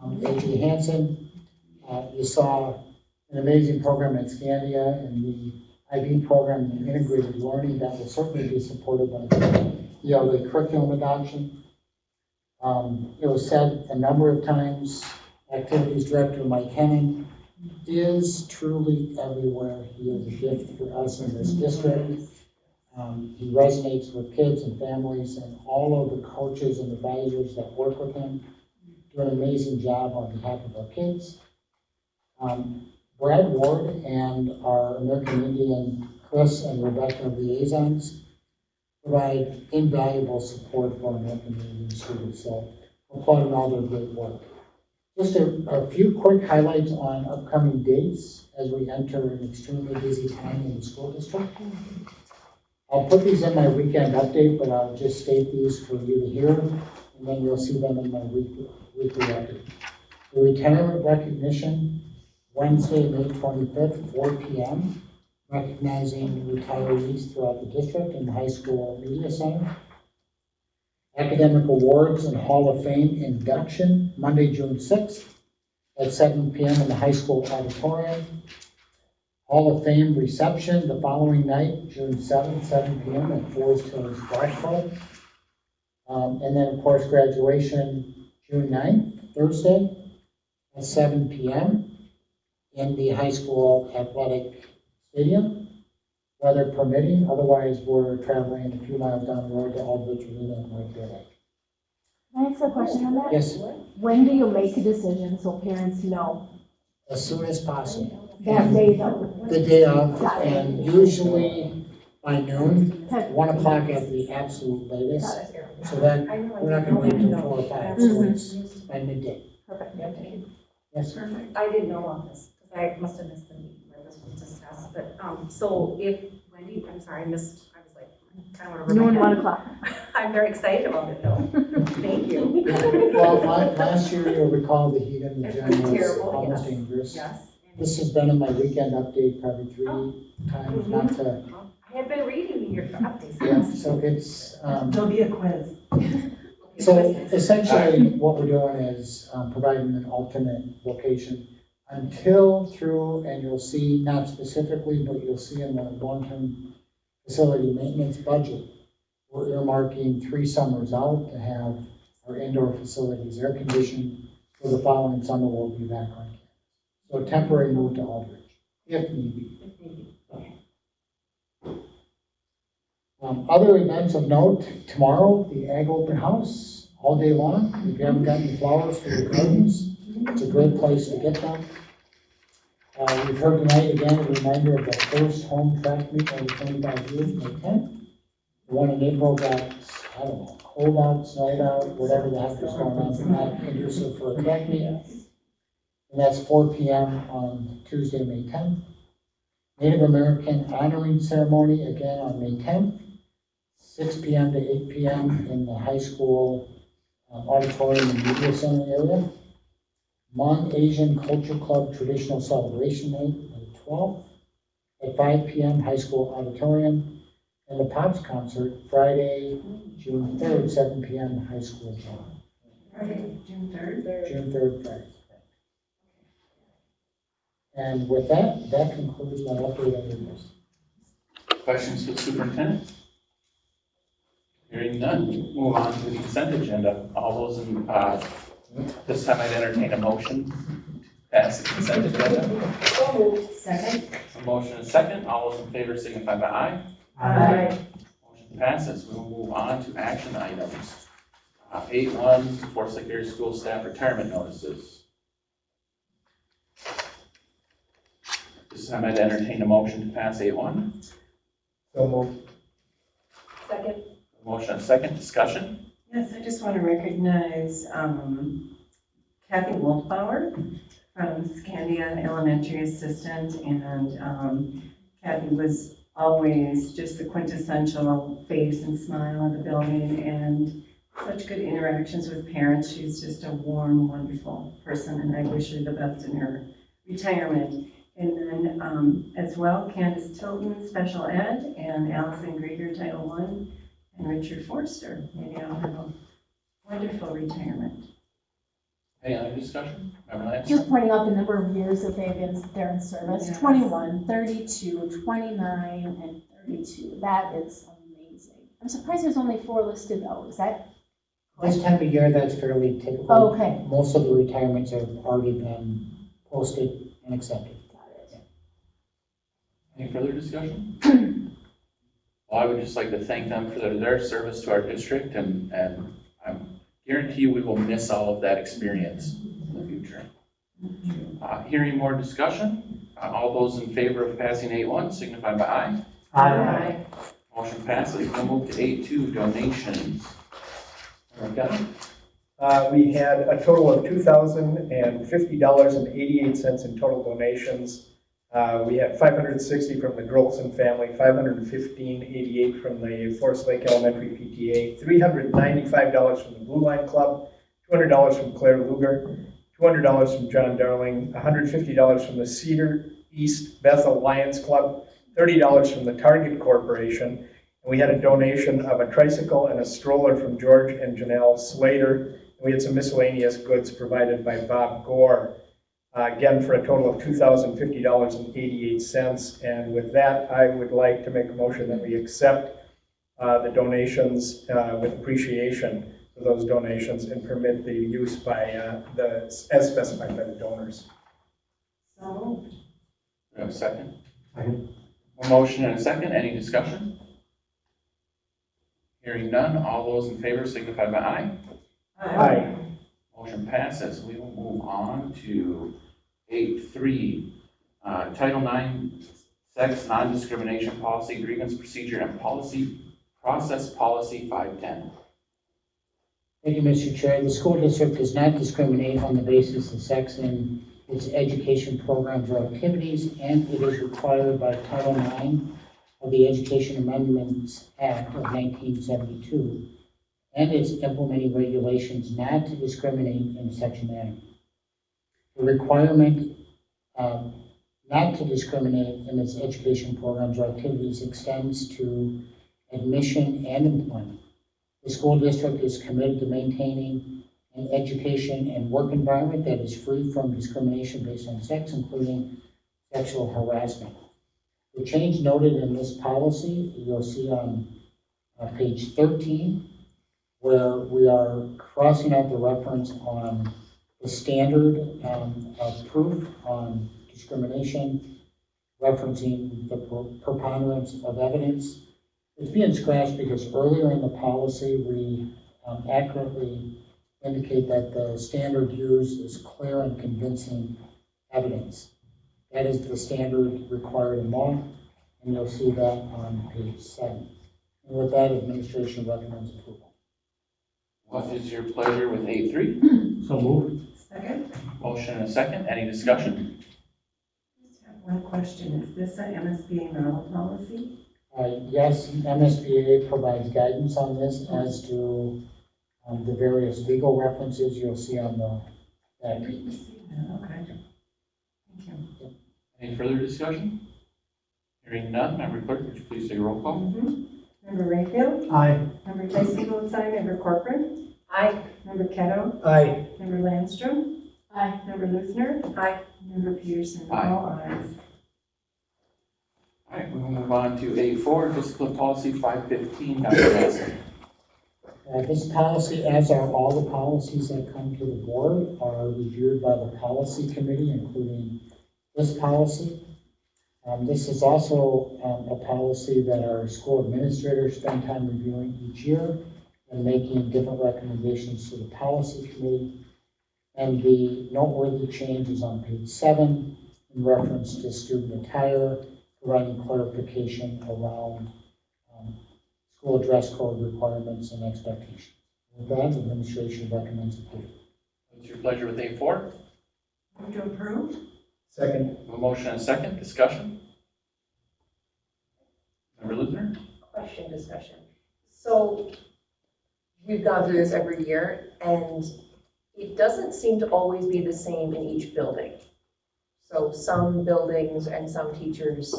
A.J. Hansen. You saw an amazing program at Scandia and the IB program and integrated learning that will certainly be supported by the ELA curriculum adoption. It was said a number of times, Activities Director Mike Henning is truly everywhere. He is a gift for us in this district. He resonates with kids and families, and all of the coaches and advisors that work with him do an amazing job on behalf of our kids. Brad Ward and our American Indian Chris and Rebecca liaisons provide invaluable support for American Indian students, so applaud all their great work. Just a few quick highlights on upcoming dates as we enter an extremely busy time in the school district. I'll put these in my weekend update, but I'll just state these for you to hear, and then you'll see them in my weekly update. The retirement recognition, Wednesday, May 25th, 4 p.m., recognizing retirees throughout the district in the high school media center. Academic awards and Hall of Fame induction, Monday, June 6th at 7 p.m. in the high school auditorium. Hall of Fame reception the following night, June 7th, 7 p.m. at Forest Hills Golf Club. And then, of course, graduation June 9th, Thursday at 7 p.m. in the high school athletic stadium, weather permitting. Otherwise, we're traveling a few miles down the road to Aldrich Arena and White Bear. Can I ask a question on that? Yes. When do you make a decision so parents know? As soon as possible. That day though? The day of, Got it. and usually by noon, 1 o'clock at the absolute latest. So then, we're not gonna wait until 4 or 5, so it's by midday. Perfect. Yes, Perfect. I didn't know all this, because I must have missed the meeting where this was discussed, but, so if, Wendy, I'm sorry, I missed, I was like, kind of want to. Noon, 1 o'clock. I'm very excited about it though. Thank you. well, last year, you'll recall the heat and the gym was Terrible, almost yes. dangerous. Yes. This has been in my weekend update probably 3 times, not to, I have been reading your updates. yeah, so it's, There'll be a quiz. so essentially, what we're doing is providing an alternate location until through, and you'll see, not specifically, but you'll see in the long-term facility maintenance budget, we're earmarking 3 summers out to have our indoor facilities air conditioned. For the following summer, we'll be back on campus. So a temporary move to Aldridge, if need be. Other events of note, tomorrow, the Ag Open House, all day long. If you haven't gotten flowers for your gardens, it's a great place to get them. We've heard tonight again a reminder of the first home track meet over 25 years, May 10th. The one in April got, I don't know, cold out, snowed out, whatever the heck was going on, not conducive for a track meet. And that's 4 p.m. on Tuesday, May 10th. Native American honoring ceremony again on May 10th, 6 p.m. to 8 p.m. in the high school auditorium and media center area. Hmong Asian Culture Club traditional celebration night on the 12th at 5 p.m. high school auditorium. And the Pops concert Friday, June 3rd, 7 p.m. high school gym. Friday, June 3rd? June 3rd, Friday. And with that, that concludes my update on the news. Questions for the superintendent? Hearing none, we move on to the consent agenda. All those in, this time I'd entertain a motion to pass the consent agenda. Second. A motion and a second. All those in favor signify by aye. Aye. Motion passes. We will move on to action items. 8.1, Forest Lake Area School staff retirement notices. This time I'd entertain a motion to pass 8.1. So moved. Second. A motion and a second. Discussion. Yes, I just want to recognize Kathy Wolfbauer from Scandia Elementary Assistant, and Kathy was always just the quintessential face and smile of the building, and such good interactions with parents. She's just a warm, wonderful person, and I wish her the best in her retirement. And then as well, Candace Tilton, Special Ed, and Allison Grieger, Title I, and Richard Forster. Maybe I'll have a wonderful retirement. Any other discussion? Member Lance? Just pointing out the number of years that they've been there in service, Yes. 21, 32, 29, and 32. That is amazing. I'm surprised there's only 4 listed though. Is that? This time of year, that's fairly typical. Oh, okay. Most of the retirements have already been posted and accepted. Any further discussion? Well, I would just like to thank them for their service to our district, and I guarantee you we will miss all of that experience in the future. Hearing more discussion, all those in favor of passing 8.1 signify by aye. Aye. Motion passes. We'll move to 8.2, donations. Okay. We had a total of $2,050.88 in total donations. We had 560 from the Grolson family, 515.88 from the Forest Lake Elementary PTA, $395 from the Blue Line Club, $200 from Claire Luger, $200 from John Darling, $150 from the Cedar East Bethel Lions Club, $30 from the Target Corporation, and we had a donation of a tricycle and a stroller from George and Janelle Slater. We had some miscellaneous goods provided by Bob Gore. Again, for a total of $2,050.88. And with that, I would like to make a motion that we accept the donations with appreciation for those donations and permit the use by as specified by the donors. So, We have a second? Second. A motion and a second. Any discussion? Hearing none, all those in favor signify by aye. Aye. Motion passes. We will move on to 8.3, Title IX sex non-discrimination policy, grievance procedure, and process policy 510. Thank you, Mr. Chair. The school district does not discriminate on the basis of sex in its education programs or activities, and it is required by Title IX of the Education Amendments Act of 1972 and its implementing regulations not to discriminate in such a manner. The requirement not to discriminate in its education programs or activities extends to admission and employment. The school district is committed to maintaining an education and work environment that is free from discrimination based on sex, including sexual harassment. The change noted in this policy, you'll see on page 13, where we are crossing out the reference on the standard of proof on discrimination, referencing the preponderance of evidence. It's being scratched because earlier in the policy, we accurately indicate that the standard used is clear and convincing evidence. That is the standard required in law, and you'll see that on page 7. And with that, administration recommends approval. What is your pleasure with 8.3? So moved. Second? Motion and a second. Any discussion? Just have one question. Is this an MSBA model policy? Yes, MSBA provides guidance on this as to the various legal references you'll see on the back page. Okay. Thank you. Any further discussion? Hearing none, Member Clerk, would you please take a roll call? Member Rayfield? Aye. Member Tyson votes aye. Member Corcoran? Aye. Member Kettle? Aye. Member Landstrom? Aye. Member Luzner? Aye. Member Peterson? Aye. All ayes. All right, we'll move on to 8.4, discipline policy 515, Dr. Massey. This policy, as are all the policies that come to the board, are reviewed by the policy committee, including this policy. This is also a policy that our school administrators spend time reviewing each year and making different recommendations to the policy committee. And the noteworthy change is on page 7 in reference to student attire, providing clarification around school dress code requirements and expectations. With that, the administration recommends approval. What's your pleasure with 8.4? Move to approve? Second. A motion and a second. Discussion? Member Luzner? Question, discussion. So we've gone through this every year, and it doesn't seem to always be the same in each building. So some buildings and some teachers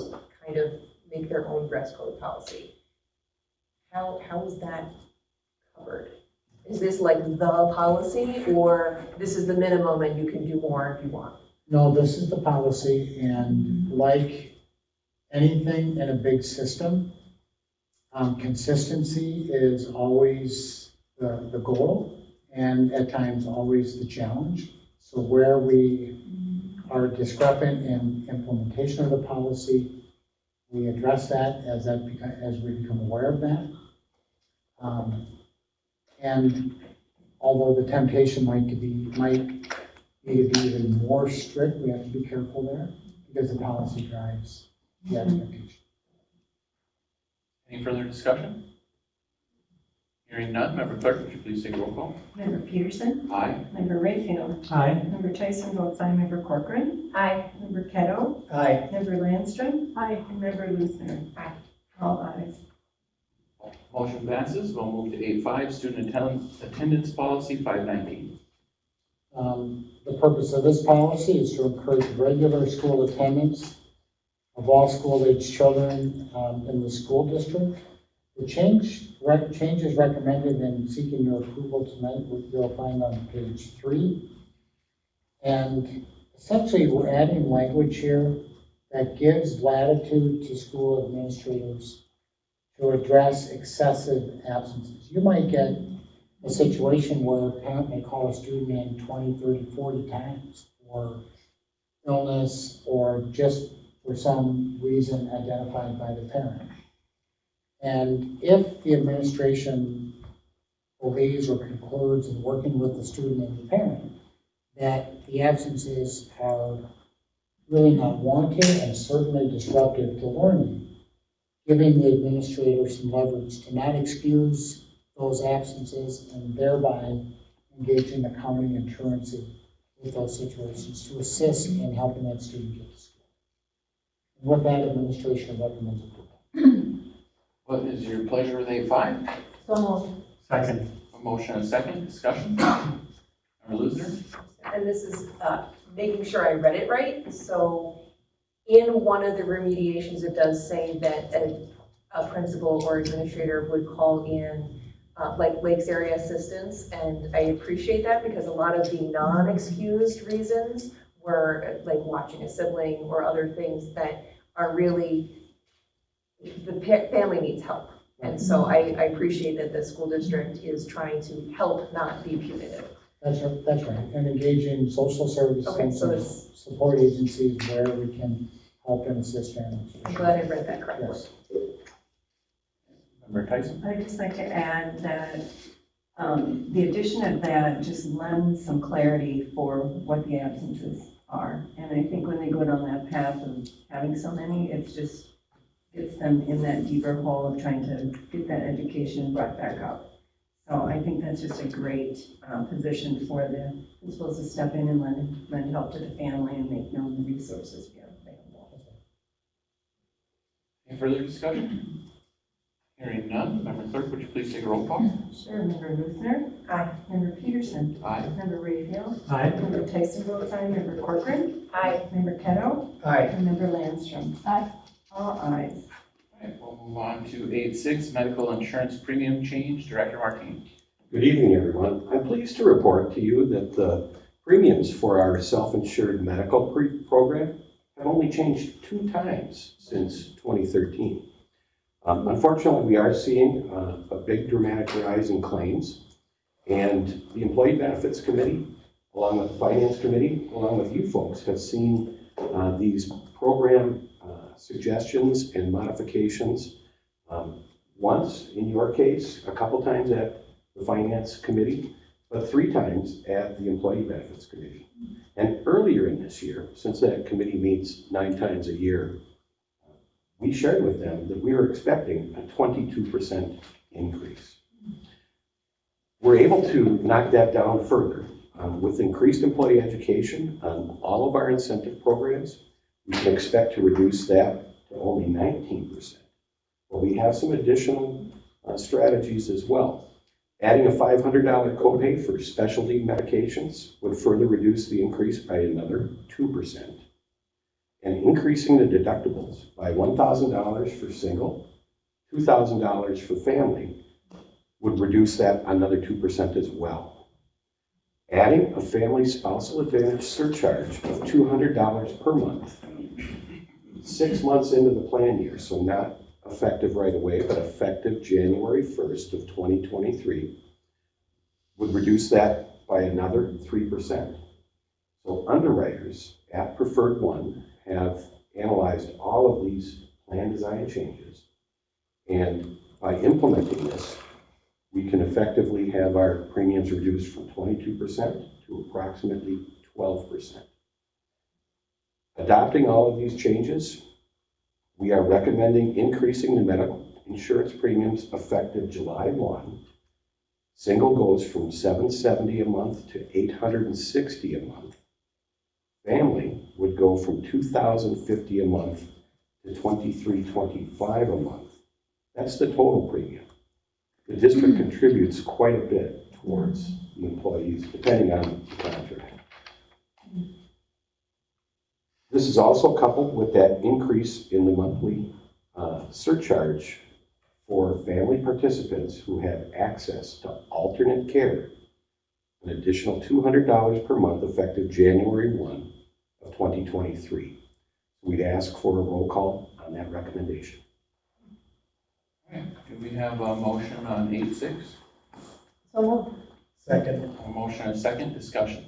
kind of make their own dress code policy. How is that covered? Is this like the policy, or this is the minimum and you can do more if you want? No, this is the policy, and like anything in a big system, consistency is always the goal, and at times always the challenge. So where we are discrepant in implementation of the policy, we address that as we become aware of that. And although the temptation might be to be even more strict, we have to be careful there because the policy drives the expectation. Any further discussion? Hearing none, Member Clerk, would you please take a roll call? Member Peterson? Aye. Member Rayfield? Aye. Member Tyson votes aye. Member Corcoran? Aye. Member Kettle? Aye. Member Landstrom? Aye. And Member Luzner? Aye. All ayes. Motion passes. We'll move to 8.5, student attendance policy 519. The purpose of this policy is to encourage regular school attendance of all school-age children in the school district. The changes recommended in seeking your approval tonight, you'll find on page 3. And essentially, we're adding language here that gives latitude to school administrators to address excessive absences. You might get a situation where a parent may call a student in 20, 30, 40 times for illness or just for some reason identified by the parent. And if the administration believes or concludes in working with the student and the parent that the absences are really not wanted and certainly disruptive to learning, giving the administrator some leverage to not excuse those absences and thereby engage in accounting and truancy with those situations to assist in helping that student get to school. And with that, administration recommends approval. What is your pleasure with A5? So moved. Second. A motion and a second, discussion? Member Loosner? And this is making sure I read it right. So in one of the remediations, it does say that a principal or administrator would call in like Lakes area assistance. And I appreciate that because a lot of the non-excused reasons were like watching a sibling or other things that are really, the family needs help. And so I appreciate that the school district is trying to help, not be punitive. That's right. And engage in social services Okay, so and support agencies where we can help and assist families. I'm glad I read that correctly. Yes. Member Tyson? I'd just like to add that the addition of that just lends some clarity for what the absences are. And I think when they go down that path of having so many, it's just gets them in that deeper hole of trying to get that education brought back up. So I think that's just a great position for the principals to step in and lend help to the family and make known the resources we have available. Any further discussion? Hearing none, Member Clerk, would you please take a roll call? Sure. Member Luthner? Aye. Member Peterson? Aye. Member Rayfield? Aye. Member Tyson votes aye. Member Corcoran? Aye. Member Ketto? Aye. And Member Landstrom? Aye. All ayes. All right, we'll move on to 8.6, medical insurance premium change. Director Martine. Good evening, everyone. I'm pleased to report to you that the premiums for our self-insured medical program have only changed 2 times since 2013. Unfortunately, we are seeing a big dramatic rise in claims, and the Employee Benefits Committee, along with the Finance Committee, along with you folks, have seen these program suggestions and modifications once, in your case, a couple times at the Finance Committee, but 3 times at the Employee Benefits Committee. And earlier in this year, since that committee meets 9 times a year, we shared with them that we were expecting a 22% increase. We're able to knock that down further with increased employee education on all of our incentive programs. We can expect to reduce that to only 19%. But we have some additional strategies as well. Adding a $500 copay for specialty medications would further reduce the increase by another 2%. And increasing the deductibles by $1,000 for single, $2,000 for family would reduce that another 2% as well. Adding a family spousal advantage surcharge of $200 per month, 6 months into the plan year, so not effective right away, but effective January 1st of 2023, would reduce that by another 3%. So underwriters at Preferred One have analyzed all of these plan design changes, and by implementing this, we can effectively have our premiums reduced from 22% to approximately 12%. Adopting all of these changes, we are recommending increasing the medical insurance premiums effective July 1. Single goes from $770 a month to $860 a month. Family would go from $2,050 a month to $2,325 a month. That's the total premium. The district contributes quite a bit towards the employees, depending on the contract. This is also coupled with that increase in the monthly surcharge for family participants who have access to alternate care, an additional $200 per month effective January 1 of 2023. We'd ask for a roll call on that recommendation. All right, do we have a motion on 8.6? So moved. Second. A motion and a second, discussion.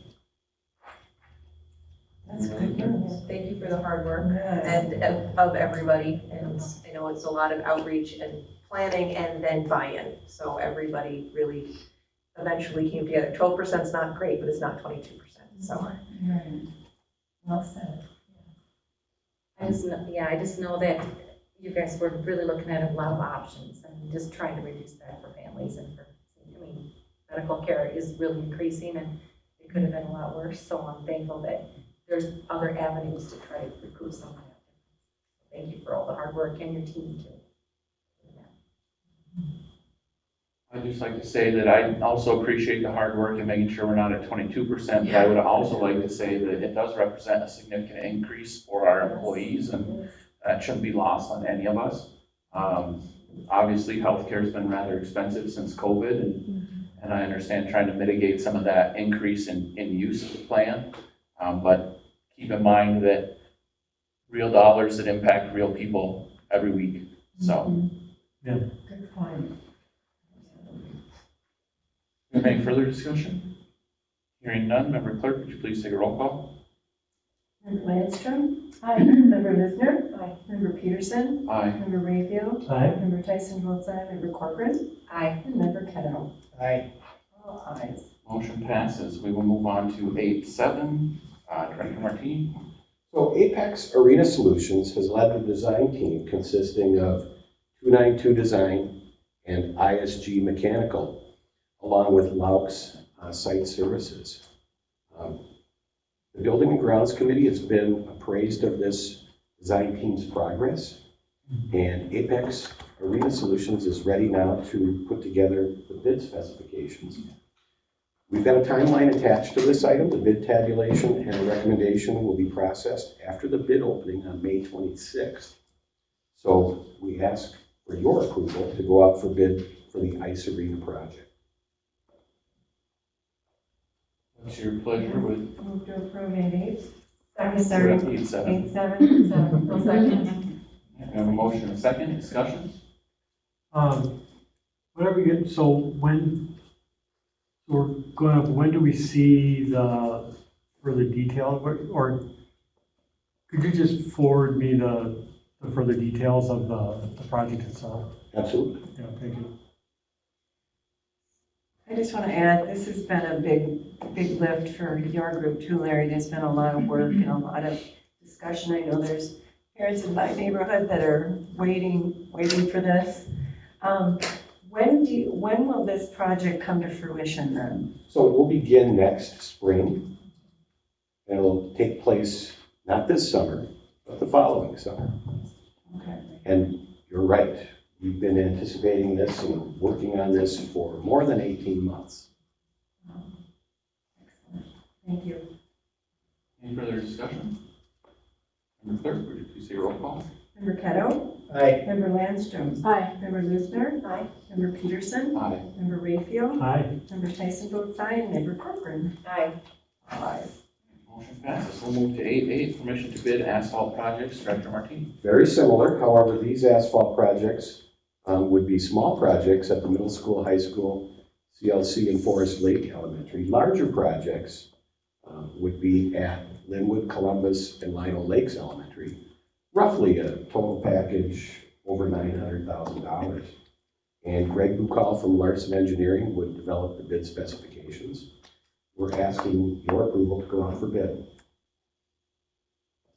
That's good news. Thank you for the hard work and of everybody. And I know it's a lot of outreach and planning and then buy-in. So everybody really eventually came together. 12% is not great, but it's not 22%. So Right. Well said. I just know that you guys were really looking at a lot of options and just trying to reduce that for families and for, medical care is really increasing and it could have been a lot worse. So I'm thankful that there's other avenues to try to recoup some of that. Thank you for all the hard work and your team too. I'd just like to say that I also appreciate the hard work and making sure we're not at 22%, but I would also like to say that it does represent a significant increase for our employees, and that shouldn't be lost on any of us. Obviously, healthcare has been rather expensive since COVID, and I understand trying to mitigate some of that increase in use of the plan, but keep in mind that real dollars that impact real people every week, so. Yeah. Good point. Any further discussion? Hearing none, Member Clerk, would you please take a roll call? Member Landstrom? Aye. Member Lisner? Aye. Member Peterson? Aye. Member Rayfield? Aye. Member Tyson votes aye. Member Corcoran? Aye. And Member Kettle? Aye. All ayes. Motion passes. We will move on to 8.7. Director Martini. So Apex Arena Solutions has led the design team consisting of 292 Design and ISG Mechanical, along with Laux Site Services. The Building and Grounds Committee has been appraised of this design team's progress, and Apex Arena Solutions is ready now to put together the bid specifications. We've got a timeline attached to this item. The bid tabulation and a recommendation will be processed after the bid opening on May 26th. So we ask for your approval to go out for bid for the Ice Arena project. What's your pleasure with? Move to approve 8.8. We're at 8.7. 8.7. I'll second. We have a motion and a second. Discussion? Whatever you get, so when do we see the further detail, or could you just forward me the further details of the project itself? Absolutely. Yeah, thank you. I just want to add, this has been a big lift for your group too, Larry. There's been a lot of work and a lot of discussion. I know there's parents in my neighborhood that are waiting for this. When will this project come to fruition then? So it will begin next spring. It'll take place not this summer, but the following summer. Okay. And you're right. We've been anticipating this and working on this for more than 18 months. Excellent. Thank you. Any further discussion? Member Clerk, would you please take a roll call? Member Kettle? Aye. Member Landstrom? Aye. Member Lisner? Aye. Member Peterson? Aye. Member Rayfield? Aye. Member Tyson votes aye, and Member Corcoran? Aye. All ayes. Motion passes. We'll move to 8.8, permission to bid asphalt projects. Director Martini. Very similar, however, these asphalt projects would be small projects at the middle school, high school, CLC, and Forest Lake Elementary. Larger projects would be at Linwood, Columbus, and Lino Lakes Elementary. Roughly a total package over $900,000. And Greg Bukal from Larson Engineering would develop the bid specifications. We're asking your approval to go out for bid.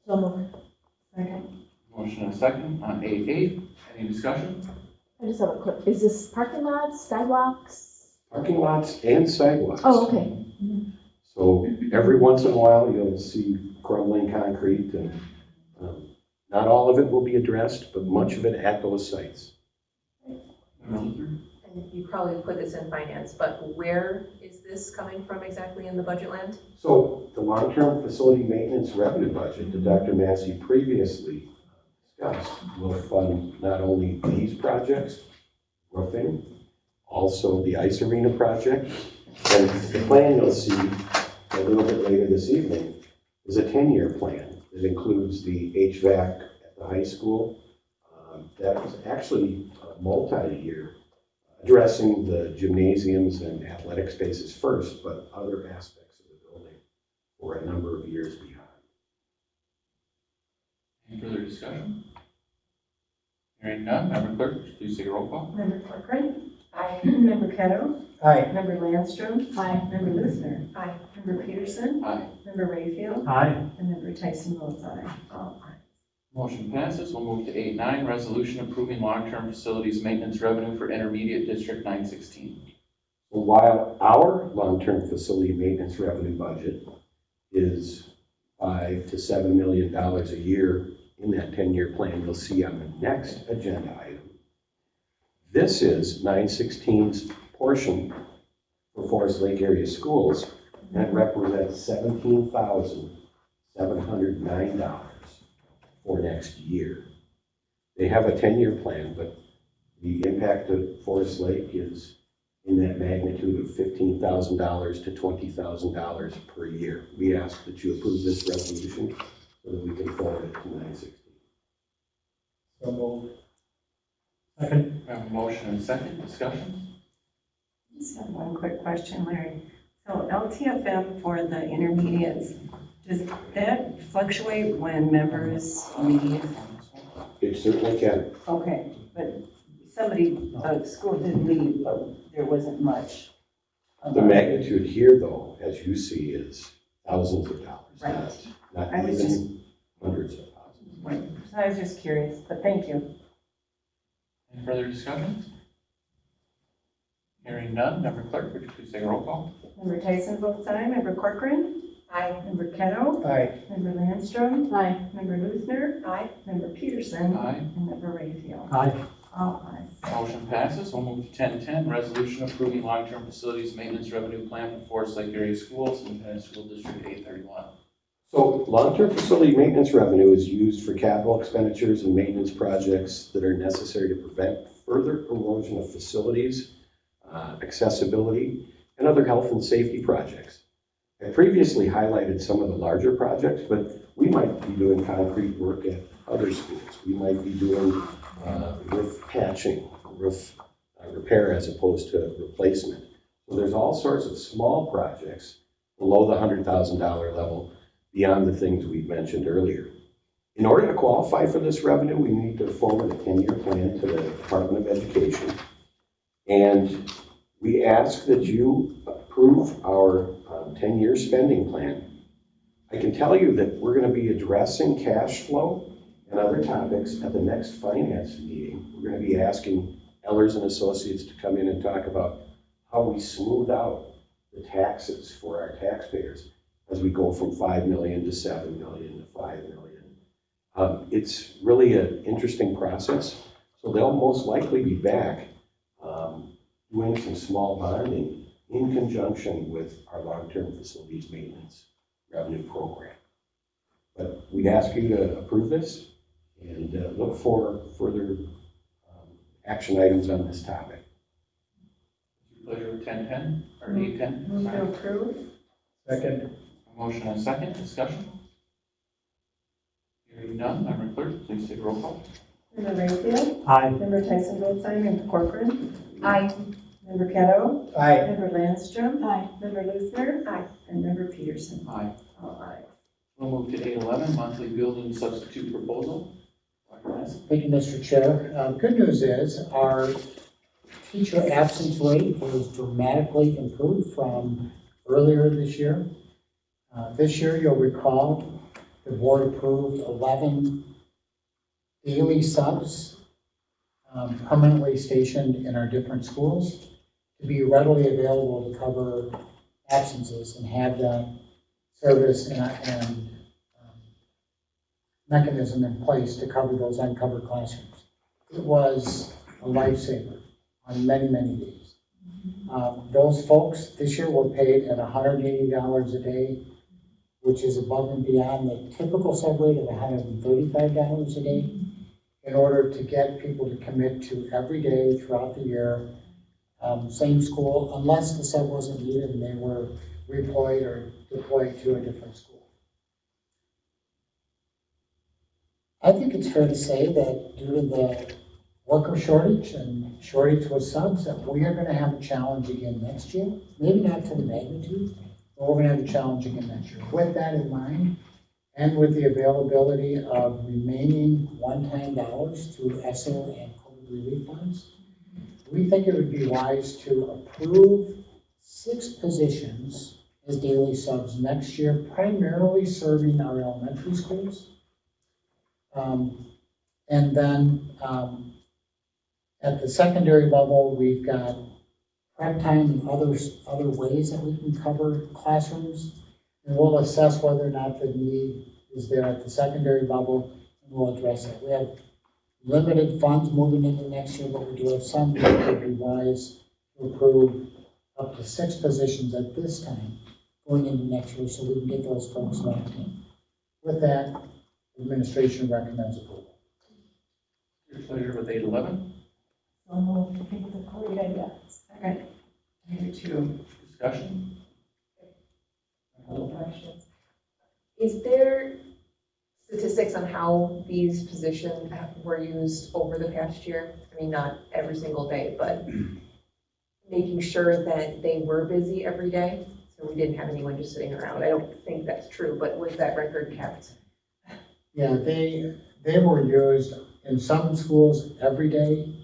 So moved. Second. Motion and a second on 8.8. Any discussion? I just have a quick, is this parking lots, sidewalks? Parking lots and sidewalks. Oh, okay. So every once in a while, you'll see crumbling concrete, and not all of it will be addressed, but much of it at those sites. And you probably put this in finance, but where is this coming from exactly in the budget land? So the long-term facility maintenance revenue budget that Dr. Massey previously discussed will fund not only these projects, roofing, also the ice arena project, and the plan you'll see a little bit later this evening is a 10-year plan that includes the HVAC at the high school. That was actually a multi-year, addressing the gymnasiums and athletic spaces first, but other aspects of the building for a number of years behind. Any further discussion? Hearing none, Member Clerk, would you please take a roll call? Member Corcoran? Aye. Member Kettle? Aye. Member Landstrom? Aye. Member Lisner? Aye. Member Peterson? Aye. Member Rayfield? Aye. And Member Tyson votes aye. All ayes. Motion passes. We'll move to 8.9, resolution approving long-term facilities maintenance revenue for intermediate District 916. While our long-term facility maintenance revenue budget is $5 to $7 million a year in that 10-year plan you'll see on the next agenda item, this is 916's portion for Forest Lake area schools, and it represents $17,709 for next year. They have a 10-year plan, but the impact of Forest Lake is in that magnitude of $15,000 to $20,000 per year. We ask that you approve this resolution so that we can forward it to 916. So moved. Second. We have a motion and second. Discussion? Just have one quick question, Larry. So LTFM for the intermediates, does that fluctuate when members leave? It certainly can. Okay, but a school did leave, but there wasn't much. The magnitude here, though, as you see, is thousands of dollars. Right. Not I was even hundreds of thousands. Right, so I was just curious, but thank you. Any further discussion? Hearing none, Member Clerk, would you please take a roll call? Member Tyson votes aye. Member Corcoran? Aye. Member Kettle? Aye. Member Landstrom? Aye. Member Luzner? Aye. Member Peterson? Aye. And Member Rayfield? Aye. All ayes. Motion passes. We'll move to 10.10, resolution approving long-term facilities maintenance revenue plan for Forest Lake area schools, Independent School District 831. So long-term facility maintenance revenue is used for capital expenditures and maintenance projects that are necessary to prevent further erosion of facilities, accessibility, and other health and safety projects. I previously highlighted some of the larger projects, but we might be doing concrete work at other schools. We might be doing roof patching, roof repair as opposed to replacement. So there's all sorts of small projects below the $100,000 level beyond the things we've mentioned earlier. In order to qualify for this revenue, we need to forward a 10-year plan to the Department of Education. And we ask that you approve our 10-year spending plan. I can tell you that we're going to be addressing cash flow and other topics at the next finance meeting. We're going to be asking Ellers and Associates to come in and talk about how we smooth out the taxes for our taxpayers as we go from 5 million to 7 million to 5 million. It's really an interesting process. So they'll most likely be back doing some small bonding in conjunction with our long-term facilities maintenance revenue program. But we'd ask you to approve this and look for further action items on this topic. Pleasure with 10.10 or 8.10? Move to approve. Second. A motion and second. Discussion? Hearing none, Member Clerk, please take a roll call. Member Rayfield? Aye. Member Tyson votes aye. Member Corcoran? Aye. Member Kettle? Aye. Member Landstrom? Aye. Member Luzner? Aye. And Member Peterson? Aye. All ayes. We'll move to 8.11, monthly building substitute proposal. Dr. Massey. Thank you, Mr. Chair. Good news is our teacher absence rate was dramatically improved from earlier this year. This year, you'll recall, the board approved 11 daily subs permanently stationed in our different schools to be readily available to cover absences and have that service and mechanism in place to cover those uncovered classrooms. It was a lifesaver on many, many days. Those folks this year were paid at $180 a day, which is above and beyond the typical sub rate of $135 a day, in order to get people to commit to every day throughout the year, same school, unless the sub wasn't needed and they were redeployed or deployed to a different school. I think it's fair to say that due to the worker shortage and shortage with subs, that we are going to have a challenge again next year. Maybe not to the magnitude, but we're going to have a challenge again next year. With that in mind, and with the availability of remaining one-time dollars through ESSER and COVID relief funds, we think it would be wise to approve 6 positions as daily subs next year, primarily serving our elementary schools. And then at the secondary level, we've got prep time and other ways that we can cover classrooms. And we'll assess whether or not the need is there at the secondary level, and we'll address it. We have limited funds moving into next year, but we do have some that would be wise to approve up to 6 positions at this time going into next year, so we can get those folks locked in. With that, administration recommends approval. Your pleasure with 811. I think it's a great idea. Okay. I do too. Discussion? Is there statistics on how these positions were used over the past year? I mean, not every single day, but making sure that they were busy every day, so we didn't have anyone just sitting around. I don't think that's true, but was that record kept? Yeah, they were used in some schools every day.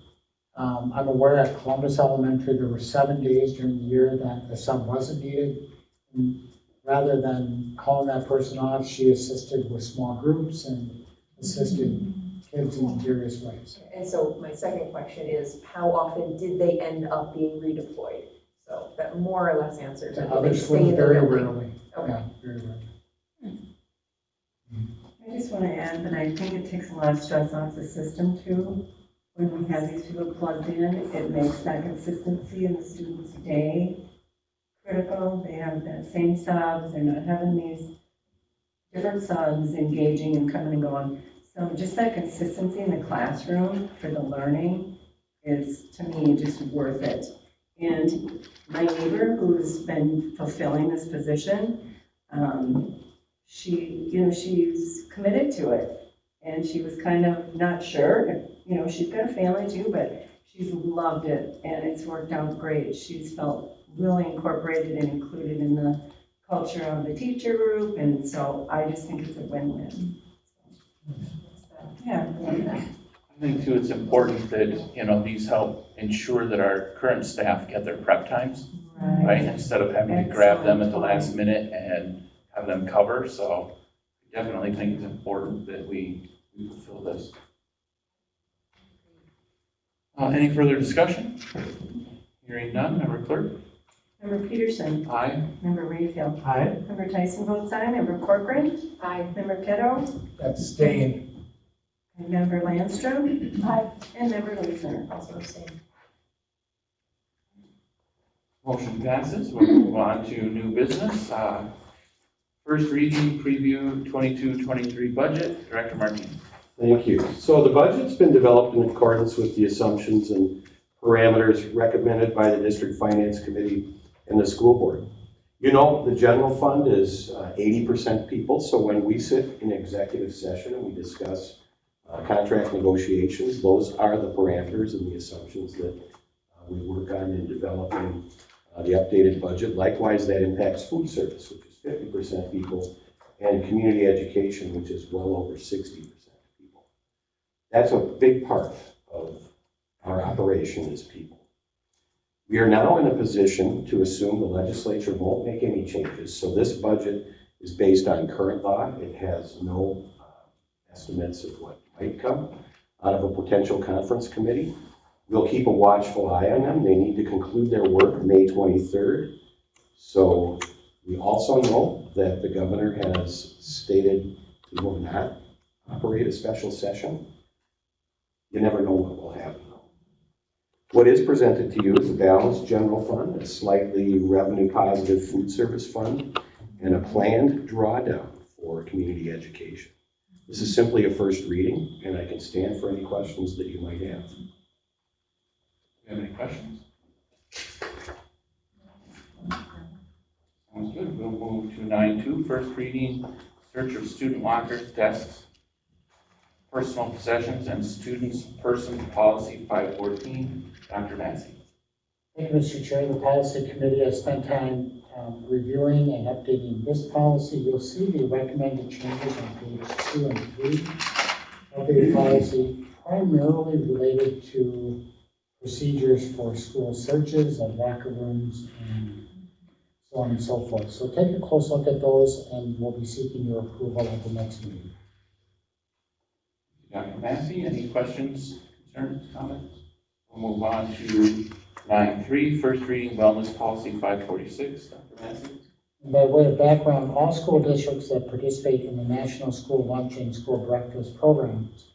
I'm aware at Columbus Elementary, there were 7 days during the year that the sub wasn't needed. And rather than calling that person off, she assisted with small groups and assisted kids in various ways. And so my second question is, how often did they end up being redeployed? So that more or less answers it. Other schools, very rarely. Yeah, very rarely. I just want to add that I think it takes a lot of stress off the system too. When we have these people plugged in, it makes that consistency in the student's day critical. They have that same subs, they're not having these different subs engaging and coming and going. So just that consistency in the classroom for the learning is, to me, just worth it. And my neighbor who's been fulfilling this position, she's committed to it. And she was kind of not sure, she's got a family too, but she's loved it and it's worked out great. She's felt really incorporated and included in the culture of the teacher group, and so I just think it's a win-win. Yeah. I think too, it's important that, these help ensure that our current staff get their prep times, right? Instead of having to grab them at the last minute and have them cover. So I definitely think it's important that we fulfill this. Any further discussion? Hearing none, Member Clerk? Member Peterson? Aye. Member Rayfield? Aye. Member Tyson votes aye. Member Corcoran? Aye. Member Kettle? Abstain. And Member Landstrom? Aye. And Member Leisner? Also abstain. Motion passes. We'll move on to new business. First reading, preview 22-23 budget. Director Martin. Thank you. So the budget's been developed in accordance with the assumptions and parameters recommended by the District Finance Committee and the school board. The general fund is 80% people, so when we sit in executive session and we discuss contract negotiations, those are the parameters and the assumptions that we work on in developing the updated budget. Likewise, that impacts food service, which is 50% people, and community education, which is well over 60%. That's a big part of our operation is people. We are now in a position to assume the legislature won't make any changes. So this budget is based on current law. It has no estimates of what might come out of a potential conference committee. We'll keep a watchful eye on them. They need to conclude their work May 23rd. So we also know that the governor has stated he will not operate a special session. You never know what will happen. What is presented to you is a balanced general fund, a slightly revenue positive food service fund, and a planned drawdown for community education. This is simply a first reading, and I can stand for any questions that you might have. Do you have any questions? Sounds good. We'll move to 9.2, first reading, search of student lockers, desks, personal possessions, and students' person policy 514. Dr. Massey. Thank you, Mr. Chair. The policy committee has spent time reviewing and updating this policy. You'll see the recommended changes on page 2 and 3 of the policy, primarily related to procedures for school searches of locker rooms and so on and so forth. So take a close look at those, and we'll be seeking your approval at the next meeting. Dr. Massey, any questions, concerns, comments? We'll move on to 9.3, first reading wellness policy 546. Dr. Massey? By way of background, all school districts that participate in the National School Lunch and School Breakfast programs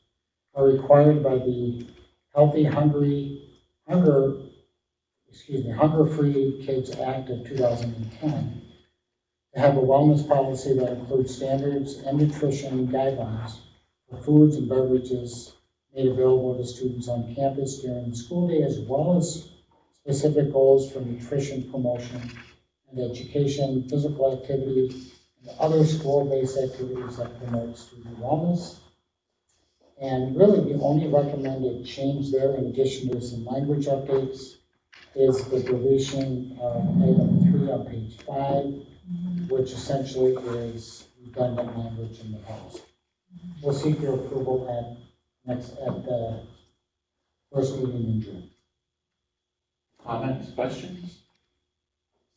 are required by the Hunger-Free Kids Act of 2010 to have a wellness policy that includes standards and nutrition guidelines for foods and beverages made available to students on campus during the school day, as well as specific goals for nutrition promotion and education, physical activity, and other school-based activities that promote student wellness. And really, the only recommended change there, in addition to some language updates, is the deletion of item 3 on page 5, which essentially is redundant language in the policy. We'll seek your approval at the first meeting in June. Comments, questions?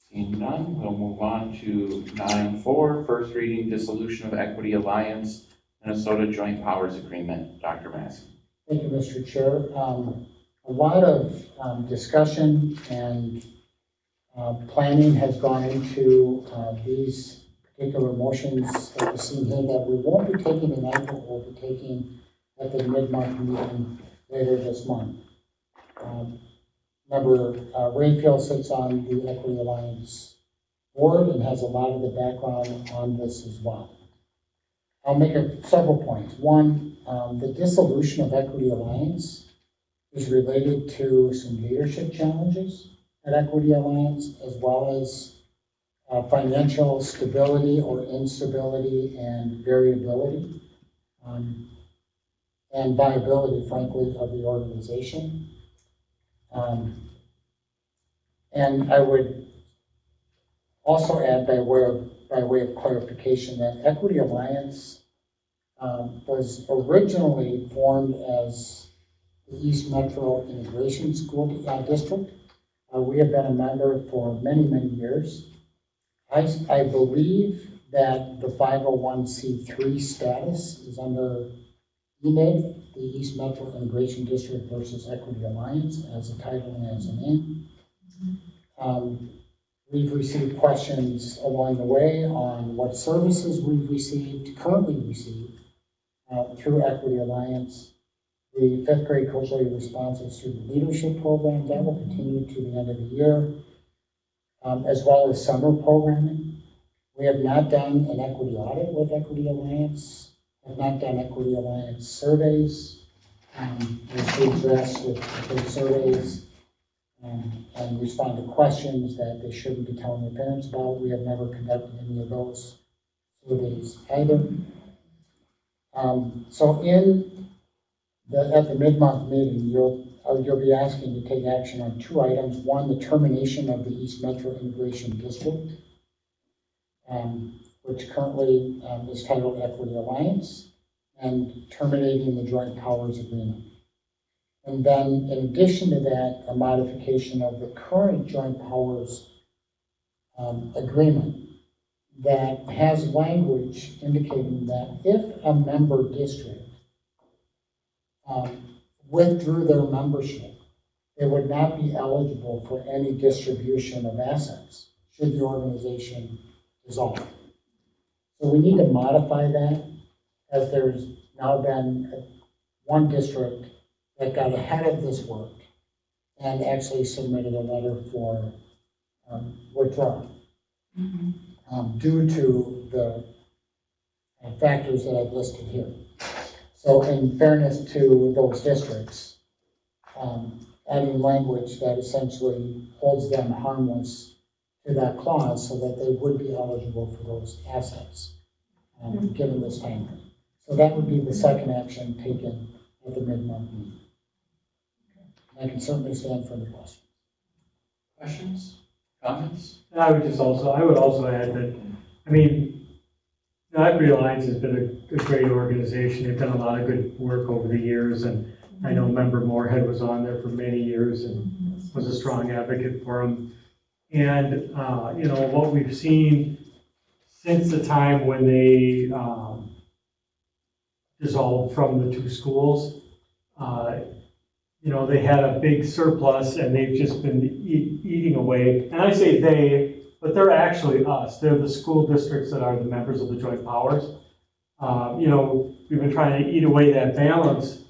Seeing none, we'll move on to 9.4, first reading dissolution of Equity Alliance, Minnesota Joint Powers Agreement. Dr. Massey. Thank you, Mr. Chair. A lot of discussion and planning has gone into these particular motions that we see here that we won't be taking tonight, but we'll be taking at the mid-month meeting later this month. Member Rayfield sits on the Equity Alliance board and has a lot of the background on this as well. I'll make several points. One, the dissolution of Equity Alliance is related to some leadership challenges at Equity Alliance, as well as financial stability or instability and variability, and viability, frankly, of the organization. And I would also add, by way of clarification, that Equity Alliance was originally formed as the East Metro Integration School District. We have been a member for many, many years. I believe that the 501c3 status is under EMID, the East Metro Integration District versus Equity Alliance, as a title and as a name. We've received questions along the way on what services we've currently received through Equity Alliance. The 5th grade culturally responsive student leadership program, that will continue to the end of the year, as well as summer programming. We have not done an equity audit with Equity Alliance, have not done Equity Alliance surveys. We've addressed with surveys and respond to questions that they shouldn't be telling their parents about. We have never conducted any of those surveys either. So at the mid-month meeting, you'll be asking to take action on 2 items. One, the termination of the East Metro Integration District, which currently is titled Equity Alliance, and terminating the Joint Powers Agreement. And then, in addition to that, a modification of the current Joint Powers Agreement that has language indicating that if a member district withdrew their membership, they would not be eligible for any distribution of assets should the organization dissolve. So we need to modify that, as there's now been one district that got ahead of this work and actually submitted a letter for withdrawal due to the factors that I've listed here. So in fairness to those districts, adding language that essentially holds them harmless to that clause so that they would be eligible for those assets given this time. So that would be the second action taken at the mid-month meeting. I can certainly stand for the questions. Questions? Comments? I would also add that, I mean, the Equity Alliance has been a great organization. They've done a lot of good work over the years, and I know Member Moorhead was on there for many years and was a strong advocate for them. And, you know, what we've seen since the time when they dissolved from the two schools. You know, they had a big surplus and they've just been eating away. And I say they, but they're actually us. They're the school districts that are the members of the joint powers. You know, we've been trying to eat away that balance.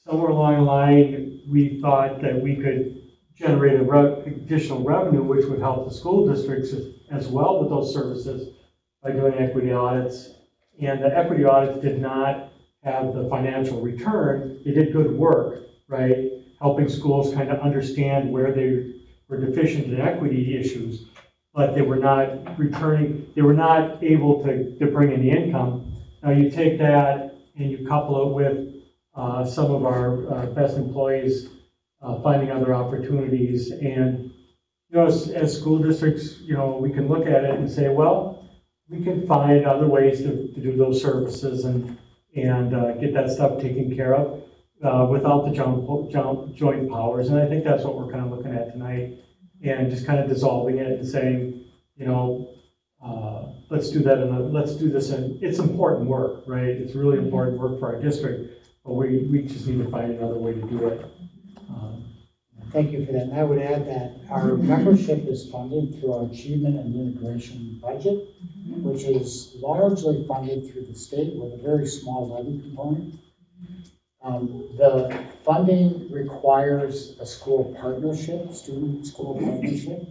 Somewhere along the line, we thought that we could generate additional revenue, which would help the school districts as well with those services by doing equity audits. And the equity audits did not have the financial return. They did good work, right? Helping schools kind of understand where they were deficient in equity issues, but they were not returning, they were not able to bring in the income. Now you take that and you couple it with some of our best employees finding other opportunities. And, you know, as school districts, you know, we can look at it and say, well, we can find other ways to do those services and get that stuff taken care of without the joint powers. And I think that's what we're kind of looking at tonight, and just kind of dissolving it and saying, you know, let's do that and let's do this. And it's important work, right? It's really important work for our district, but we just need to find another way to do it. Thank you for that. And I would add that our membership is funded through our achievement and integration budget, which is largely funded through the state with a very small levy component. The funding requires a school partnership, student-school partnership.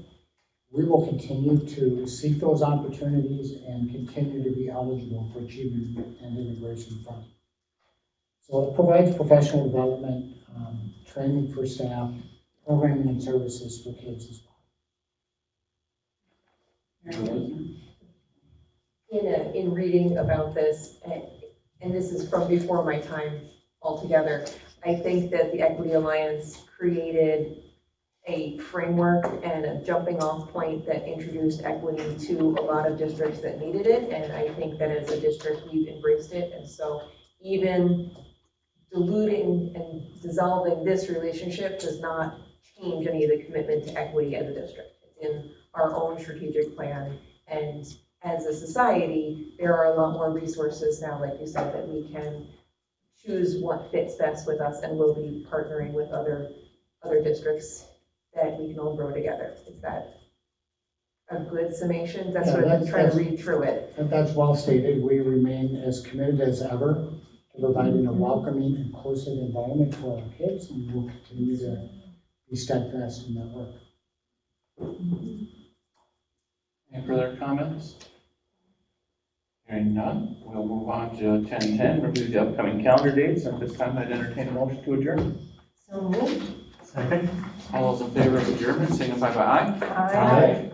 We will continue to seek those opportunities and continue to be eligible for achievement and integration funding. So it provides professional development, training for staff, programming and services for kids as well. In reading about this, and this is from before my time altogether, I think that the Equity Alliance created a framework and a jumping off point that introduced equity to a lot of districts that needed it. And I think that as a district, we've embraced it. And so even diluting and dissolving this relationship does not change any of the commitment to equity as a district. It's in our own strategic plan. And as a society, there are a lot more resources now, like you said, that we can choose what fits best with us, and we'll be partnering with other districts that we can all grow together. Is that a good summation? That's what I'm trying to read through it. That's well stated. We remain as committed as ever to providing a welcoming, inclusive environment for our kids, and we'll continue to be steadfast in that work. Any further comments? Hearing none, we'll move on to 10:10, review the upcoming calendar dates. At this time, I'd entertain a motion to adjourn. So moved. Second. All those in favor of adjournment, signify by aye. Aye.